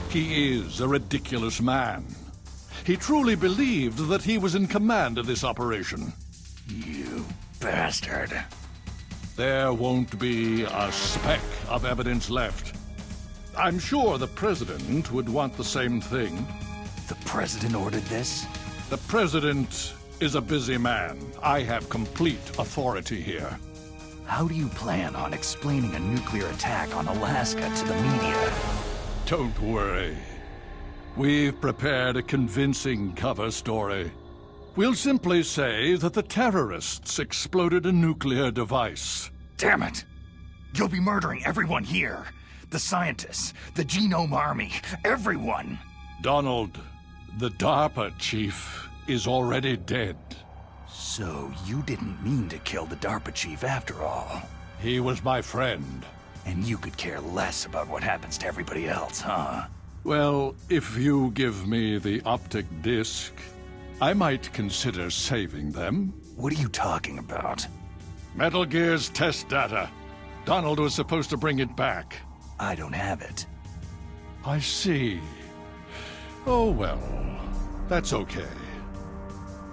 he is a ridiculous man. He truly believed that he was in command of this operation. You bastard. There won't be a speck of evidence left. I'm sure the President would want the same thing. The President ordered this? The President is a busy man. I have complete authority here. How do you plan on explaining a nuclear attack on Alaska to the media? Don't worry. We've prepared a convincing cover story. We'll simply say that the terrorists exploded a nuclear device. Damn it! You'll be murdering everyone here. The scientists, the Genome Army, everyone. Donald, the DARPA chief is already dead. So you didn't mean to kill the DARPA chief after all? He was my friend. And you could care less about what happens to everybody else, huh? Well, if you give me the optic disc, I might consider saving them. What are you talking about? Metal Gear's test data. Donald was supposed to bring it back. I don't have it. I see. Oh well, that's okay.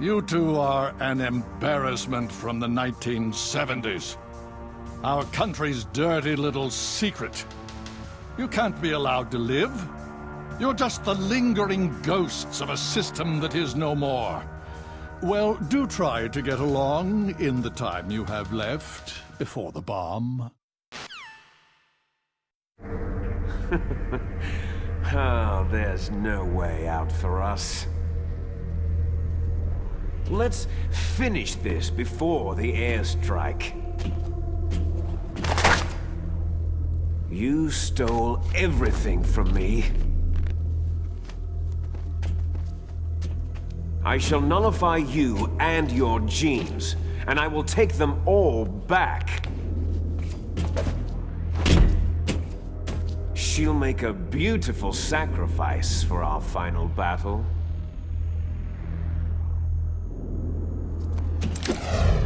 You two are an embarrassment from the 1970s. Our country's dirty little secret. You can't be allowed to live. You're just the lingering ghosts of a system that is no more. Well, do try to get along in the time you have left before the bomb. Oh, there's no way out for us. Let's finish this before the airstrike. You stole everything from me. I shall nullify you and your genes, and I will take them all back. She'll make a beautiful sacrifice for our final battle.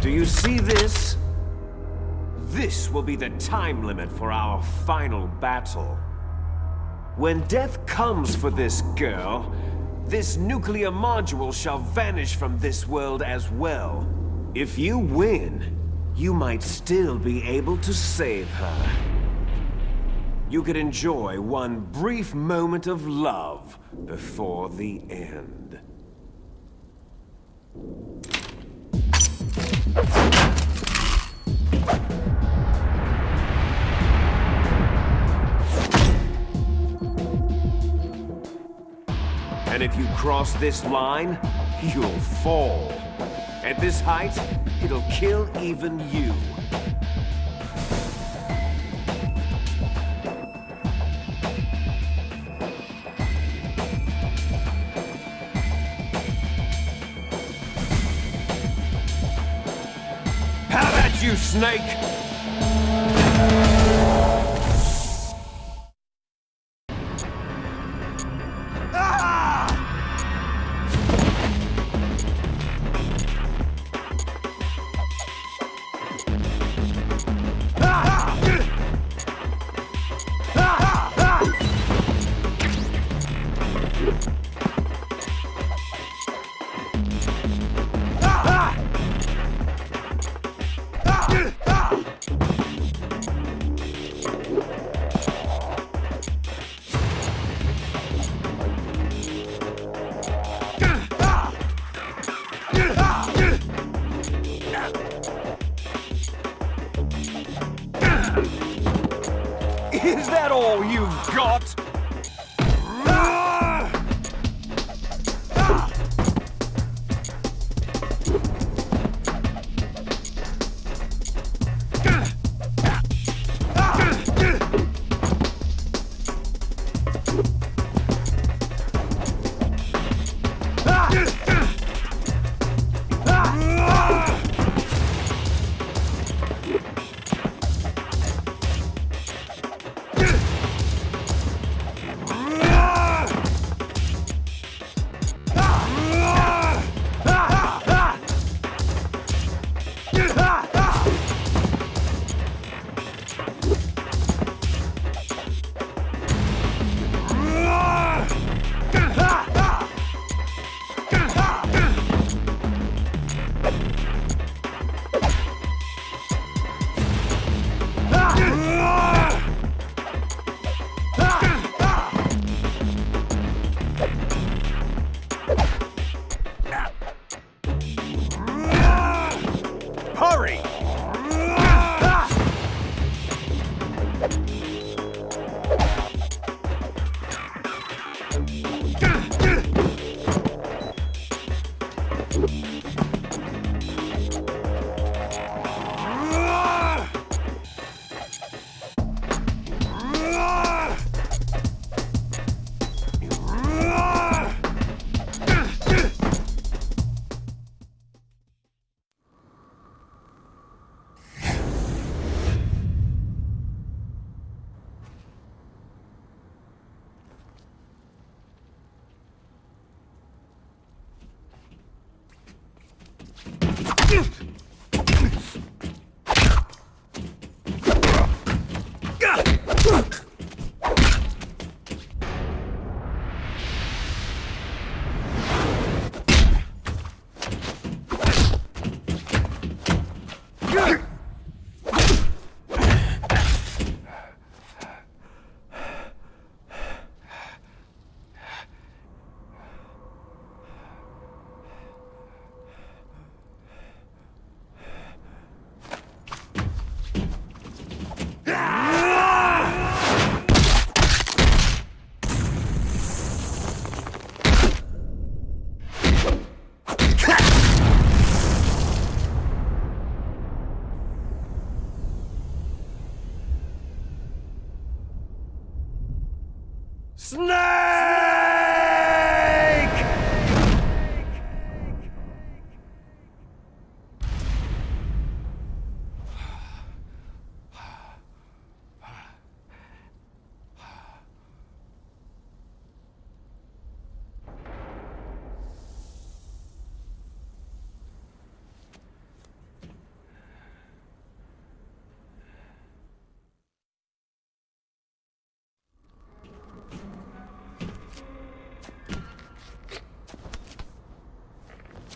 Do you see this? This will be the time limit for our final battle. When death comes for this girl, this nuclear module shall vanish from this world as well. If you win, you might still be able to save her. You could enjoy one brief moment of love before the end. And if you cross this line, you'll fall. At this height, it'll kill even you. Have at you, Snake! Is that all you've got?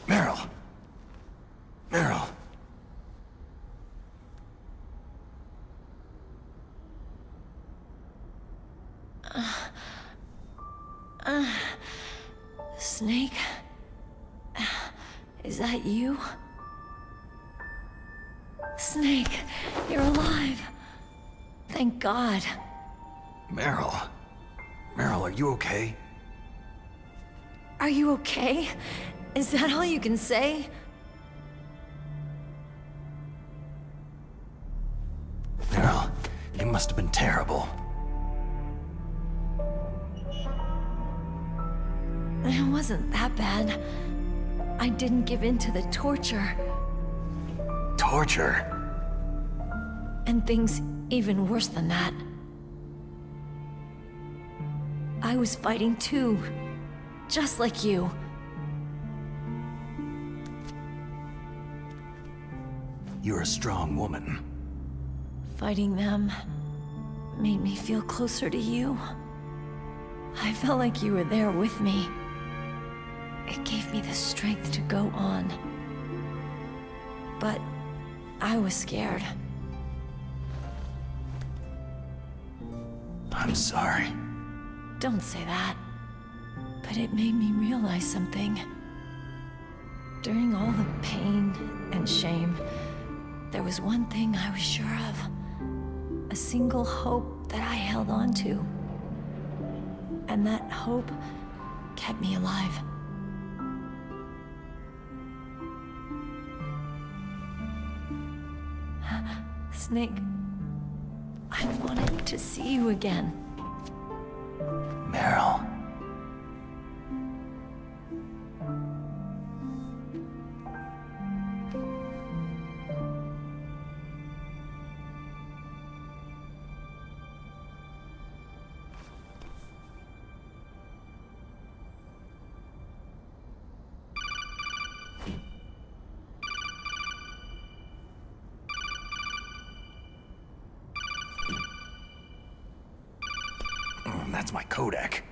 Meryl. Meryl. Snake? Is that you? Snake, you're alive. Thank God. Meryl. Meryl, are you okay? Are you okay? Is that all you can say? Meryl, it must have been terrible. It wasn't that bad. I didn't give in to the torture. Torture? And things even worse than that. I was fighting too. Just like you. You're a strong woman. Fighting them made me feel closer to you. I felt like you were there with me. It gave me the strength to go on. But I was scared. I'm sorry. Don't say that. But it made me realize something. During all the pain and shame, there was one thing I was sure of. A single hope that I held on to. And that hope kept me alive. Snake, I wanted to see you again. Meryl. That's my codec.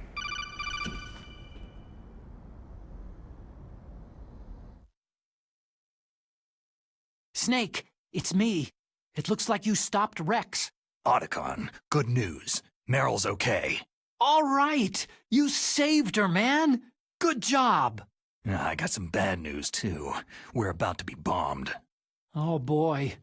Snake, it's me. It looks like you stopped Rex. Otacon, good news. Meryl's okay. All right! You saved her, man! Good job! I got some bad news, too. We're about to be bombed. Oh, boy.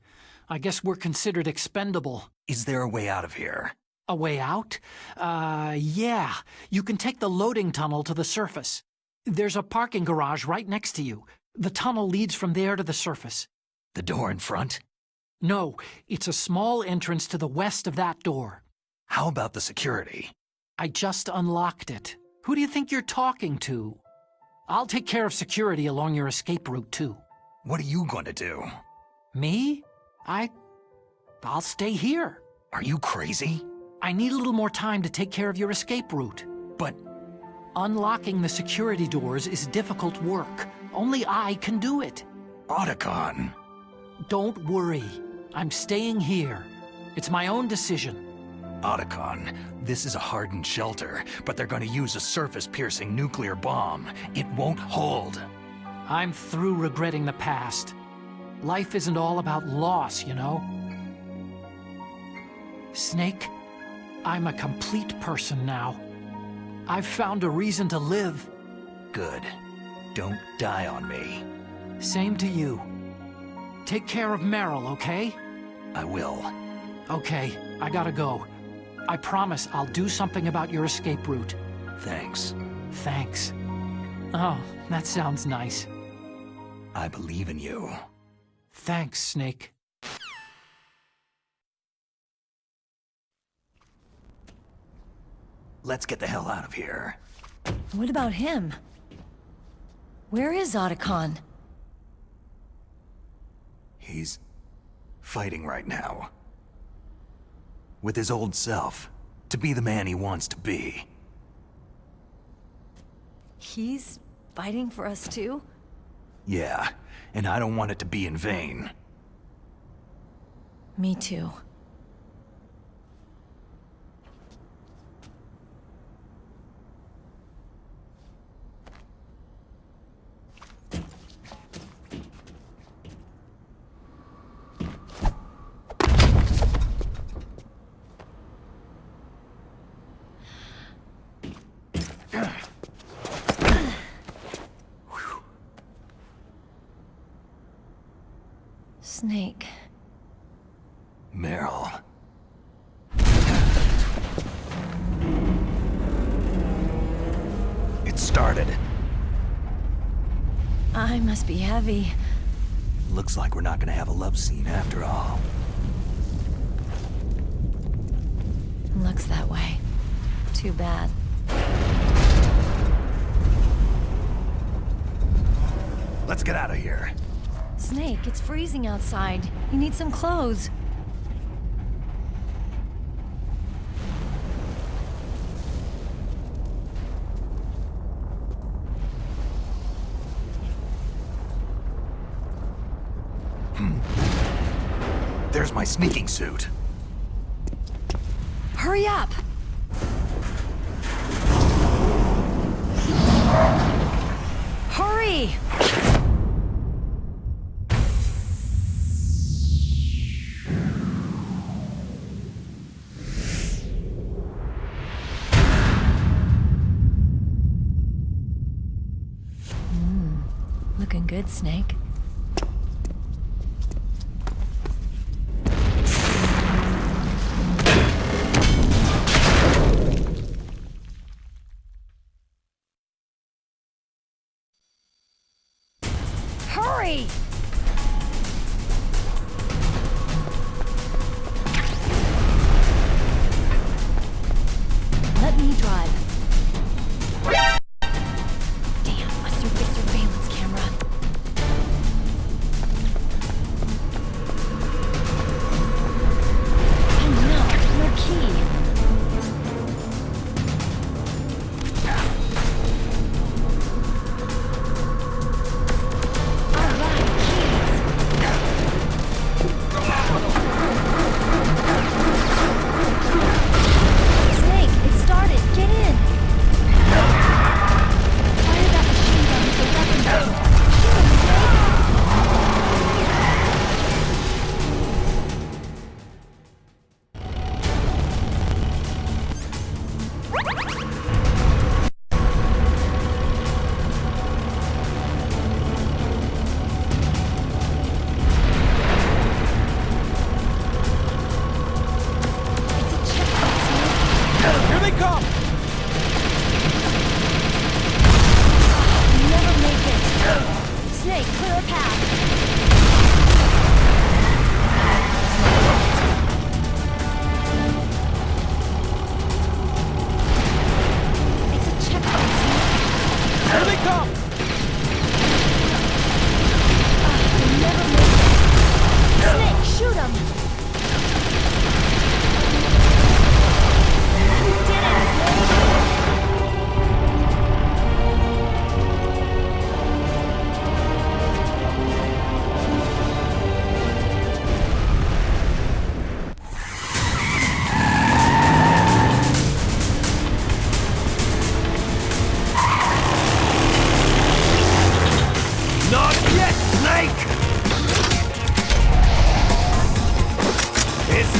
I guess we're considered expendable. Is there a way out of here? A way out? Yeah. You can take the loading tunnel to the surface. There's a parking garage right next to you. The tunnel leads from there to the surface. The door in front? No, it's a small entrance to the west of that door. How about the security? I just unlocked it. Who do you think you're talking to? I'll take care of security along your escape route, too. What are you going to do? Me? I'll stay here. Are you crazy? I need a little more time to take care of your escape route. But unlocking the security doors is difficult work. Only I can do it. Otacon. Don't worry. I'm staying here. It's my own decision. Otacon, this is a hardened shelter, but they're gonna use a surface-piercing nuclear bomb. It won't hold. I'm through regretting the past. Life isn't all about loss, you know? Snake, I'm a complete person now. I've found a reason to live. Good. Don't die on me. Same to you. Take care of Meryl, okay? I will. Okay, I gotta go. I promise I'll do something about your escape route. Thanks. Thanks. Oh, that sounds nice. I believe in you. Thanks, Snake. Let's get the hell out of here. What about him? Where is Otacon? He's fighting right now. With his old self. To be the man he wants to be. He's fighting for us too? Yeah, and I don't want it to be in vain. Me too. Snake. Meryl. It started. I must be heavy. Looks like we're not gonna have a love scene after all. Looks that way. Too bad. Let's get out of here. Snake, it's freezing outside. You need some clothes. There's my sneaking suit. Hurry up! Hurry! Looking good, Snake. Hurry! Let me drive. Damn, a surveillance camera. Oh no, no key. All right.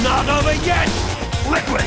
Not over yet! Liquid!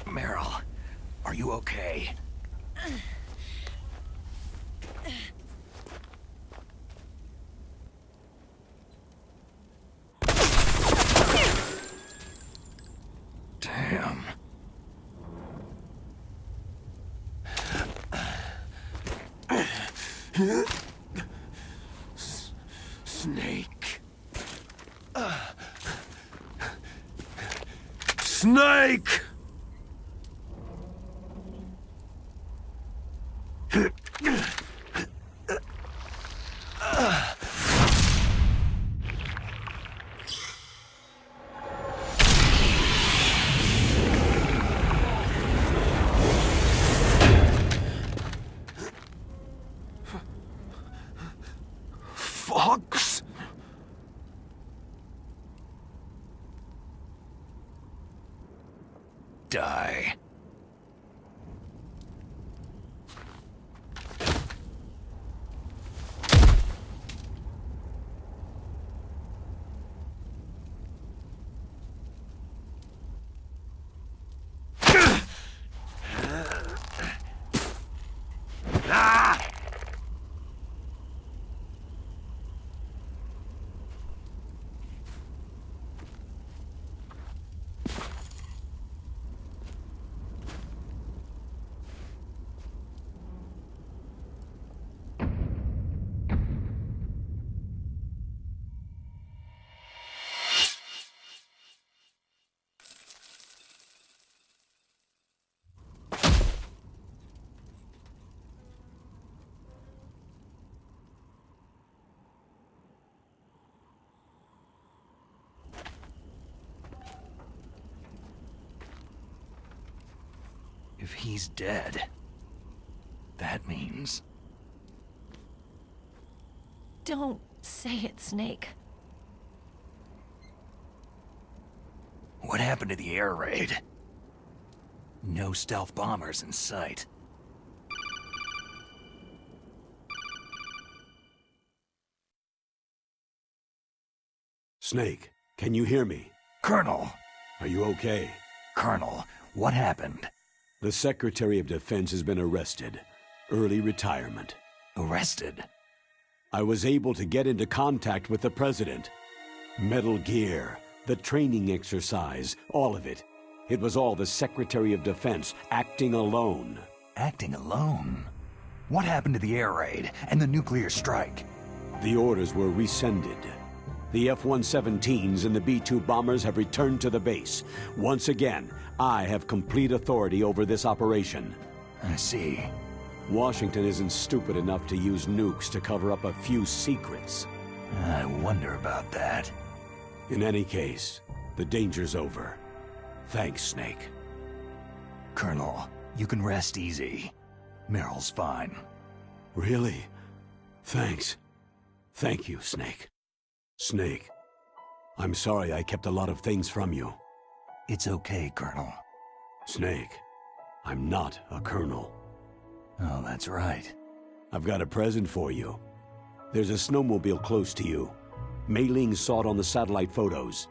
Meryl, are you okay? Damn. Snake. Snake! Fox? Die. If he's dead, that means... Don't say it, Snake. What happened to the air raid? No stealth bombers in sight. Snake, Can you hear me? Colonel! Are you okay? Colonel, what happened? The Secretary of Defense has been arrested. Early retirement. Arrested? I was able to get into contact with the President. Metal Gear, the training exercise, all of it. It was all the Secretary of Defense acting alone. Acting alone? What happened to the air raid and the nuclear strike? The orders were rescinded. The F-117s and the B-2 bombers have returned to the base. Once again, I have complete authority over this operation. I see. Washington isn't stupid enough to use nukes to cover up a few secrets. I wonder about that. In any case, the danger's over. Thanks, Snake. Colonel, you can rest easy. Meryl's fine. Really? Thanks. Thank you, Snake. Snake, I'm sorry I kept a lot of things from you. It's okay, Colonel. Snake, I'm not a colonel. Oh, that's right. I've got a present for you. There's a snowmobile close to you. Mei Ling saw it on the satellite photos.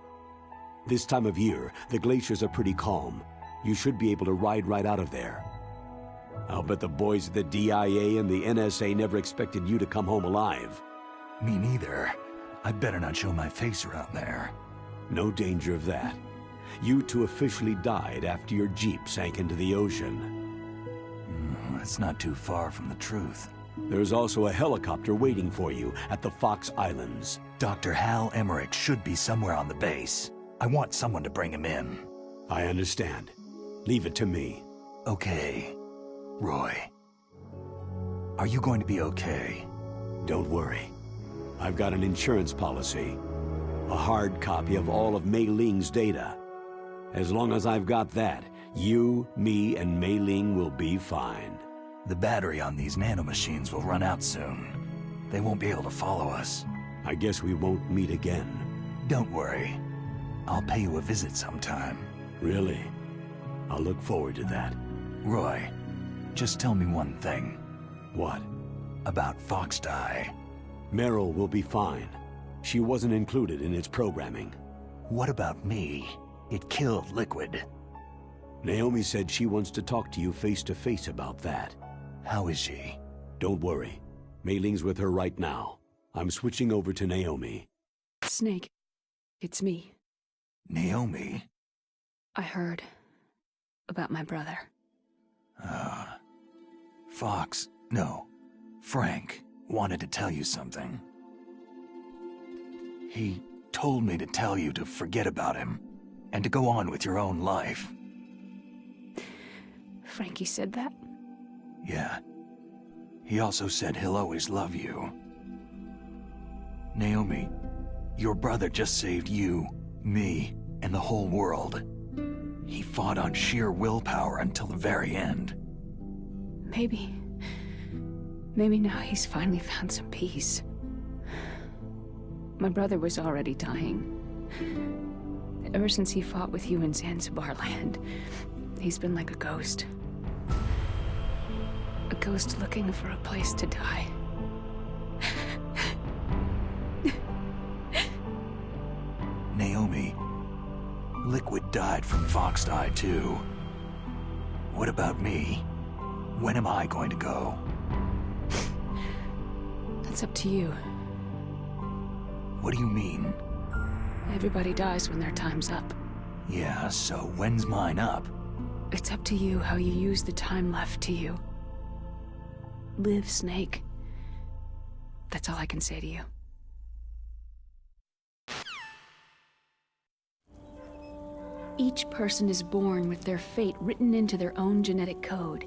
This time of year, the glaciers are pretty calm. You should be able to ride right out of there. I'll bet the boys at the DIA and the NSA never expected you to come home alive. Me neither. I'd better not show my face around there. No danger of that. You two officially died after your Jeep sank into the ocean. That's not too far from the truth. There's also a helicopter waiting for you at the Fox Islands. Dr. Hal Emmerich should be somewhere on the base. I want someone to bring him in. I understand. Leave it to me. Okay. Roy. Are you going to be okay? Don't worry. I've got an insurance policy. A hard copy of all of Mei Ling's data. As long as I've got that, you, me, and Mei Ling will be fine. The battery on these nanomachines will run out soon. They won't be able to follow us. I guess we won't meet again. Don't worry. I'll pay you a visit sometime. Really? I'll look forward to that. Roy, just tell me one thing. What? About Foxdie. Meryl will be fine. She wasn't included in its programming. What about me? It killed Liquid. Naomi said she wants to talk to you face-to-face about that. How is she? Don't worry. Mei Ling's with her right now. I'm switching over to Naomi. Snake, it's me. Naomi? I heard about my brother. Frank wanted to tell you something. He told me to tell you to forget about him and to go on with your own life. Frankie said that? Yeah. He also said he'll always love you. Naomi, your brother just saved you, me, and the whole world. He fought on sheer willpower until the very end. Maybe now he's finally found some peace. My brother was already dying. Ever since he fought with you in Zanzibar land, he's been like a ghost. A ghost looking for a place to die. Naomi, Liquid died from Foxdie too. What about me? When am I going to go? That's up to you. What do you mean? Everybody dies when their time's up. Yeah, so when's mine up? It's up to you how you use the time left to you. Live, Snake. That's all I can say to you. Each person is born with their fate written into their own genetic code,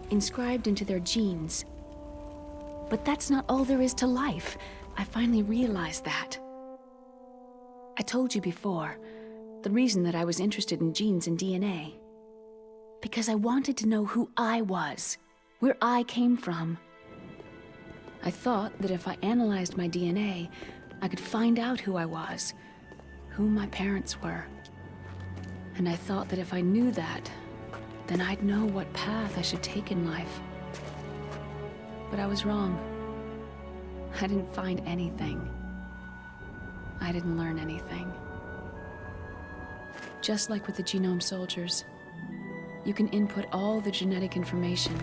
inscribed into their genes. But that's not all there is to life. I finally realized that. I told you before, the reason that I was interested in genes and DNA. Because I wanted to know who I was, where I came from. I thought that if I analyzed my DNA, I could find out who I was, who my parents were. And I thought that if I knew that, then I'd know what path I should take in life. But I was wrong. I didn't find anything. I didn't learn anything. Just like with the genome soldiers. You can input all the genetic information,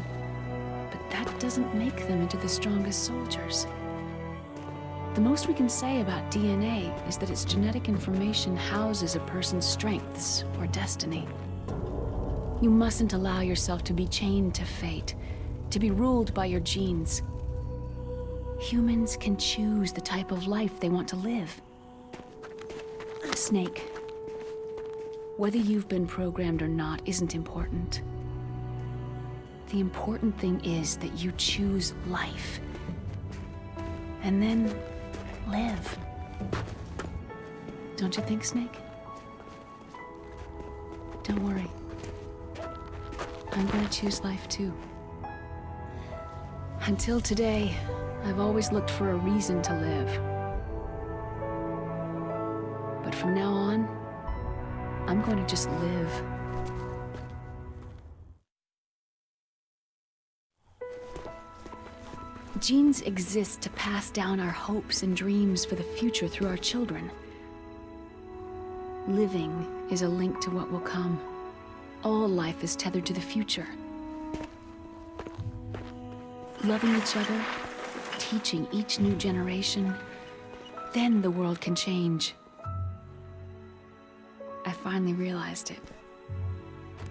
but that doesn't make them into the strongest soldiers. The most we can say about DNA is that its genetic information houses a person's strengths or destiny. You mustn't allow yourself to be chained to fate, to be ruled by your genes. Humans can choose the type of life they want to live. Snake, whether you've been programmed or not isn't important. The important thing is that you choose life. And then live. Don't you think, Snake? Don't worry. I'm gonna choose life too. Until today, I've always looked for a reason to live. But from now on, I'm going to just live. Genes exist to pass down our hopes and dreams for the future through our children. Living is a link to what will come. All life is tethered to the future. Loving each other, teaching each new generation, then the world can change. I finally realized it.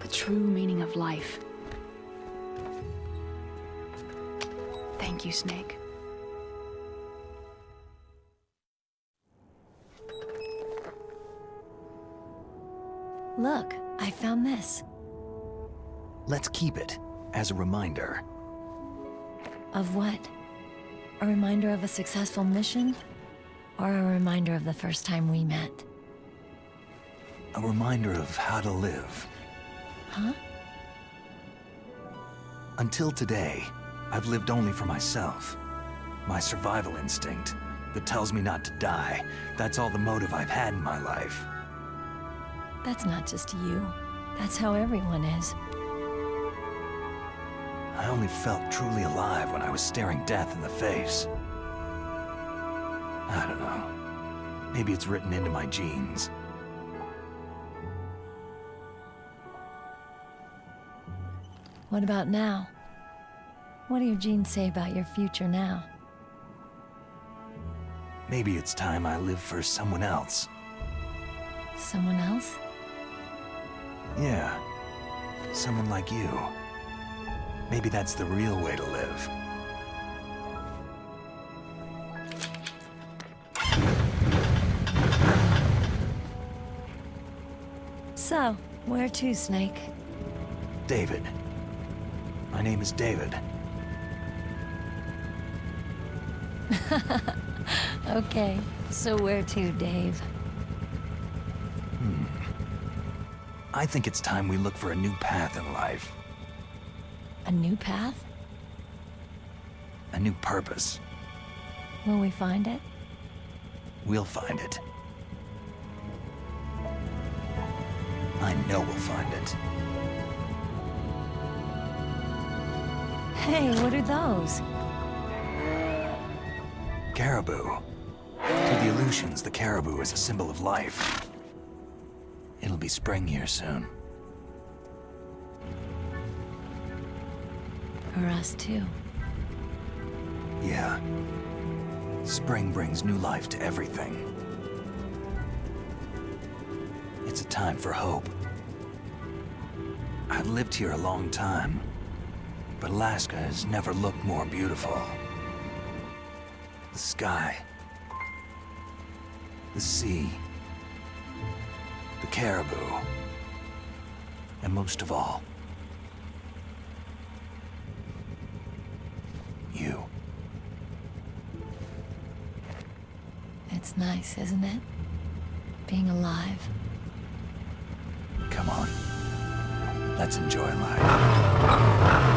The true meaning of life. Thank you, Snake. Look, I found this. Let's keep it as a reminder. Of what? A reminder of a successful mission? Or a reminder of the first time we met? A reminder of how to live. Huh? Until today, I've lived only for myself. My survival instinct that tells me not to die. That's all the motive I've had in my life. That's not just you. That's how everyone is. I only felt truly alive when I was staring death in the face. I don't know. Maybe it's written into my genes. What about now? What do your genes say about your future now? Maybe it's time I live for someone else. Someone else? Yeah. Someone like you. Maybe that's the real way to live. So, where to, Snake? David. My name is David. Okay, so where to, Dave? I think it's time we look for a new path in life. A new path? A new purpose. Will we find it? We'll find it. I know we'll find it. Hey, what are those? Caribou. To the Aleutians, the caribou is a symbol of life. It'll be spring here soon. For us, too. Yeah. Spring brings new life to everything. It's a time for hope. I've lived here a long time, but Alaska has never looked more beautiful. The sky, the sea, the caribou, and most of all, you. It's nice, isn't it? Being alive. Come on. Let's enjoy life.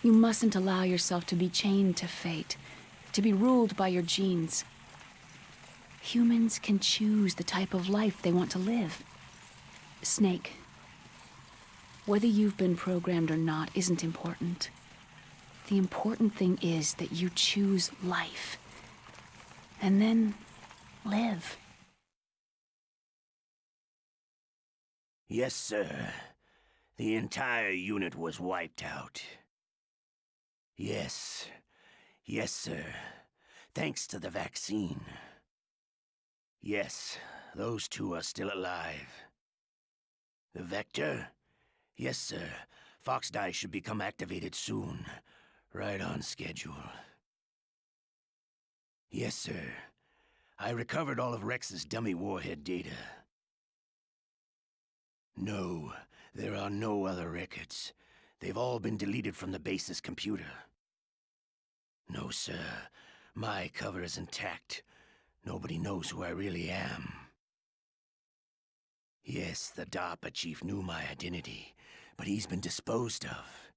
You mustn't allow yourself to be chained to fate, to be ruled by your genes. Humans can choose the type of life they want to live. Snake, whether you've been programmed or not isn't important. The important thing is that you choose life. And then live. Yes, sir. The entire unit was wiped out. Yes. Yes, sir. Thanks to the vaccine. Yes, those two are still alive. The Vector? Yes, sir. Foxdie should become activated soon. Right on schedule. Yes, sir. I recovered all of Rex's dummy warhead data. No, there are no other records. They've all been deleted from the base's computer. No, sir. My cover is intact. Nobody knows who I really am. Yes, the DARPA chief knew my identity, but he's been disposed of.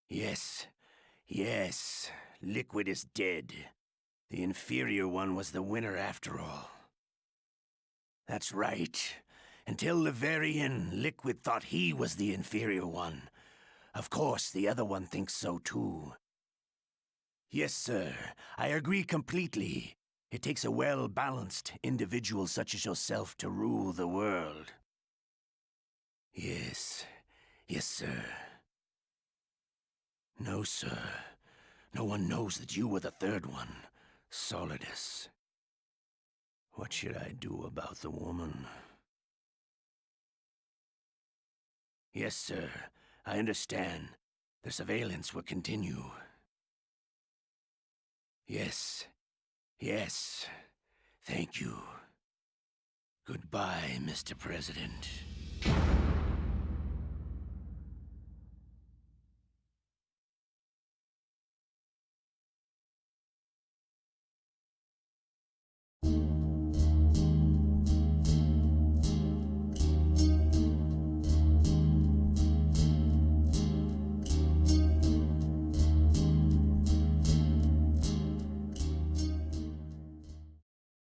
Yes. Yes. Liquid is dead. The inferior one was the winner after all. That's right. Until the very end, Liquid thought he was the inferior one. Of course, the other one thinks so too. Yes, sir. I agree completely. It takes a well-balanced individual such as yourself to rule the world. Yes. Yes, sir. No, sir. No one knows that you were the third one, Solidus. What should I do about the woman? Yes, sir. I understand. The surveillance will continue. Yes. Yes. Thank you. Goodbye, Mr. President.